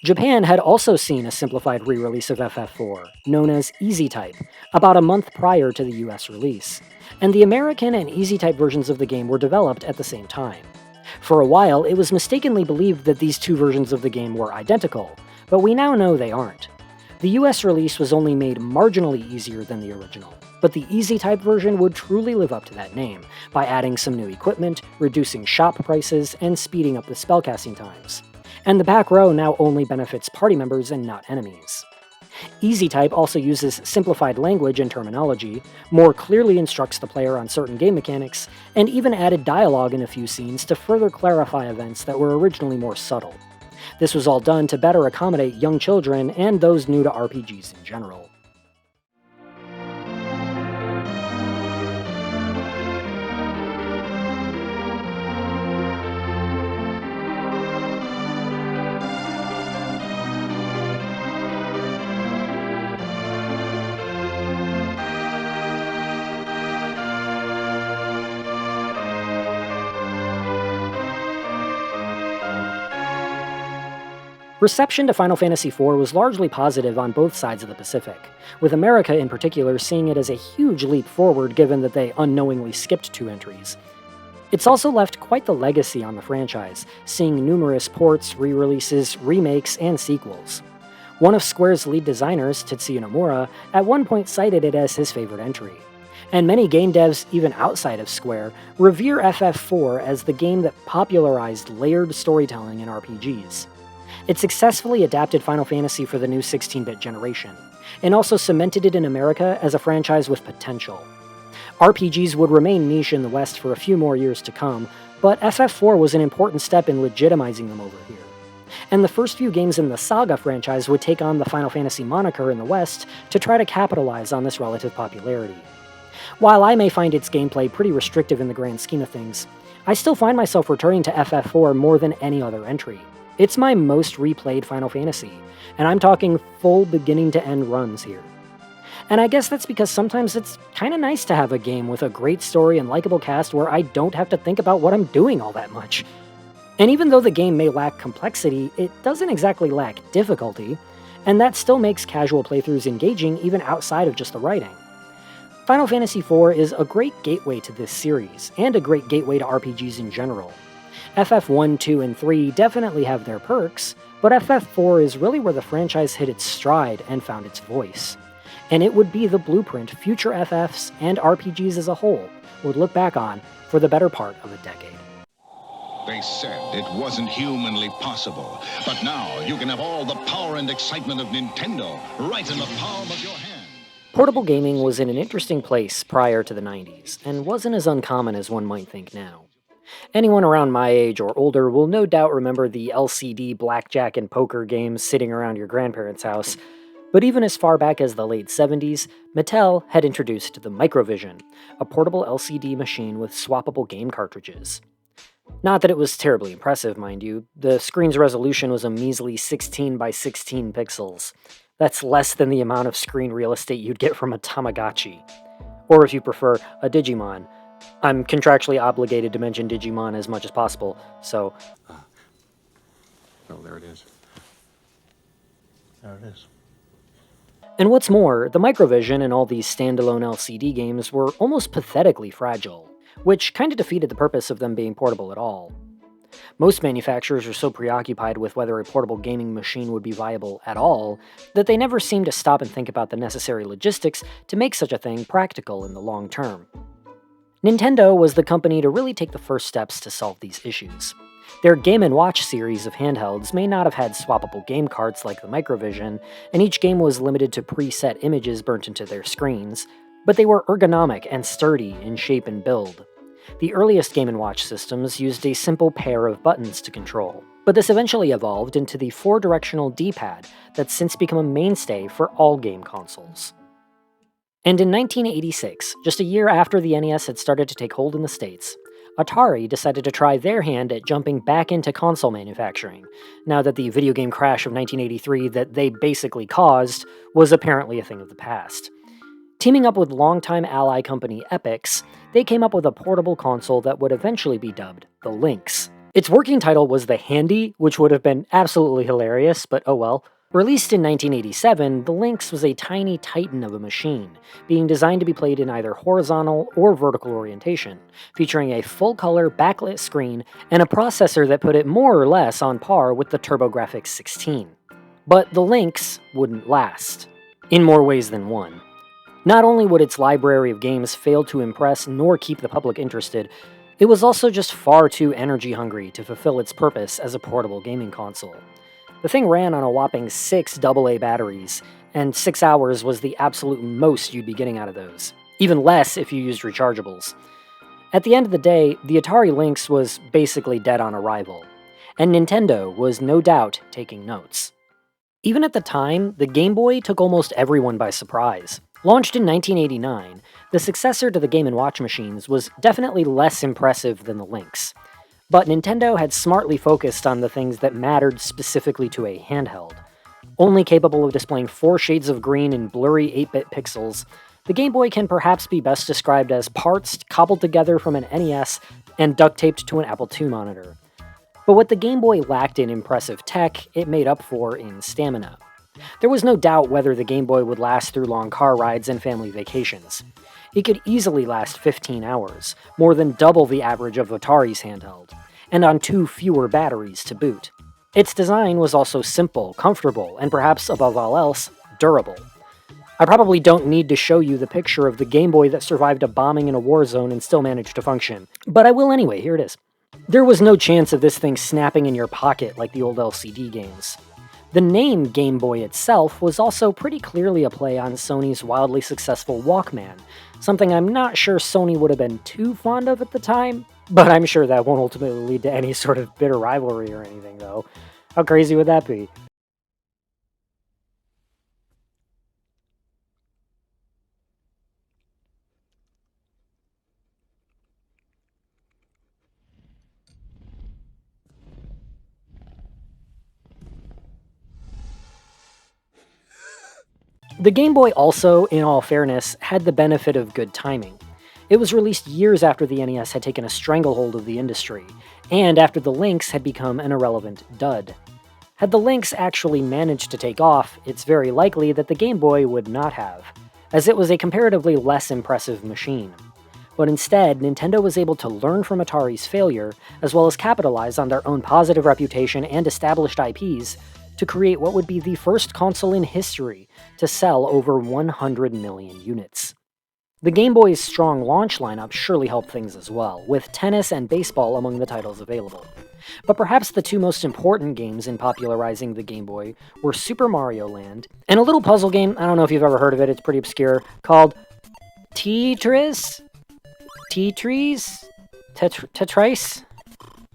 A: Japan had also seen a simplified re-release of FF4, known as Easy Type, about a month prior to the US release, and the American and Easy Type versions of the game were developed at the same time. For a while, it was mistakenly believed that these two versions of the game were identical, but we now know they aren't. The US release was only made marginally easier than the original, But the easy-type version would truly live up to that name, by adding some new equipment, reducing shop prices, and speeding up the spellcasting times. And the back row now only benefits party members and not enemies. Easy-type also uses simplified language and terminology, more clearly instructs the player on certain game mechanics, and even added dialogue in a few scenes to further clarify events that were originally more subtle. This was all done to better accommodate young children and those new to RPGs in general. Reception to Final Fantasy IV was largely positive on both sides of the Pacific, with America in particular seeing it as a huge leap forward given that they unknowingly skipped 2 entries. It's also left quite the legacy on the franchise, seeing numerous ports, re-releases, remakes, and sequels. One of Square's lead designers, Tetsuya Nomura, at one point cited it as his favorite entry. And many game devs, even outside of Square, revere FF4 as the game that popularized layered storytelling in RPGs. It successfully adapted Final Fantasy for the new 16-bit generation, and also cemented it in America as a franchise with potential. RPGs would remain niche in the West for a few more years to come, but FF4 was an important step in legitimizing them over here. And the first few games in the Saga franchise would take on the Final Fantasy moniker in the West to try to capitalize on this relative popularity. While I may find its gameplay pretty restrictive in the grand scheme of things, I still find myself returning to FF4 more than any other entry. It's my most replayed Final Fantasy, and I'm talking full beginning-to-end runs here. And I guess that's because sometimes it's kinda nice to have a game with a great story and likable cast where I don't have to think about what I'm doing all that much. And even though the game may lack complexity, it doesn't exactly lack difficulty, and that still makes casual playthroughs engaging even outside of just the writing. Final Fantasy IV is a great gateway to this series, and a great gateway to RPGs in general. FF1, 2, and 3 definitely have their perks, but FF4 is really where the franchise hit its stride and found its voice. And it would be the blueprint future FFs and RPGs as a whole would look back on for the better part of a decade.
D: They said it wasn't humanly possible, but now you can have all the power and excitement of Nintendo right in the palm of your hand.
A: Portable gaming was in an interesting place prior to the 90s, and wasn't as uncommon as one might think now. Anyone around my age or older will no doubt remember the LCD blackjack and poker games sitting around your grandparents' house, but even as far back as the late 70s, Mattel had introduced the Microvision, a portable LCD machine with swappable game cartridges. Not that it was terribly impressive, mind you. The screen's resolution was a measly 16 by 16 pixels. That's less than the amount of screen real estate you'd get from a Tamagotchi. Or if you prefer, a Digimon. I'm contractually obligated to mention Digimon as much as possible, so...
E: Oh, there it is. There it is.
A: And what's more, the Microvision and all these standalone LCD games were almost pathetically fragile, which kinda defeated the purpose of them being portable at all. Most manufacturers are so preoccupied with whether a portable gaming machine would be viable at all, that they never seem to stop and think about the necessary logistics to make such a thing practical in the long term. Nintendo was the company to really take the first steps to solve these issues. Their Game & Watch series of handhelds may not have had swappable game carts like the Microvision, and each game was limited to preset images burnt into their screens, but they were ergonomic and sturdy in shape and build. The earliest Game & Watch systems used a simple pair of buttons to control, but this eventually evolved into the 4-directional D-pad that's since become a mainstay for all game consoles. And in 1986, just a year after the NES had started to take hold in the States, Atari decided to try their hand at jumping back into console manufacturing, now that the video game crash of 1983 that they basically caused was apparently a thing of the past. Teaming up with longtime ally company Epyx, they came up with a portable console that would eventually be dubbed the Lynx. Its working title was the Handy, which would have been absolutely hilarious, but oh well. Released in 1987, the Lynx was a tiny titan of a machine, being designed to be played in either horizontal or vertical orientation, featuring a full-color backlit screen and a processor that put it more or less on par with the TurboGrafx 16. But the Lynx wouldn't last, in more ways than one. Not only would its library of games fail to impress nor keep the public interested, it was also just far too energy hungry to fulfill its purpose as a portable gaming console. The thing ran on a whopping 6 AA batteries, and 6 hours was the absolute most you'd be getting out of those. Even less if you used rechargeables. At the end of the day, the Atari Lynx was basically dead on arrival, and Nintendo was no doubt taking notes. Even at the time, the Game Boy took almost everyone by surprise. Launched in 1989, the successor to the Game & Watch machines was definitely less impressive than the Lynx. But Nintendo had smartly focused on the things that mattered specifically to a handheld. Only capable of displaying 4 shades of green in blurry 8-bit pixels, the Game Boy can perhaps be best described as parts cobbled together from an NES and duct-taped to an Apple II monitor. But what the Game Boy lacked in impressive tech, it made up for in stamina. There was no doubt whether the Game Boy would last through long car rides and family vacations. It could easily last 15 hours, more than double the average of Atari's handheld, and on 2 fewer batteries to boot. Its design was also simple, comfortable, and perhaps above all else, durable. I probably don't need to show you the picture of the Game Boy that survived a bombing in a war zone and still managed to function, but I will anyway, here it is. There was no chance of this thing snapping in your pocket like the old LCD games. The name Game Boy itself was also pretty clearly a play on Sony's wildly successful Walkman, something I'm not sure Sony would have been too fond of at the time, but I'm sure that won't ultimately lead to any sort of bitter rivalry or anything, though. How crazy would that be? The Game Boy also, in all fairness, had the benefit of good timing. It was released years after the NES had taken a stranglehold of the industry, and after the Lynx had become an irrelevant dud. Had the Lynx actually managed to take off, it's very likely that the Game Boy would not have, as it was a comparatively less impressive machine. But instead, Nintendo was able to learn from Atari's failure, as well as capitalize on their own positive reputation and established IPs, to create what would be the first console in history to sell over 100 million units. The Game Boy's strong launch lineup surely helped things as well, with tennis and baseball among the titles available. But perhaps the 2 most important games in popularizing the Game Boy were Super Mario Land, and a little puzzle game, I don't know if you've ever heard of it, it's pretty obscure, called Tetris? Tetris? Tetris?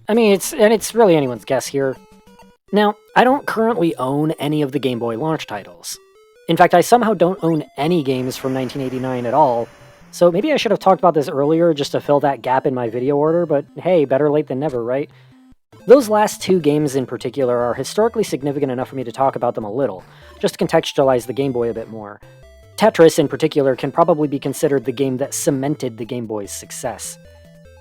A: I mean, it's really anyone's guess here. Now, I don't currently own any of the Game Boy launch titles. In fact, I somehow don't own any games from 1989 at all, so maybe I should have talked about this earlier just to fill that gap in my video order, but hey, better late than never, right? Those last 2 games in particular are historically significant enough for me to talk about them a little, just to contextualize the Game Boy a bit more. Tetris, in particular, can probably be considered the game that cemented the Game Boy's success.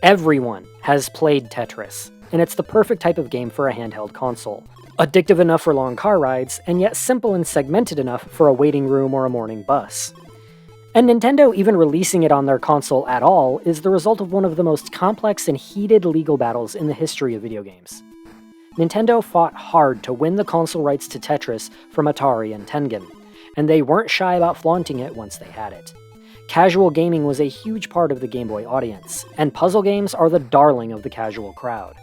A: Everyone has played Tetris, and it's the perfect type of game for a handheld console. Addictive enough for long car rides, and yet simple and segmented enough for a waiting room or a morning bus. And Nintendo even releasing it on their console at all is the result of one of the most complex and heated legal battles in the history of video games. Nintendo fought hard to win the console rights to Tetris from Atari and Tengen, and they weren't shy about flaunting it once they had it. Casual gaming was a huge part of the Game Boy audience, and puzzle games are the darling of the casual crowd.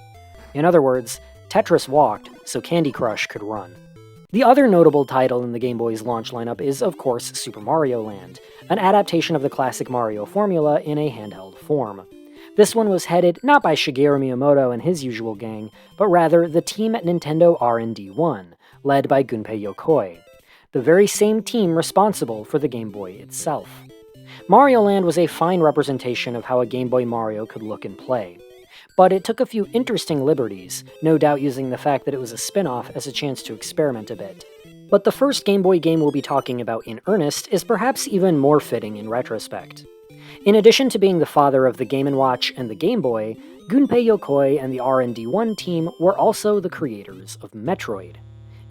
A: In other words, Tetris walked so Candy Crush could run. The other notable title in the Game Boy's launch lineup is, of course, Super Mario Land, an adaptation of the classic Mario formula in a handheld form. This one was headed not by Shigeru Miyamoto and his usual gang, but rather the team at Nintendo R&D1, led by Gunpei Yokoi, the very same team responsible for the Game Boy itself. Mario Land was a fine representation of how a Game Boy Mario could look and play. But it took a few interesting liberties, no doubt using the fact that it was a spin-off as a chance to experiment a bit. But the first Game Boy game we'll be talking about in earnest is perhaps even more fitting in retrospect. In addition to being the father of the Game & Watch and the Game Boy, Gunpei Yokoi and the R&D1 team were also the creators of Metroid.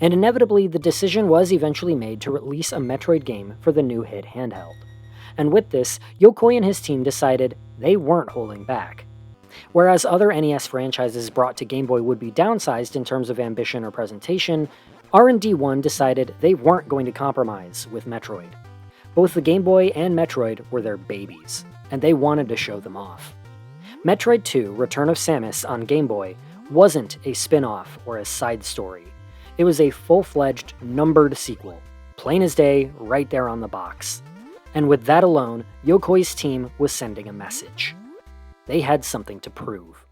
A: And inevitably, the decision was eventually made to release a Metroid game for the new hit handheld. And with this, Yokoi and his team decided they weren't holding back. Whereas other NES franchises brought to Game Boy would be downsized in terms of ambition or presentation, R&D1 decided they weren't going to compromise with Metroid. Both the Game Boy and Metroid were their babies, and they wanted to show them off. Metroid 2: Return of Samus on Game Boy wasn't a spin-off or a side story. It was a full-fledged, numbered sequel, plain as day, right there on the box. And with that alone, Yokoi's team was sending a message. They had something to prove.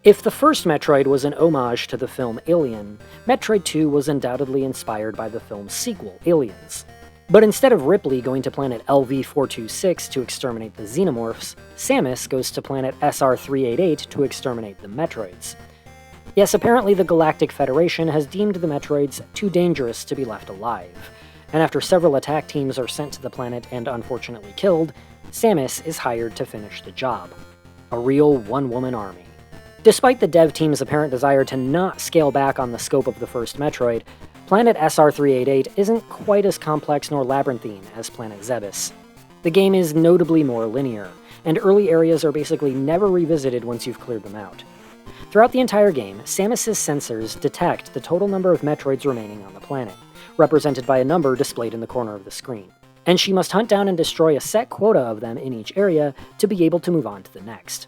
A: If the first Metroid was an homage to the film Alien, Metroid 2 was undoubtedly inspired by the film's sequel, Aliens. But instead of Ripley going to planet LV-426 to exterminate the Xenomorphs, Samus goes to planet SR-388 to exterminate the Metroids. Yes, apparently the Galactic Federation has deemed the Metroids too dangerous to be left alive, and after several attack teams are sent to the planet and unfortunately killed, Samus is hired to finish the job. A real one-woman army. Despite the dev team's apparent desire to not scale back on the scope of the first Metroid, Planet SR-388 isn't quite as complex nor labyrinthine as Planet Zebes. The game is notably more linear, and early areas are basically never revisited once you've cleared them out. Throughout the entire game, Samus's sensors detect the total number of Metroids remaining on the planet, represented by a number displayed in the corner of the screen, and she must hunt down and destroy a set quota of them in each area to be able to move on to the next.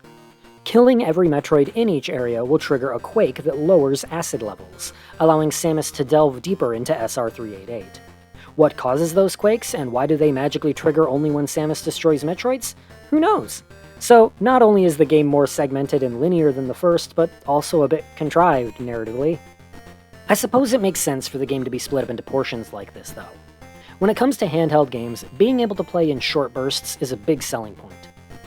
A: Killing every Metroid in each area will trigger a quake that lowers acid levels, allowing Samus to delve deeper into SR-388. What causes those quakes, and why do they magically trigger only when Samus destroys Metroids? Who knows? So, not only is the game more segmented and linear than the first, but also a bit contrived narratively. I suppose it makes sense for the game to be split up into portions like this, though. When it comes to handheld games, being able to play in short bursts is a big selling point.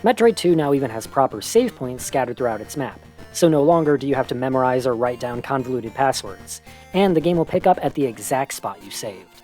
A: Metroid 2 now even has proper save points scattered throughout its map, so no longer do you have to memorize or write down convoluted passwords, and the game will pick up at the exact spot you saved.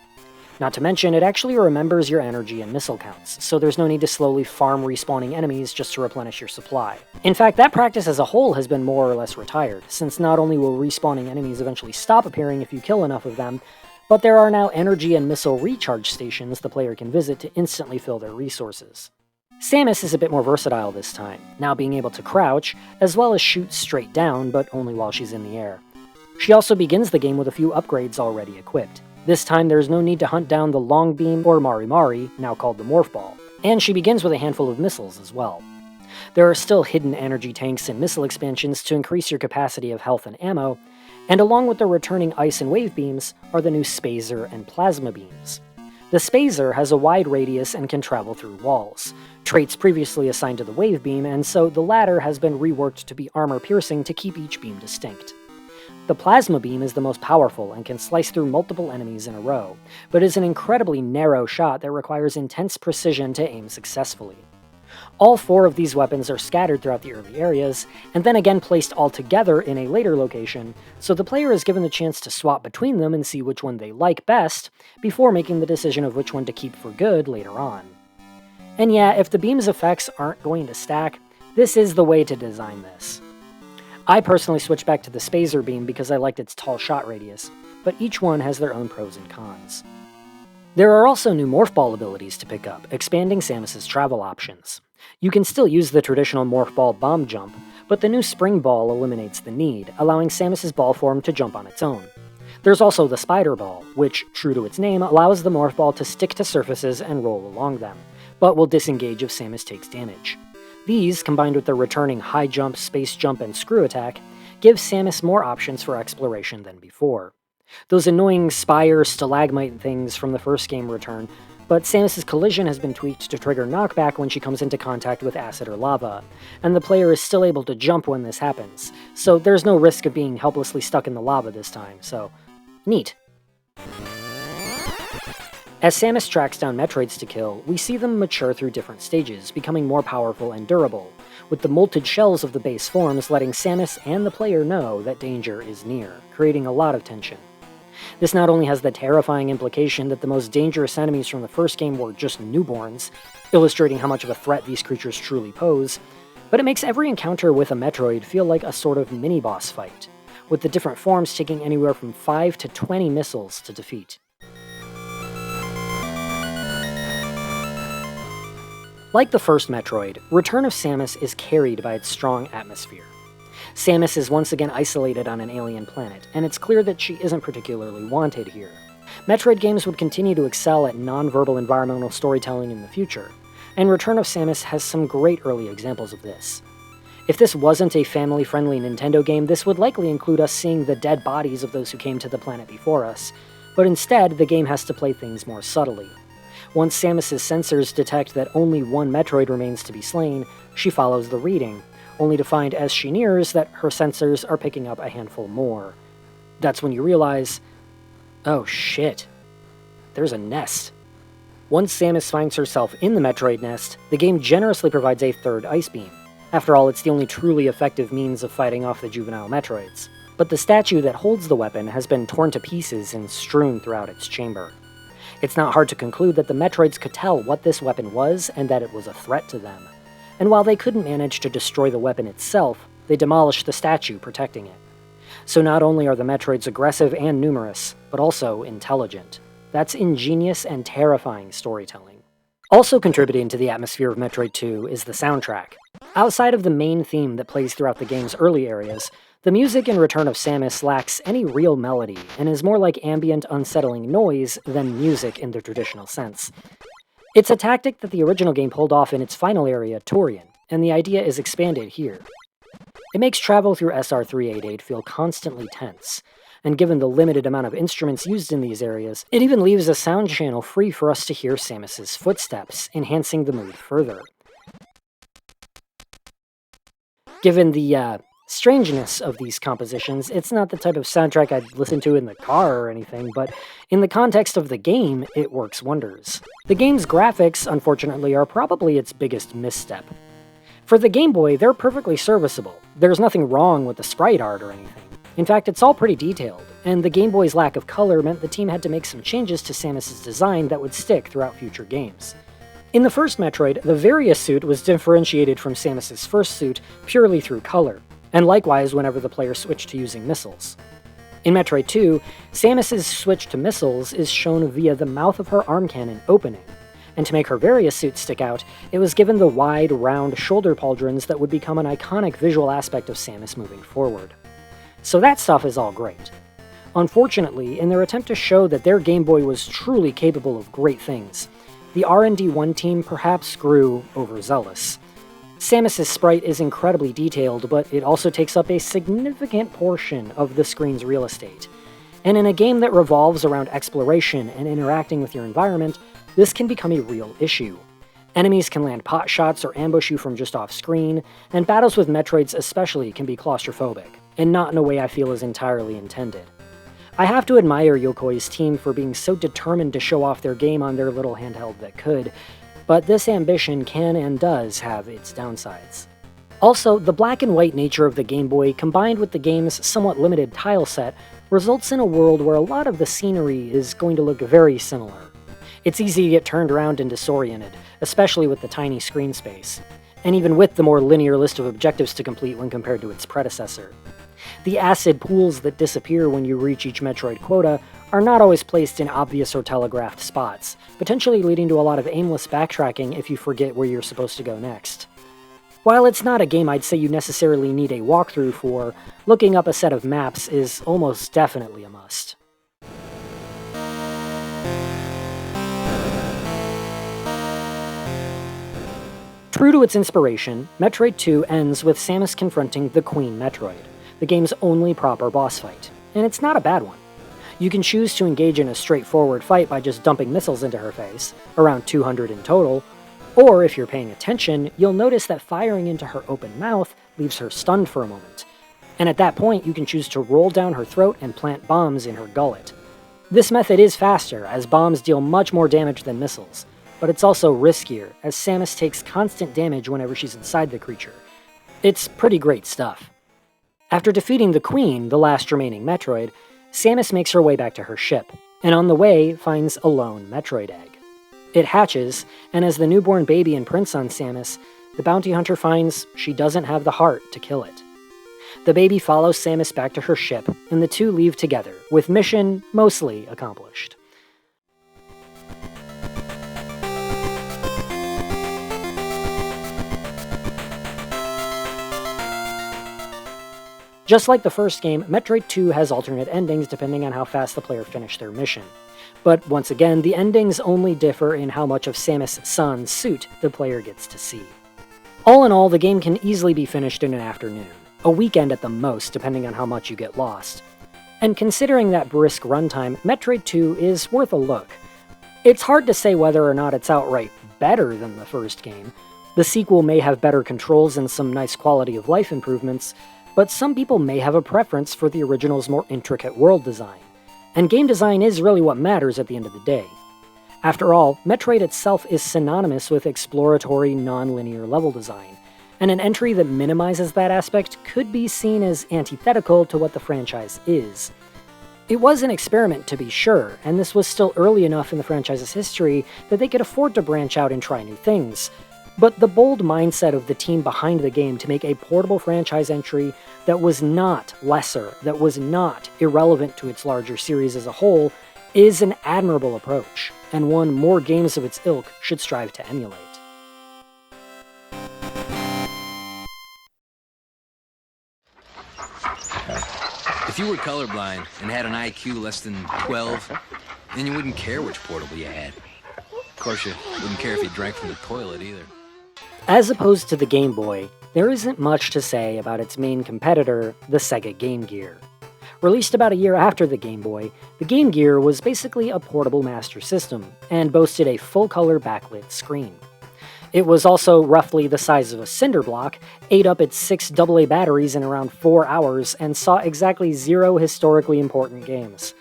A: Not to mention, it actually remembers your energy and missile counts, so there's no need to slowly farm respawning enemies just to replenish your supply. In fact, that practice as a whole has been more or less retired, since not only will respawning enemies eventually stop appearing if you kill enough of them, but there are now energy and missile recharge stations the player can visit to instantly fill their resources. Samus is a bit more versatile this time, now being able to crouch, as well as shoot straight down, but only while she's in the air. She also begins the game with a few upgrades already equipped. This time there's no need to hunt down the Long Beam or Mari Mari, now called the Morph Ball, and she begins with a handful of missiles as well. There are still hidden energy tanks and missile expansions to increase your capacity of health and ammo, and along with the returning ice and wave beams are the new Spazer and Plasma Beams. The Spazer has a wide radius and can travel through walls, traits previously assigned to the wave beam, and so the latter has been reworked to be armor-piercing to keep each beam distinct. The Plasma Beam is the most powerful and can slice through multiple enemies in a row, but is an incredibly narrow shot that requires intense precision to aim successfully. All four of these weapons are scattered throughout the early areas, and then again placed all together in a later location, so the player is given the chance to swap between them and see which one they like best, before making the decision of which one to keep for good later on. And yeah, if the beam's effects aren't going to stack, this is the way to design this. I personally switched back to the Spazer Beam because I liked its tall shot radius, but each one has their own pros and cons. There are also new Morph Ball abilities to pick up, expanding Samus's travel options. You can still use the traditional Morph Ball bomb jump, but the new Spring Ball eliminates the need, allowing Samus's ball form to jump on its own. There's also the Spider Ball, which, true to its name, allows the Morph Ball to stick to surfaces and roll along them, but will disengage if Samus takes damage. These, combined with the returning High Jump, Space Jump, and Screw Attack, give Samus more options for exploration than before. Those annoying spire stalagmite things from the first game return, but Samus's collision has been tweaked to trigger knockback when she comes into contact with acid or lava, and the player is still able to jump when this happens, so there's no risk of being helplessly stuck in the lava this time, so neat. As Samus tracks down Metroids to kill, we see them mature through different stages, becoming more powerful and durable, with the molted shells of the base forms letting Samus and the player know that danger is near, creating a lot of tension. This not only has the terrifying implication that the most dangerous enemies from the first game were just newborns, illustrating how much of a threat these creatures truly pose, but it makes every encounter with a Metroid feel like a sort of mini-boss fight, with the different forms taking anywhere from 5 to 20 missiles to defeat. Like the first Metroid, Return of Samus is carried by its strong atmosphere. Samus is once again isolated on an alien planet, and it's clear that she isn't particularly wanted here. Metroid games would continue to excel at non-verbal environmental storytelling in the future, and Return of Samus has some great early examples of this. If this wasn't a family-friendly Nintendo game, this would likely include us seeing the dead bodies of those who came to the planet before us, but instead, the game has to play things more subtly. Once Samus's sensors detect that only one Metroid remains to be slain, she follows the reading, only to find as she nears that her sensors are picking up a handful more. That's when you realize, oh shit, there's a nest. Once Samus finds herself in the Metroid nest, the game generously provides a third Ice Beam. After all, it's the only truly effective means of fighting off the juvenile Metroids. But the statue that holds the weapon has been torn to pieces and strewn throughout its chamber. It's not hard to conclude that the Metroids could tell what this weapon was and that it was a threat to them. And while they couldn't manage to destroy the weapon itself, they demolished the statue protecting it. So not only are the Metroids aggressive and numerous, but also intelligent. That's ingenious and terrifying storytelling. Also contributing to the atmosphere of Metroid 2 is the soundtrack. Outside of the main theme that plays throughout the game's early areas, the music in Return of Samus lacks any real melody and is more like ambient, unsettling noise than music in the traditional sense. It's a tactic that the original game pulled off in its final area, Torian, and the idea is expanded here. It makes travel through SR388 feel constantly tense, and given the limited amount of instruments used in these areas, it even leaves a sound channel free for us to hear Samus's footsteps, enhancing the mood further. Given the strangeness of these compositions, it's not the type of soundtrack I'd listen to in the car or anything, but in the context of the game, it works wonders. The game's graphics, unfortunately, are probably its biggest misstep. For the Game Boy, they're perfectly serviceable. There's nothing wrong with the sprite art or anything. In fact, it's all pretty detailed, and the Game Boy's lack of color meant the team had to make some changes to Samus's design that would stick throughout future games. In the first Metroid, the Various suit was differentiated from Samus's first suit purely through color, and likewise whenever the player switched to using missiles. In Metroid 2, Samus's switch to missiles is shown via the mouth of her arm cannon opening, and to make her Various suit stick out, it was given the wide, round shoulder pauldrons that would become an iconic visual aspect of Samus moving forward. So that stuff is all great. Unfortunately, in their attempt to show that their Game Boy was truly capable of great things, the R&D1 team perhaps grew overzealous. Samus's sprite is incredibly detailed, but it also takes up a significant portion of the screen's real estate. And in a game that revolves around exploration and interacting with your environment, this can become a real issue. Enemies can land pot shots or ambush you from just off-screen, and battles with Metroids especially can be claustrophobic, and not in a way I feel is entirely intended. I have to admire Yokoi's team for being so determined to show off their game on their little handheld that could, but this ambition can and does have its downsides. Also, the black and white nature of the Game Boy combined with the game's somewhat limited tile set results in a world where a lot of the scenery is going to look very similar. It's easy to get turned around and disoriented, especially with the tiny screen space, and even with the more linear list of objectives to complete when compared to its predecessor. The acid pools that disappear when you reach each Metroid quota are not always placed in obvious or telegraphed spots, potentially leading to a lot of aimless backtracking if you forget where you're supposed to go next. While it's not a game I'd say you necessarily need a walkthrough for, looking up a set of maps is almost definitely a must. True to its inspiration, Metroid 2 ends with Samus confronting the Queen Metroid, the game's only proper boss fight, and it's not a bad one. You can choose to engage in a straightforward fight by just dumping missiles into her face, around 200 in total, or if you're paying attention, you'll notice that firing into her open mouth leaves her stunned for a moment, and at that point you can choose to roll down her throat and plant bombs in her gullet. This method is faster, as bombs deal much more damage than missiles, but it's also riskier, as Samus takes constant damage whenever she's inside the creature. It's pretty great stuff. After defeating the Queen, the last remaining Metroid, Samus makes her way back to her ship, and on the way finds a lone Metroid egg. It hatches, and as the newborn baby imprints on Samus, the bounty hunter finds she doesn't have the heart to kill it. The baby follows Samus back to her ship, and the two leave together, with mission mostly accomplished. Just like the first game, Metroid 2 has alternate endings depending on how fast the player finished their mission. But once again, the endings only differ in how much of Samus'-san's suit the player gets to see. All in all, the game can easily be finished in an afternoon, a weekend at the most depending on how much you get lost. And considering that brisk runtime, Metroid 2 is worth a look. It's hard to say whether or not it's outright better than the first game. The sequel may have better controls and some nice quality of life improvements, but some people may have a preference for the original's more intricate world design. And game design is really what matters at the end of the day. After all, Metroid itself is synonymous with exploratory, non-linear level design, and an entry that minimizes that aspect could be seen as antithetical to what the franchise is. It was an experiment to be sure, and this was still early enough in the franchise's history that they could afford to branch out and try new things. But the bold mindset of the team behind the game to make a portable franchise entry that was not lesser, that was not irrelevant to its larger series as a whole, is an admirable approach, and one more games of its ilk should strive to emulate.
F: If you were colorblind and had an IQ less than 12, then you wouldn't care which portable you had. Of course, you wouldn't care if you drank from the toilet either.
A: As opposed to the Game Boy, there isn't much to say about its main competitor, the Sega Game Gear. Released about a year after the Game Boy, the Game Gear was basically a portable Master System, and boasted a full-color backlit screen. It was also roughly the size of a cinder block, ate up its 6 AA batteries in around 4 hours, and saw exactly 0 historically important games.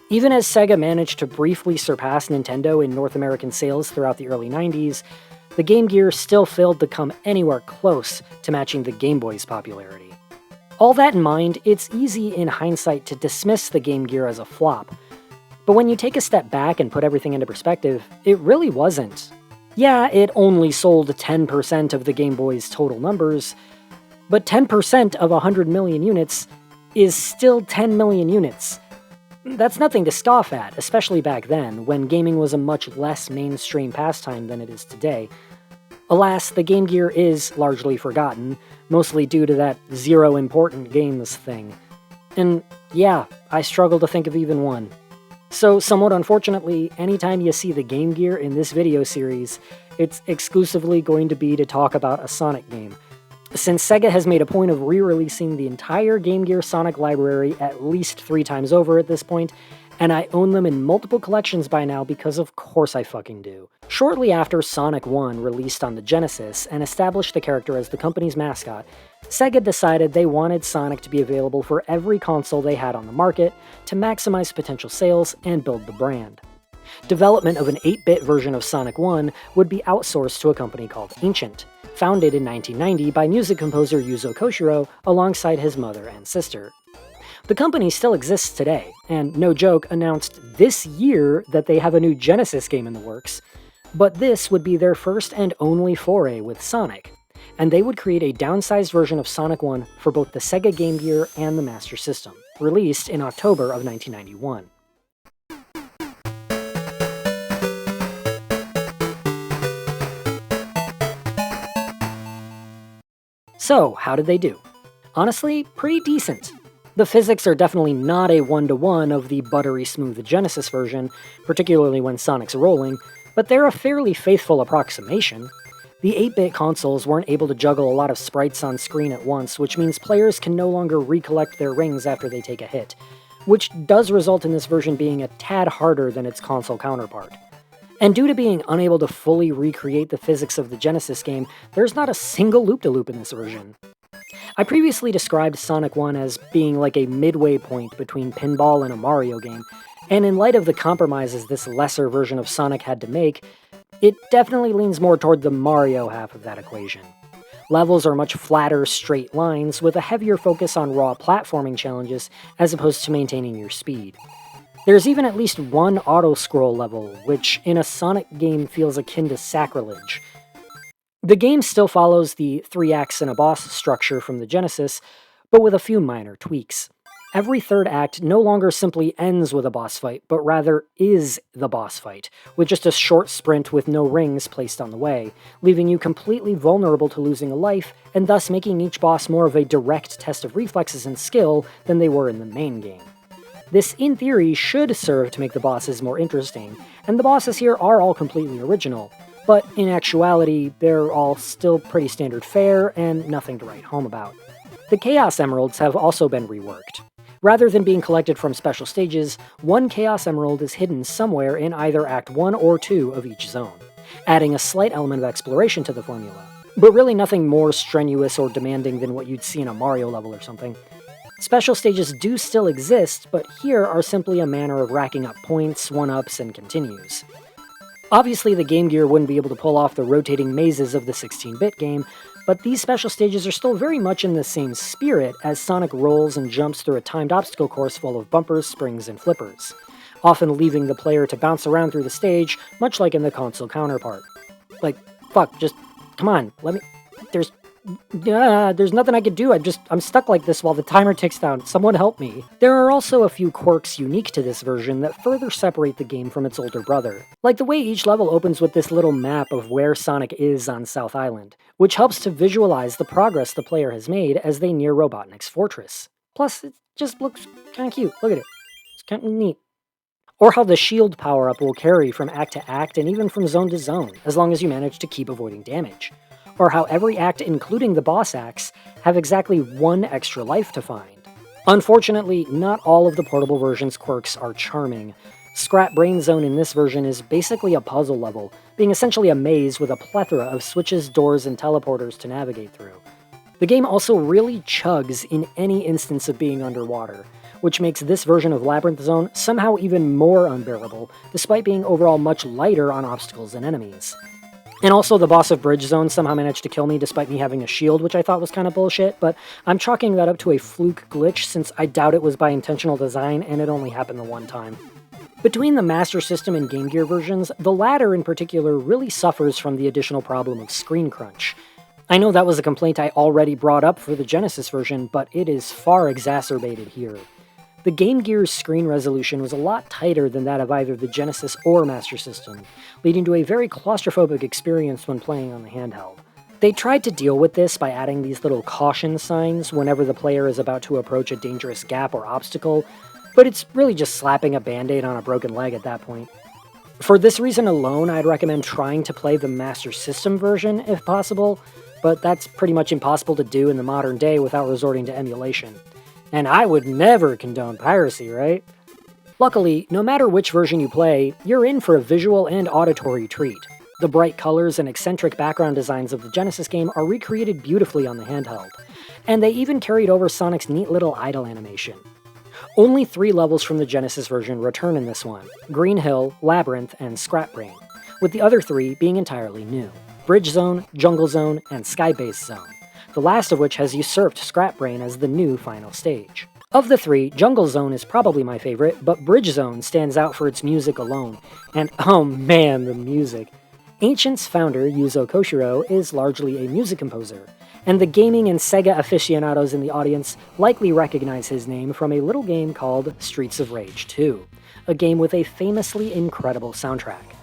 A: Even as Sega managed to briefly surpass Nintendo in North American sales throughout the early 90s, the Game Gear still failed to come anywhere close to matching the Game Boy's popularity. All that in mind, it's easy in hindsight to dismiss the Game Gear as a flop. But when you take a step back and put everything into perspective, it really wasn't. Yeah, it only sold 10% of the Game Boy's total numbers, but 10% of 100 million units is still 10 million units. That's nothing to scoff at, especially back then, when gaming was a much less mainstream pastime than it is today. Alas, the Game Gear is largely forgotten, mostly due to that 0 important games thing. And yeah, I struggle to think of even one. So, somewhat unfortunately, anytime you see the Game Gear in this video series, it's exclusively going to be to talk about a Sonic game. Since Sega has made a point of re-releasing the entire Game Gear Sonic library at least 3 times over at this point, and I own them in multiple collections by now because of course I fucking do. Shortly after Sonic 1 released on the Genesis and established the character as the company's mascot, Sega decided they wanted Sonic to be available for every console they had on the market to maximize potential sales and build the brand. Development of an 8-bit version of Sonic 1 would be outsourced to a company called Ancient, founded in 1990 by music composer Yuzo Koshiro alongside his mother and sister. The company still exists today, and no joke, announced this year that they have a new Genesis game in the works, but this would be their first and only foray with Sonic, and they would create a downsized version of Sonic 1 for both the Sega Game Gear and the Master System, released in October of 1991. So, how did they do? Honestly, pretty decent. The physics are definitely not a one-to-one of the buttery smooth Genesis version, particularly when Sonic's rolling, but they're a fairly faithful approximation. The 8-bit consoles weren't able to juggle a lot of sprites on screen at once, which means players can no longer recollect their rings after they take a hit, which does result in this version being a tad harder than its console counterpart. And due to being unable to fully recreate the physics of the Genesis game, there's not a single loop-de-loop in this version. I previously described Sonic 1 as being like a midway point between pinball and a Mario game, and in light of the compromises this lesser version of Sonic had to make, it definitely leans more toward the Mario half of that equation. Levels are much flatter, straight lines, with a heavier focus on raw platforming challenges as opposed to maintaining your speed. There's even at least one auto-scroll level, which in a Sonic game feels akin to sacrilege. The game still follows the 3 acts and a boss structure from the Genesis, but with a few minor tweaks. Every third act no longer simply ends with a boss fight, but rather is the boss fight, with just a short sprint with no rings placed on the way, leaving you completely vulnerable to losing a life, and thus making each boss more of a direct test of reflexes and skill than they were in the main game. This, in theory, should serve to make the bosses more interesting, and the bosses here are all completely original, but in actuality, they're all still pretty standard fare and nothing to write home about. The Chaos Emeralds have also been reworked. Rather than being collected from special stages, one Chaos Emerald is hidden somewhere in either Act 1 or 2 of each zone, adding a slight element of exploration to the formula, but really nothing more strenuous or demanding than what you'd see in a Mario level or something. Special stages do still exist, but here are simply a manner of racking up points, 1-ups, and continues. Obviously, the Game Gear wouldn't be able to pull off the rotating mazes of the 16-bit game, but these special stages are still very much in the same spirit as Sonic rolls and jumps through a timed obstacle course full of bumpers, springs, and flippers, often leaving the player to bounce around through the stage, much like in the console counterpart. Like, fuck, just, come on, let me, there's nothing I can do, I'm stuck like this while the timer ticks down, someone help me. There are also a few quirks unique to this version that further separate the game from its older brother, like the way each level opens with this little map of where Sonic is on South Island, which helps to visualize the progress the player has made as they near Robotnik's fortress. Plus, it just looks kinda cute, look at it, it's kinda neat. Or how the shield power-up will carry from act to act and even from zone to zone, as long as you manage to keep avoiding damage. Or how every act, including the boss acts, have exactly one extra life to find. Unfortunately, not all of the portable version's quirks are charming. Scrap Brain Zone in this version is basically a puzzle level, being essentially a maze with a plethora of switches, doors, and teleporters to navigate through. The game also really chugs in any instance of being underwater, which makes this version of Labyrinth Zone somehow even more unbearable, despite being overall much lighter on obstacles and enemies. And also, the boss of Bridge Zone somehow managed to kill me despite me having a shield, which I thought was kind of bullshit, but I'm chalking that up to a fluke glitch since I doubt it was by intentional design and it only happened the one time. Between the Master System and Game Gear versions, the latter in particular really suffers from the additional problem of screen crunch. I know that was a complaint I already brought up for the Genesis version, but it is far exacerbated here. The Game Gear's screen resolution was a lot tighter than that of either the Genesis or Master System, leading to a very claustrophobic experience when playing on the handheld. They tried to deal with this by adding these little caution signs whenever the player is about to approach a dangerous gap or obstacle, but it's really just slapping a band-aid on a broken leg at that point. For this reason alone, I'd recommend trying to play the Master System version if possible, but that's pretty much impossible to do in the modern day without resorting to emulation. And I would never condone piracy, right? Luckily, no matter which version you play, you're in for a visual and auditory treat. The bright colors and eccentric background designs of the Genesis game are recreated beautifully on the handheld, and they even carried over Sonic's neat little idle animation. Only 3 levels from the Genesis version return in this one: Green Hill, Labyrinth, and Scrap Brain, with the other 3 being entirely new: Bridge Zone, Jungle Zone, and Sky Base Zone, the last of which has usurped Scrap Brain as the new final stage. Of the 3, Jungle Zone is probably my favorite, but Bridge Zone stands out for its music alone, and oh man, the music. Ancient's founder, Yuzo Koshiro, is largely a music composer, and the gaming and Sega aficionados in the audience likely recognize his name from a little game called Streets of Rage 2, a game with a famously incredible soundtrack.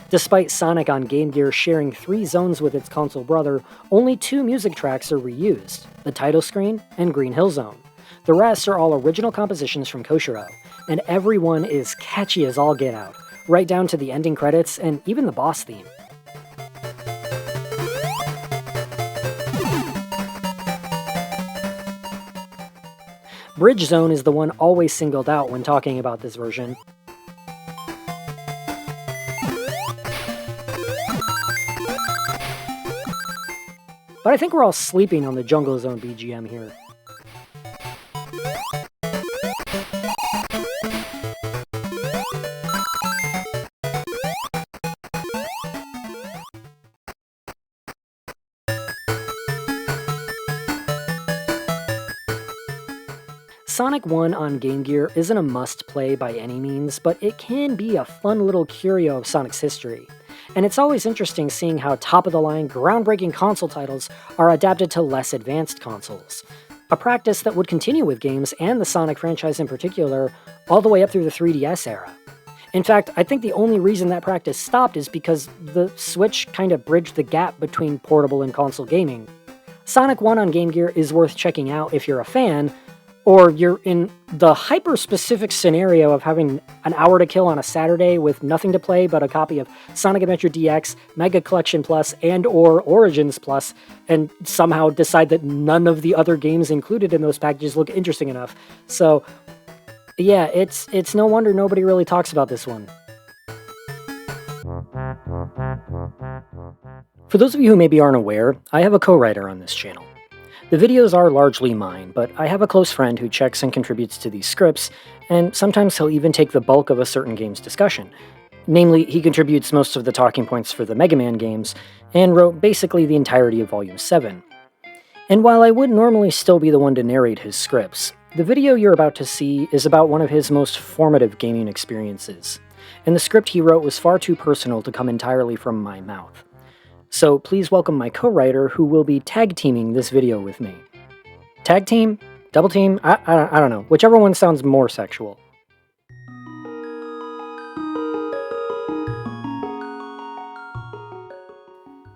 A: Despite Sonic on Game Gear sharing 3 zones with its console brother, only 2 music tracks are reused, the title screen and Green Hill Zone. The rest are all original compositions from Koshiro, and every one is catchy as all get out, right down to the ending credits and even the boss theme. Bridge Zone is the one always singled out when talking about this version. But I think we're all sleeping on the Jungle Zone BGM here. Sonic 1 on Game Gear isn't a must-play by any means, but it can be a fun little curio of Sonic's history. And it's always interesting seeing how top-of-the-line, groundbreaking console titles are adapted to less advanced consoles. a practice that would continue with games and the Sonic franchise in particular all the way up through the 3DS era. In fact, I think the only reason that practice stopped is because the Switch kind of bridged the gap between portable and console gaming. Sonic 1 on Game Gear is worth checking out if you're a fan, or you're in the hyper-specific scenario of having an hour to kill on a Saturday with nothing to play but a copy of Sonic Adventure DX, Mega Collection Plus, and/or Origins Plus, and somehow decide that none of the other games included in those packages look interesting enough. So, yeah, it's no wonder nobody really talks about this one. For those of you who maybe aren't aware, I have a co-writer on this channel. The videos are largely mine, but I have a close friend who checks and contributes to these scripts, and sometimes he'll even take the bulk of a certain game's discussion. Namely, he contributes most of the talking points for the Mega Man games, and wrote basically the entirety of Volume 7. And while I would normally still be the one to narrate his scripts, the video you're about to see is about one of his most formative gaming experiences, and the script he wrote was far too personal to come entirely from my mouth. So please welcome my co-writer who will be tag-teaming this video with me. Tag team? Double team? I don't know. Whichever one sounds more sexual.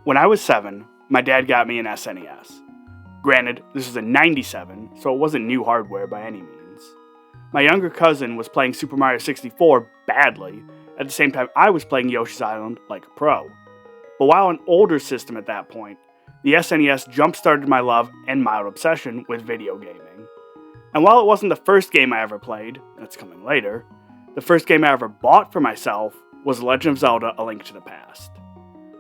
G: When I was 7, my dad got me an SNES. Granted, this was a 97, so it wasn't new hardware by any means. My younger cousin was playing Super Mario 64 badly, at the same time I was playing Yoshi's Island like a pro. But while an older system at that point, the SNES jump-started my love and mild obsession with video gaming. And while it wasn't the first game I ever played, that's coming later, the first game I ever bought for myself was The Legend of Zelda: A Link to the Past.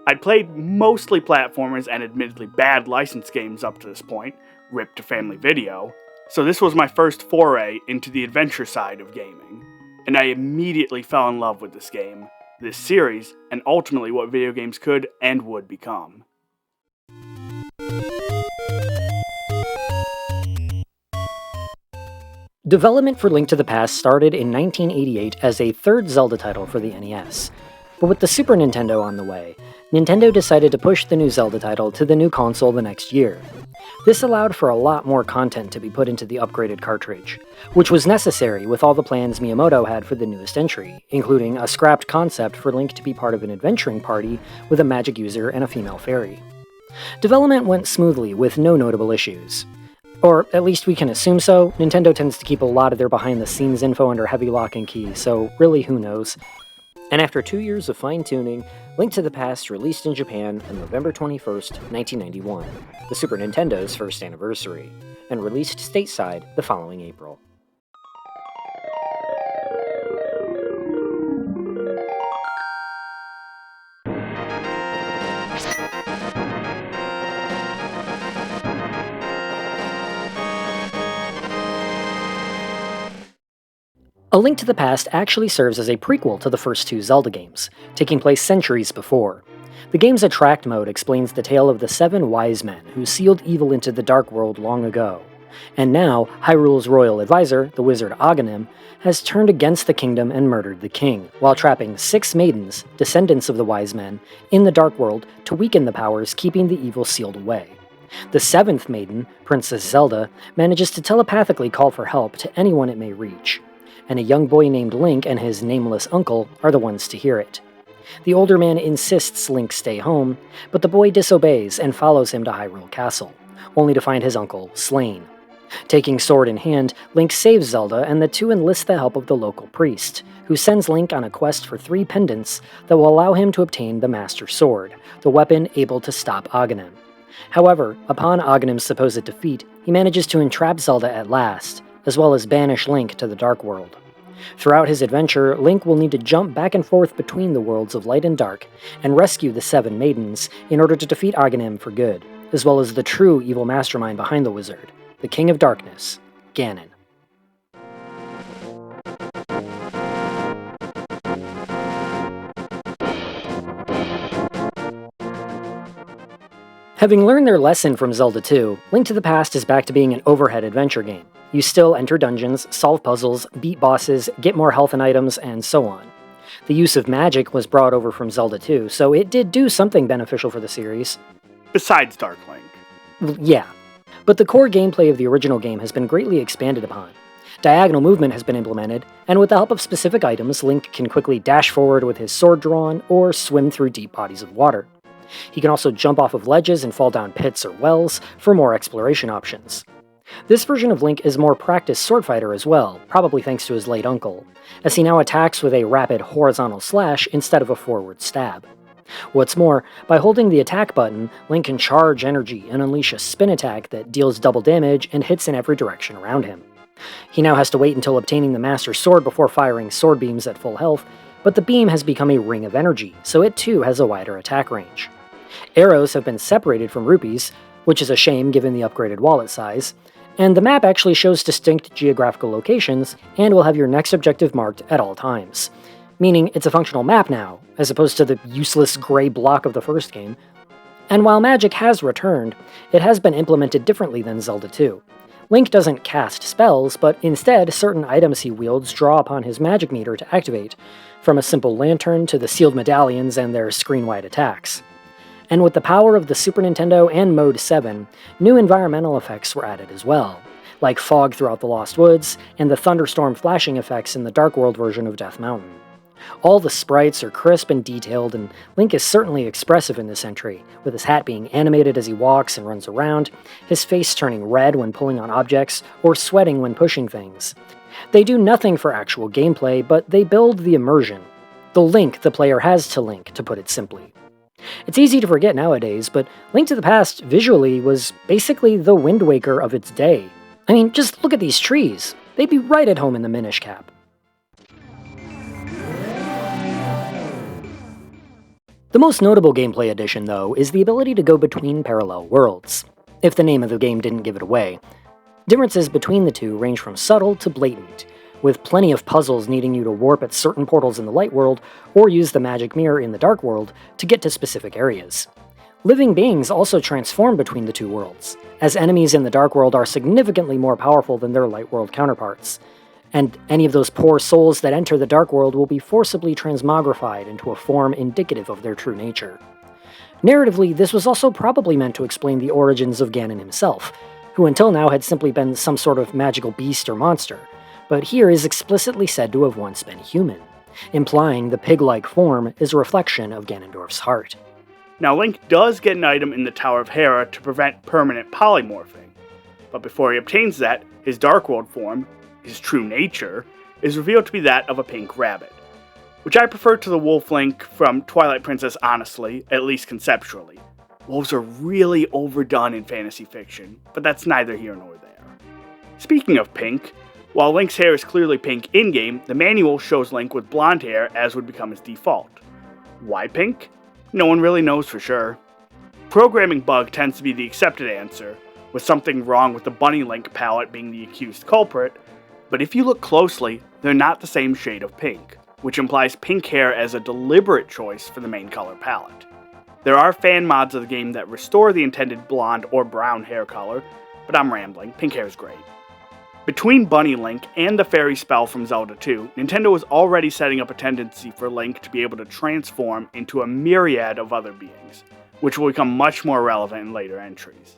G: I'd played mostly platformers and admittedly bad licensed games up to this point, ripped to family video, so this was my first foray into the adventure side of gaming, and I immediately fell in love with this game, this series, and ultimately what video games could and would become.
A: Development for Link to the Past started in 1988 as a third Zelda title for the NES. But with the Super Nintendo on the way, Nintendo decided to push the new Zelda title to the new console the next year. This allowed for a lot more content to be put into the upgraded cartridge, which was necessary with all the plans Miyamoto had for the newest entry, including a scrapped concept for Link to be part of an adventuring party with a magic user and a female fairy. Development went smoothly with no notable issues. Or at least we can assume so. Nintendo tends to keep a lot of their behind-the-scenes info under heavy lock and key, so really who knows. And after 2 years of fine-tuning, Link to the Past released in Japan on November 21st, 1991, the Super Nintendo's first anniversary, and released stateside the following April. A Link to the Past actually serves as a prequel to the first two Zelda games, taking place centuries before. The game's Attract mode explains the tale of the 7 wise men who sealed evil into the Dark World long ago, and now Hyrule's royal advisor, the wizard Aghanim, has turned against the kingdom and murdered the king, while trapping 6 maidens, descendants of the wise men, in the Dark World to weaken the powers keeping the evil sealed away. The 7th maiden, Princess Zelda, manages to telepathically call for help to anyone it may reach, and a young boy named Link and his nameless uncle are the ones to hear it. The older man insists Link stay home, but the boy disobeys and follows him to Hyrule Castle, only to find his uncle slain. Taking sword in hand, Link saves Zelda and the two enlist the help of the local priest, who sends Link on a quest for 3 pendants that will allow him to obtain the Master Sword, the weapon able to stop Aghanim. However, upon Aghanim's supposed defeat, he manages to entrap Zelda at last, as well as banish Link to the Dark World. Throughout his adventure, Link will need to jump back and forth between the worlds of light and dark, and rescue the 7 maidens in order to defeat Aghanim for good, as well as the true evil mastermind behind the wizard, the King of Darkness, Ganon. Having learned their lesson from Zelda 2, Link to the Past is back to being an overhead adventure game. You still enter dungeons, solve puzzles, beat bosses, get more health and items, and so on. The use of magic was brought over from Zelda 2, so it did do something beneficial for the series.
G: Besides Dark Link.
A: Yeah. But the core gameplay of the original game has been greatly expanded upon. Diagonal movement has been implemented, and with the help of specific items, Link can quickly dash forward with his sword drawn or swim through deep bodies of water. He can also jump off of ledges and fall down pits or wells for more exploration options. This version of Link is a more practiced sword fighter as well, probably thanks to his late uncle, as he now attacks with a rapid horizontal slash instead of a forward stab. What's more, by holding the attack button, Link can charge energy and unleash a spin attack that deals double damage and hits in every direction around him. He now has to wait until obtaining the Master Sword before firing sword beams at full health, but the beam has become a ring of energy, so it too has a wider attack range. Arrows have been separated from rupees, which is a shame given the upgraded wallet size, and the map actually shows distinct geographical locations and will have your next objective marked at all times. Meaning it's a functional map now, as opposed to the useless gray block of the first game. And while magic has returned, it has been implemented differently than Zelda 2. Link doesn't cast spells, but instead certain items he wields draw upon his magic meter to activate, from a simple lantern to the sealed medallions and their screen-wide attacks. And with the power of the Super Nintendo and Mode 7, new environmental effects were added as well, like fog throughout the Lost Woods and the thunderstorm flashing effects in the Dark World version of Death Mountain. All the sprites are crisp and detailed, and Link is certainly expressive in this entry, with his hat being animated as he walks and runs around, his face turning red when pulling on objects, or sweating when pushing things. They do nothing for actual gameplay, but they build the immersion. The link the player has to Link, to put it simply. It's easy to forget nowadays, but Link to the Past visually was basically the Wind Waker of its day. I mean, just look at these trees. They'd be right at home in the Minish Cap. The most notable gameplay addition, though, is the ability to go between parallel worlds, if the name of the game didn't give it away. Differences between the two range from subtle to blatant, with plenty of puzzles needing you to warp at certain portals in the light world or use the magic mirror in the dark world to get to specific areas. Living beings also transform between the two worlds, as enemies in the dark world are significantly more powerful than their light world counterparts, and any of those poor souls that enter the dark world will be forcibly transmogrified into a form indicative of their true nature. Narratively, this was also probably meant to explain the origins of Ganon himself, who until now had simply been some sort of magical beast or monster, but here is explicitly said to have once been human, implying the pig-like form is a reflection of Ganondorf's heart.
G: Now Link does get an item in the Tower of Hera to prevent permanent polymorphing, but before he obtains that, his Dark World form, his true nature, is revealed to be that of a pink rabbit, which I prefer to the wolf Link from Twilight Princess honestly, at least conceptually. Wolves are really overdone in fantasy fiction, but that's neither here nor there. Speaking of pink, while Link's hair is clearly pink in-game, the manual shows Link with blonde hair as would become his default. Why pink? No one really knows for sure. Programming bug tends to be the accepted answer, with something wrong with the Bunny Link palette being the accused culprit, but if you look closely, they're not the same shade of pink, which implies pink hair as a deliberate choice for the main color palette. There are fan mods of the game that restore the intended blonde or brown hair color, but I'm rambling, pink hair is great. Between Bunny Link and the fairy spell from Zelda 2, Nintendo was already setting up a tendency for Link to be able to transform into a myriad of other beings, which will become much more relevant in later entries.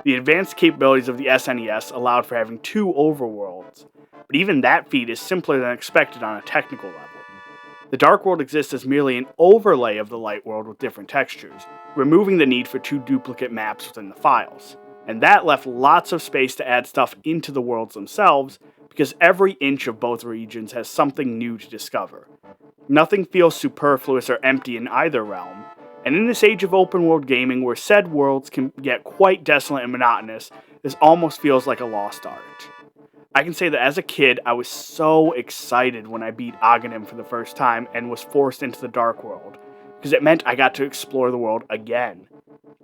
G: The advanced capabilities of the SNES allowed for having two overworlds, but even that feat is simpler than expected on a technical level. The Dark World exists as merely an overlay of the Light World with different textures, removing the need for two duplicate maps within the files. And that left lots of space to add stuff into the worlds themselves, because every inch of both regions has something new to discover. Nothing feels superfluous or empty in either realm, and in this age of open world gaming where said worlds can get quite desolate and monotonous, this almost feels like a lost art. I can say that as a kid, I was so excited when I beat Aghanim for the first time and was forced into the Dark World, because it meant I got to explore the world again.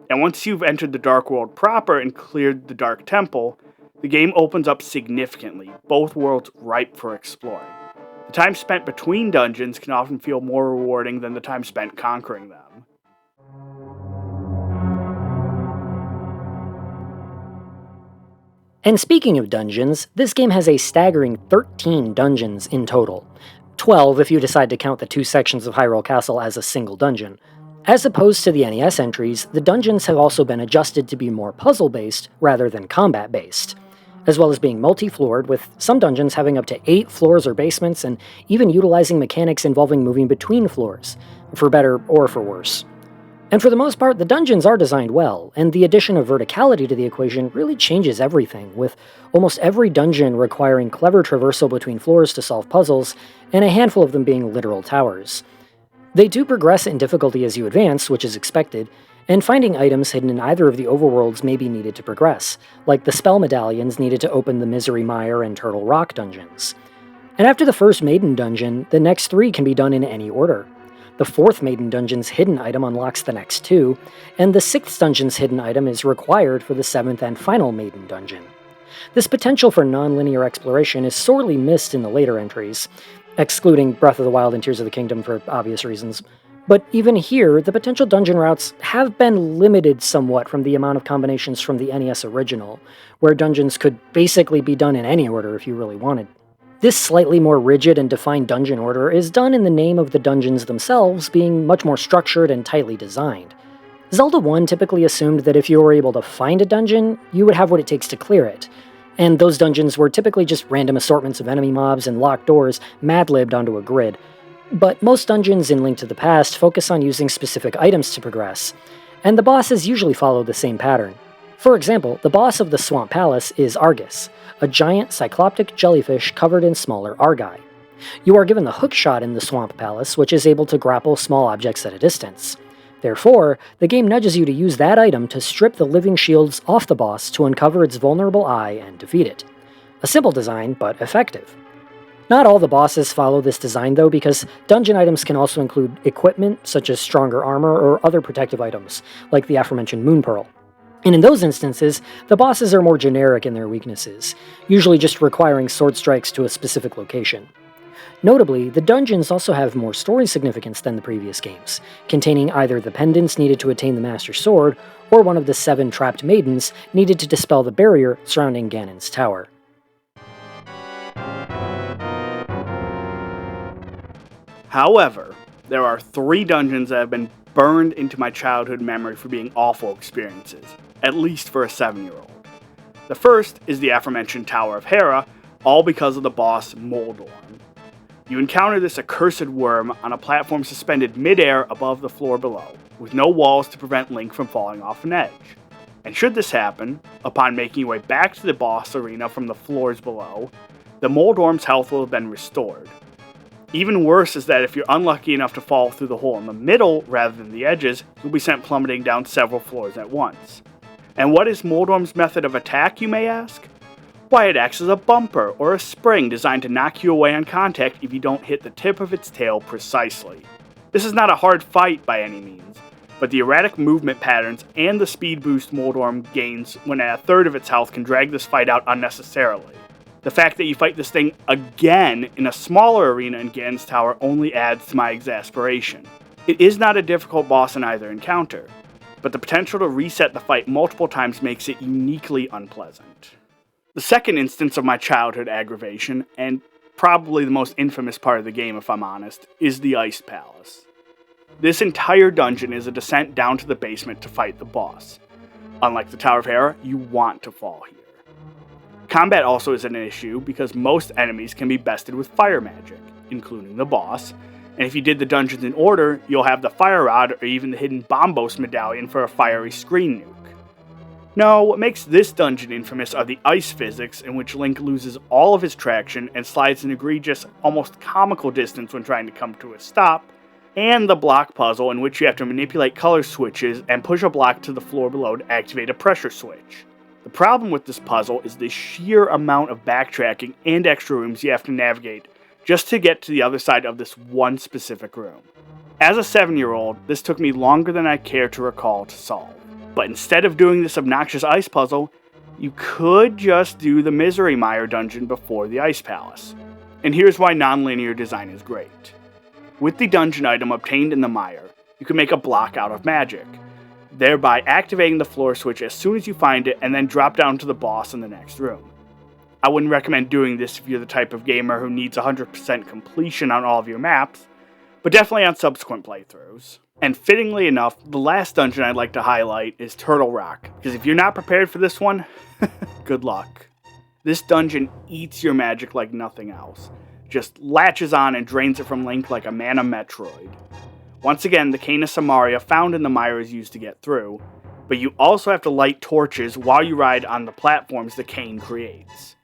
G: And once you've entered the Dark World proper and cleared the Dark Temple, the game opens up significantly, both worlds ripe for exploring. The time spent between dungeons can often feel more rewarding than the time spent conquering them.
A: And speaking of dungeons, this game has a staggering 13 dungeons in total, 12 if you decide to count the 2 sections of Hyrule Castle as a single dungeon. As opposed to the NES entries, the dungeons have also been adjusted to be more puzzle-based rather than combat-based, as well as being multi-floored, with some dungeons having up to 8 floors or basements and even utilizing mechanics involving moving between floors, for better or for worse. And for the most part, the dungeons are designed well, and the addition of verticality to the equation really changes everything, with almost every dungeon requiring clever traversal between floors to solve puzzles, and a handful of them being literal towers. They do progress in difficulty as you advance, which is expected, and finding items hidden in either of the overworlds may be needed to progress, like the spell medallions needed to open the Misery Mire and Turtle Rock dungeons. And after the first Maiden dungeon, the next 3 can be done in any order. The 4th Maiden dungeon's hidden item unlocks the next 2, and the 6th dungeon's hidden item is required for the 7th and final Maiden dungeon. This potential for non-linear exploration is sorely missed in the later entries, excluding Breath of the Wild and Tears of the Kingdom for obvious reasons. But even here, the potential dungeon routes have been limited somewhat from the amount of combinations from the NES original, where dungeons could basically be done in any order if you really wanted. This slightly more rigid and defined dungeon order is done in the name of the dungeons themselves being much more structured and tightly designed. Zelda 1 typically assumed that if you were able to find a dungeon, you would have what it takes to clear it, and those dungeons were typically just random assortments of enemy mobs and locked doors mad-libbed onto a grid. But most dungeons in Link to the Past focus on using specific items to progress, and the bosses usually follow the same pattern. For example, the boss of the Swamp Palace is Argus, a giant cycloptic jellyfish covered in smaller argi. You are given the hookshot in the Swamp Palace, which is able to grapple small objects at a distance. Therefore, the game nudges you to use that item to strip the living shields off the boss to uncover its vulnerable eye and defeat it. A simple design, but effective. Not all the bosses follow this design though, because dungeon items can also include equipment, such as stronger armor or other protective items, like the aforementioned Moon Pearl. And in those instances, the bosses are more generic in their weaknesses, usually just requiring sword strikes to a specific location. Notably, the dungeons also have more story significance than the previous games, containing either the pendants needed to attain the Master Sword, or one of the 7 trapped maidens needed to dispel the barrier surrounding Ganon's tower.
G: However, there are 3 dungeons that have been burned into my childhood memory for being awful experiences, at least for a 7-year-old. The first is the aforementioned Tower of Hera, all because of the boss Moldorm. You encounter this accursed worm on a platform suspended midair above the floor below, with no walls to prevent Link from falling off an edge. And should this happen, upon making your way back to the boss arena from the floors below, the Moldorm's health will have been restored. Even worse is that if you're unlucky enough to fall through the hole in the middle rather than the edges, you'll be sent plummeting down several floors at once. And what is Moldorm's method of attack, you may ask? Why, it acts as a bumper or a spring designed to knock you away on contact if you don't hit the tip of its tail precisely. This is not a hard fight by any means, but the erratic movement patterns and the speed boost Moldorm gains when at a third of its health can drag this fight out unnecessarily. The fact that you fight this thing again in a smaller arena in Ganon's Tower only adds to my exasperation. It is not a difficult boss in either encounter, but the potential to reset the fight multiple times makes it uniquely unpleasant. The second instance of my childhood aggravation, and probably the most infamous part of the game if I'm honest, is the Ice Palace. This entire dungeon is a descent down to the basement to fight the boss. Unlike the Tower of Hera, you want to fall here. Combat also is an issue because most enemies can be bested with fire magic, including the boss, and if you did the dungeons in order, you'll have the Fire Rod or even the hidden Bombos medallion for a fiery screen nuke. No, what makes this dungeon infamous are the ice physics in which Link loses all of his traction and slides an egregious, almost comical distance when trying to come to a stop, and the block puzzle in which you have to manipulate color switches and push a block to the floor below to activate a pressure switch. The problem with this puzzle is the sheer amount of backtracking and extra rooms you have to navigate just to get to the other side of this one specific room. As a 7-year-old, this took me longer than I care to recall to solve. But instead of doing this obnoxious ice puzzle, you could just do the Misery Mire dungeon before the Ice Palace. And here's why non-linear design is great. With the dungeon item obtained in the mire, you can make a block out of magic, thereby activating the floor switch as soon as you find it and then drop down to the boss in the next room. I wouldn't recommend doing this if you're the type of gamer who needs 100% completion on all of your maps, but definitely on subsequent playthroughs. And fittingly enough, the last dungeon I'd like to highlight is Turtle Rock, because if you're not prepared for this one, good luck. This dungeon eats your magic like nothing else, just latches on and drains it from Link like a man of Metroid. Once again, the cane of Samaria found in the mire is used to get through, but you also have to light torches while you ride on the platforms the cane creates.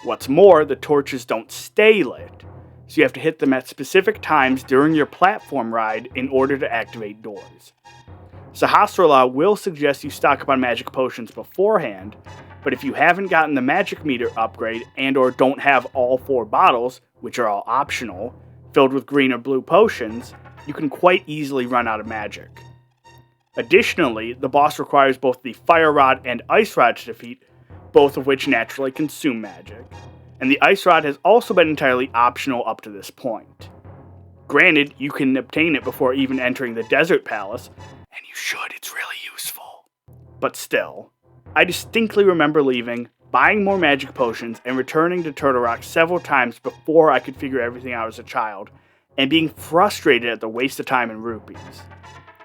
G: What's more, the torches don't stay lit, so you have to hit them at specific times during your platform ride in order to activate doors. Sahasrara will suggest you stock up on magic potions beforehand, but if you haven't gotten the magic meter upgrade and or don't have all 4 bottles, which are all optional, filled with green or blue potions, you can quite easily run out of magic. Additionally, the boss requires both the Fire Rod and Ice Rod to defeat, both of which naturally consume magic, and the Ice Rod has also been entirely optional up to this point. Granted, you can obtain it before even entering the Desert Palace, and you should, it's really useful. But still, I distinctly remember leaving, buying more magic potions, and returning to Turtle Rock several times before I could figure everything out as a child, and being frustrated at the waste of time and rupees.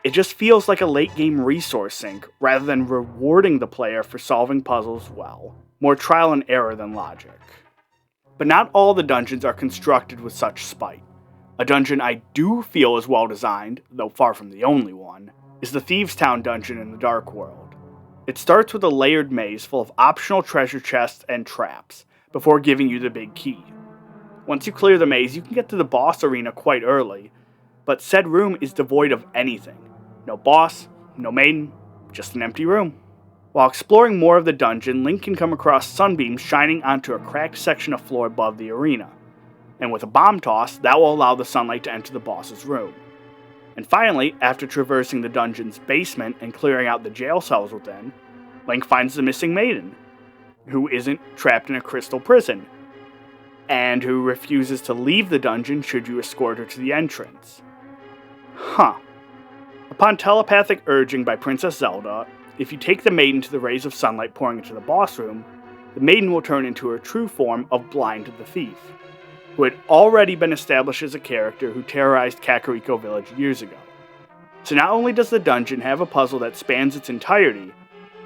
G: It just feels like a late game resource sink, rather than rewarding the player for solving puzzles well. More trial and error than logic. But not all the dungeons are constructed with such spite. A dungeon I do feel is well designed, though far from the only one, is the Thieves' Town dungeon in the Dark World. It starts with a layered maze full of optional treasure chests and traps, before giving you the big key. Once you clear the maze, you can get to the boss arena quite early, but said room is devoid of anything. No boss, no maiden, just an empty room. While exploring more of the dungeon, Link can come across sunbeams shining onto a cracked section of floor above the arena, and with a bomb toss, that will allow the sunlight to enter the boss's room. And finally, after traversing the dungeon's basement and clearing out the jail cells within, Link finds the missing maiden, who isn't trapped in a crystal prison, and who refuses to leave the dungeon should you escort her to the entrance. Upon telepathic urging by Princess Zelda, if you take the maiden to the rays of sunlight pouring into the boss room, the maiden will turn into her true form of Blind the Thief, who had already been established as a character who terrorized Kakariko Village years ago. So not only does the dungeon have a puzzle that spans its entirety,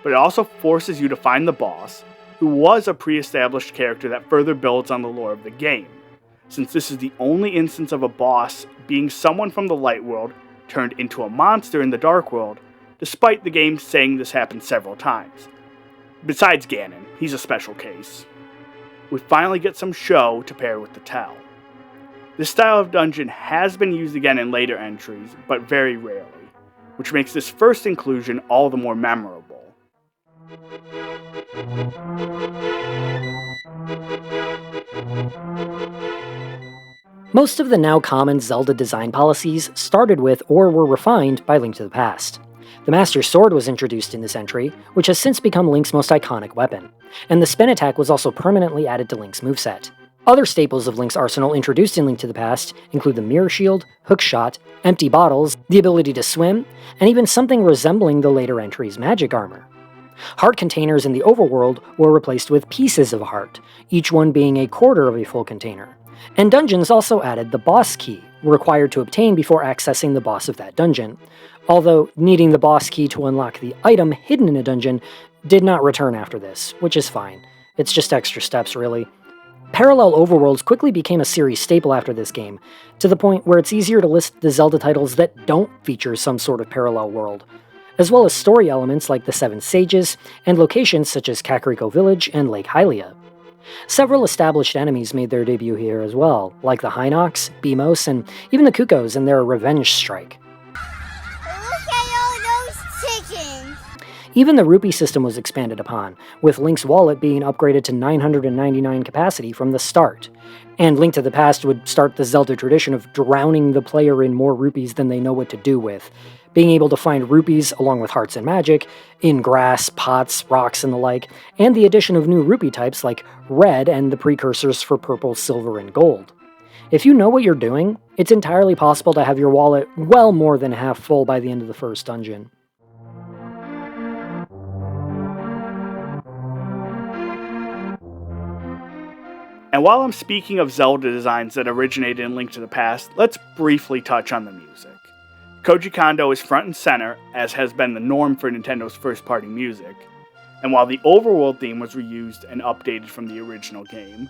G: but it also forces you to find the boss, who was a pre-established character that further builds on the lore of the game, since this is the only instance of a boss being someone from the Light World turned into a monster in the Dark World, despite the game saying this happened several times. Besides Ganon, he's a special case. We finally get some show to pair with the tell. This style of dungeon has been used again in later entries, but very rarely, which makes this first inclusion all the more memorable.
A: Most of the now common Zelda design policies started with or were refined by Link to the Past. The Master Sword was introduced in this entry, which has since become Link's most iconic weapon, and the spin attack was also permanently added to Link's moveset. Other staples of Link's arsenal introduced in Link to the Past include the Mirror Shield, Hook Shot, empty bottles, the ability to swim, and even something resembling the later entry's magic armor. Heart containers in the overworld were replaced with pieces of heart, each one being a quarter of a full container. And dungeons also added the boss key, required to obtain before accessing the boss of that dungeon, although needing the boss key to unlock the item hidden in a dungeon did not return after this, which is fine. It's just extra steps, really. Parallel overworlds quickly became a series staple after this game, to the point where it's easier to list the Zelda titles that don't feature some sort of parallel world, as well as story elements like the Seven Sages, and locations such as Kakariko Village and Lake Hylia. Several established enemies made their debut here as well, like the Hinox, Beamos, and even the Kukos in their Revenge Strike.
H: Look at all those chickens!
A: Even the rupee system was expanded upon, with Link's wallet being upgraded to 999 capacity from the start. And Link to the Past would start the Zelda tradition of drowning the player in more rupees than they know what to do with, being able to find rupees along with hearts and magic in grass, pots, rocks, and the like, and the addition of new rupee types like red and the precursors for purple, silver, and gold. If you know what you're doing, it's entirely possible to have your wallet well more than half full by the end of the first dungeon.
G: And while I'm speaking of Zelda designs that originated in Link to the Past, let's briefly touch on the music. Koji Kondo is front and center, as has been the norm for Nintendo's first-party music. And while the overworld theme was reused and updated from the original game,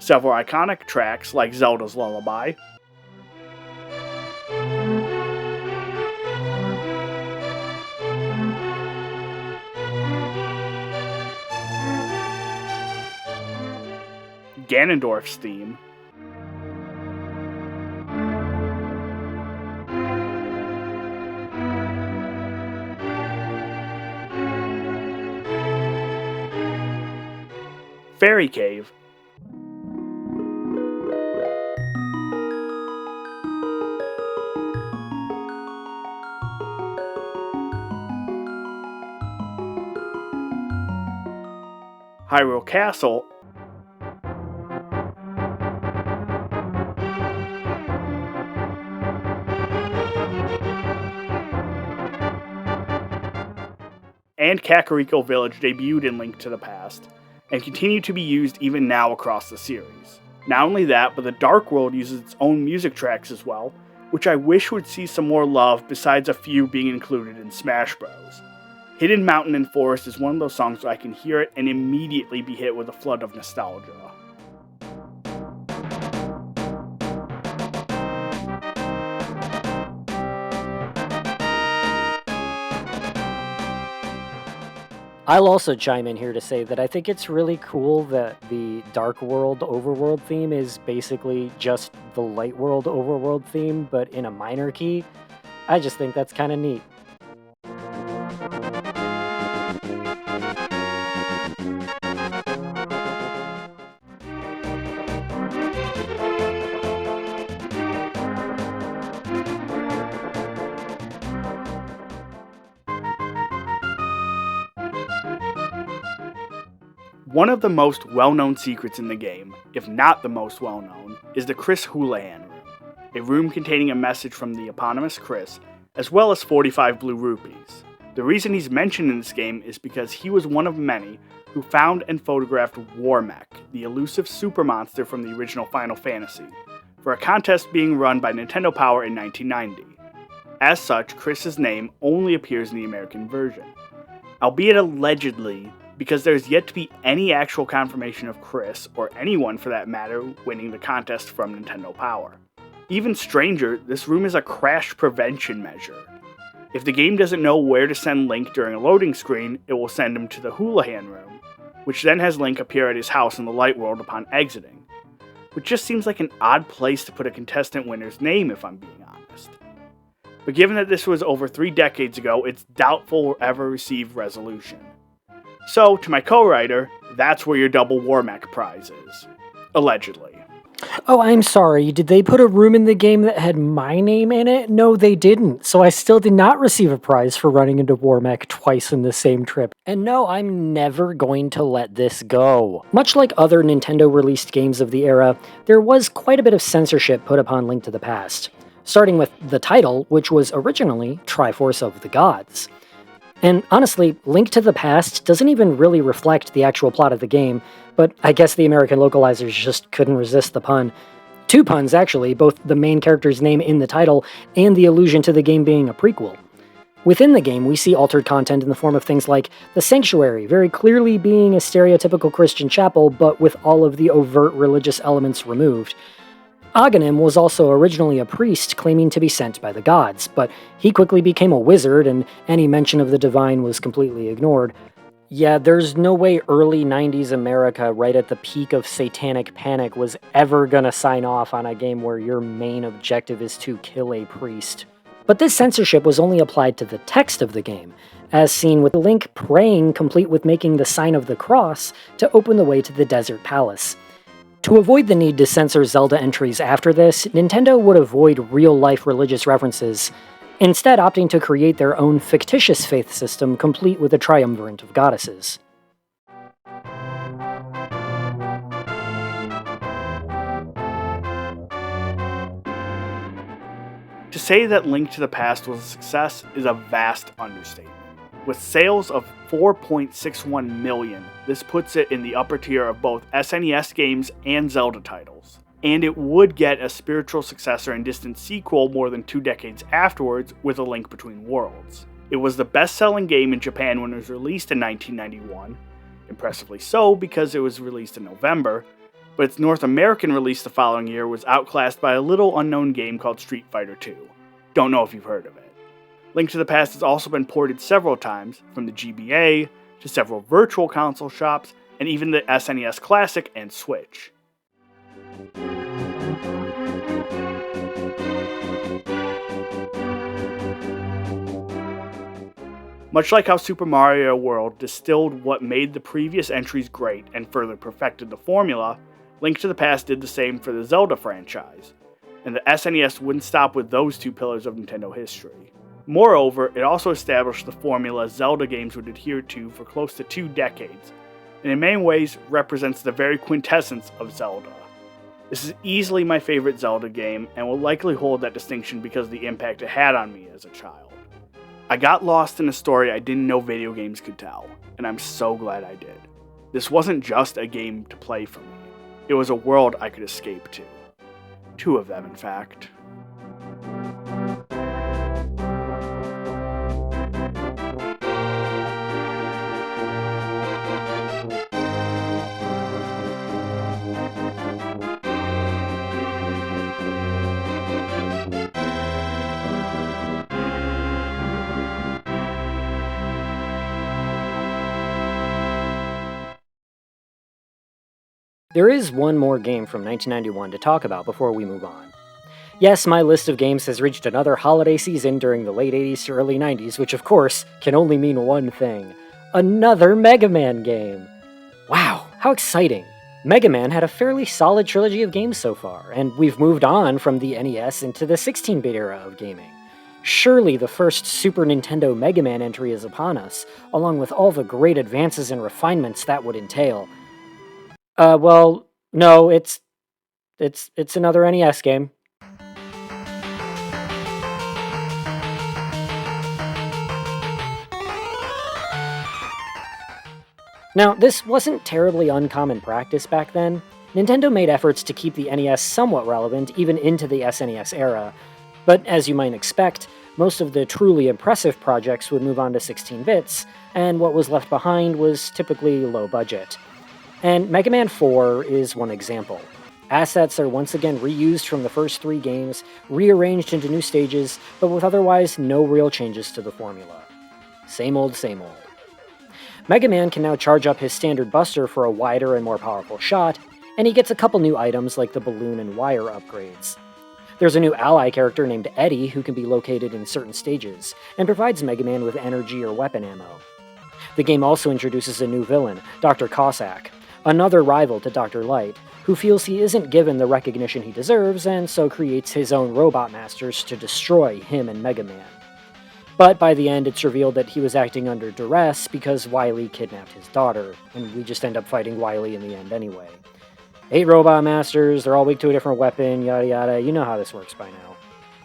G: several iconic tracks like Zelda's Lullaby, Ganondorf's theme, Fairy Cave, Hyrule Castle, and Kakariko Village debuted in Link to the Past, and continue to be used even now across the series. Not only that, but the Dark World uses its own music tracks as well, which I wish would see some more love besides a few being included in Smash Bros. Hidden Mountain and Forest is one of those songs where I can hear it and immediately be hit with a flood of nostalgia.
A: I'll also chime in here to say that I think it's really cool that the Dark World Overworld theme is basically just the Light World Overworld theme, but in a minor key. I just think that's kind of neat.
G: One of the most well-known secrets in the game, if not the most well-known, is the Chris Houlihan room, a room containing a message from the eponymous Chris, as well as 45 blue rupees. The reason he's mentioned in this game is because he was one of many who found and photographed Warmech, the elusive super monster from the original Final Fantasy, for a contest being run by Nintendo Power in 1990. As such, Chris's name only appears in the American version, albeit allegedly, because there's yet to be any actual confirmation of Chris, or anyone for that matter, winning the contest from Nintendo Power. Even stranger, this room is a crash prevention measure. If the game doesn't know where to send Link during a loading screen, it will send him to the Houlihan room, which then has Link appear at his house in the Light World upon exiting. Which just seems like an odd place to put a contestant winner's name, if I'm being honest. But given that this was over 3 decades ago, it's doubtful we'll ever receive resolution. So, to my co-writer, that's where your double Warmech prize is. Allegedly.
A: Oh, I'm sorry. Did they put a room in the game that had my name in it? No, they didn't. So I still did not receive a prize for running into Warmech twice in the same trip. And no, I'm never going to let this go. Much like other Nintendo-released games of the era, there was quite a bit of censorship put upon Link to the Past. Starting with the title, which was originally Triforce of the Gods. And honestly, Link to the Past doesn't even really reflect the actual plot of the game, but I guess the American localizers just couldn't resist the pun. 2 puns, actually, both the main character's name in the title and the allusion to the game being a prequel. Within the game, we see altered content in the form of things like the Sanctuary, very clearly being a stereotypical Christian chapel, but with all of the overt religious elements removed. Aghanim was also originally a priest claiming to be sent by the gods, but he quickly became a wizard and any mention of the divine was completely ignored. Yeah, there's no way early 90s America, right at the peak of satanic panic, was ever gonna sign off on a game where your main objective is to kill a priest. But this censorship was only applied to the text of the game, as seen with Link praying complete with making the sign of the cross to open the way to the desert palace. To avoid the need to censor Zelda entries after this, Nintendo would avoid real-life religious references, instead opting to create their own fictitious faith system complete with a triumvirate of goddesses.
G: To say that Link to the Past was a success is a vast understatement. With sales of 4.61 million, this puts it in the upper tier of both SNES games and Zelda titles. And it would get a spiritual successor and distant sequel more than 2 decades afterwards with A Link Between Worlds. It was the best-selling game in Japan when it was released in 1991, impressively so because it was released in November, but its North American release the following year was outclassed by a little unknown game called Street Fighter II. Don't know if you've heard of it. Link to the Past has also been ported several times, from the GBA to several virtual console shops, and even the SNES Classic and Switch. Much like how Super Mario World distilled what made the previous entries great and further perfected the formula, Link to the Past did the same for the Zelda franchise, and the SNES wouldn't stop with those 2 pillars of Nintendo history. Moreover, it also established the formula Zelda games would adhere to for close to 2 decades, and in many ways represents the very quintessence of Zelda. This is easily my favorite Zelda game, and will likely hold that distinction because of the impact it had on me as a child. I got lost in a story I didn't know video games could tell, and I'm so glad I did. This wasn't just a game to play for me, it was a world I could escape to. 2 of them, in fact.
A: There is one more game from 1991 to talk about before we move on. Yes, my list of games has reached another holiday season during the late 80s to early 90s, which of course can only mean one thing. Another Mega Man game! Wow, how exciting! Mega Man had a fairly solid trilogy of games so far, and we've moved on from the NES into the 16-bit era of gaming. Surely the first Super Nintendo Mega Man entry is upon us, along with all the great advances and refinements that would entail. Well, no, it's another NES game. Now, this wasn't terribly uncommon practice back then. Nintendo made efforts to keep the NES somewhat relevant even into the SNES era, but as you might expect, most of the truly impressive projects would move on to 16 bits, and what was left behind was typically low budget. And Mega Man 4 is one example. Assets are once again reused from the first 3 games, rearranged into new stages, but with otherwise no real changes to the formula. Same old, same old. Mega Man can now charge up his standard buster for a wider and more powerful shot, and he gets a couple new items like the balloon and wire upgrades. There's a new ally character named Eddie who can be located in certain stages, and provides Mega Man with energy or weapon ammo. The game also introduces a new villain, Dr. Cossack, another rival to Dr. Light, who feels he isn't given the recognition he deserves and so creates his own robot masters to destroy him and Mega Man. But by the end it's revealed that he was acting under duress because Wily kidnapped his daughter, and we just end up fighting Wily in the end anyway. 8 robot masters, they're all weak to a different weapon, yada yada, you know how this works by now.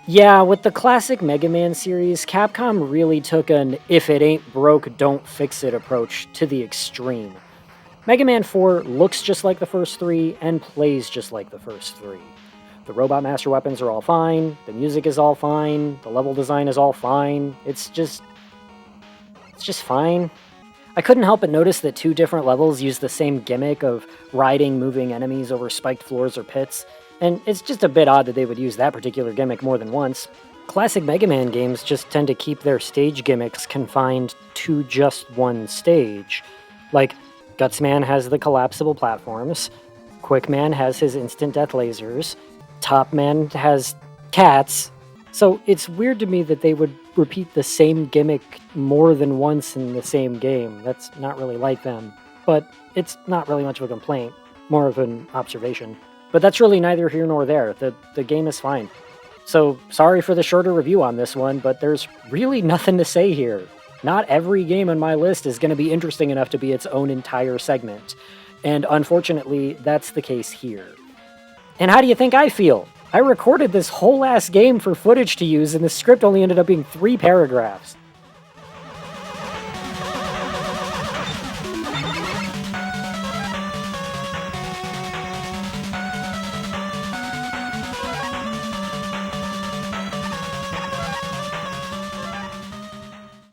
A: Yeah, with the classic Mega Man series, Capcom really took an if it ain't broke, don't fix it approach to the extreme. Mega Man 4 looks just like the first 3, and plays just like the first 3. The Robot Master weapons are all fine, the music is all fine, the level design is all fine, it's just fine. I couldn't help but notice that 2 different levels use the same gimmick of riding moving enemies over spiked floors or pits, and it's just a bit odd that they would use that particular gimmick more than once. Classic Mega Man games just tend to keep their stage gimmicks confined to just one stage. Like, Gutsman has the collapsible platforms, Quickman has his instant death lasers, Topman has cats, so it's weird to me that they would repeat the same gimmick more than once in the same game. That's not really like them, but it's not really much of a complaint, more of an observation. But that's really neither here nor there, the game is fine. So, sorry for the shorter review on this one, but there's really nothing to say here. Not every game on my list is going to be interesting enough to be its own entire segment, and unfortunately, that's the case here. And how do you think I feel? I recorded this whole ass game for footage to use, and the script only ended up being 3 paragraphs.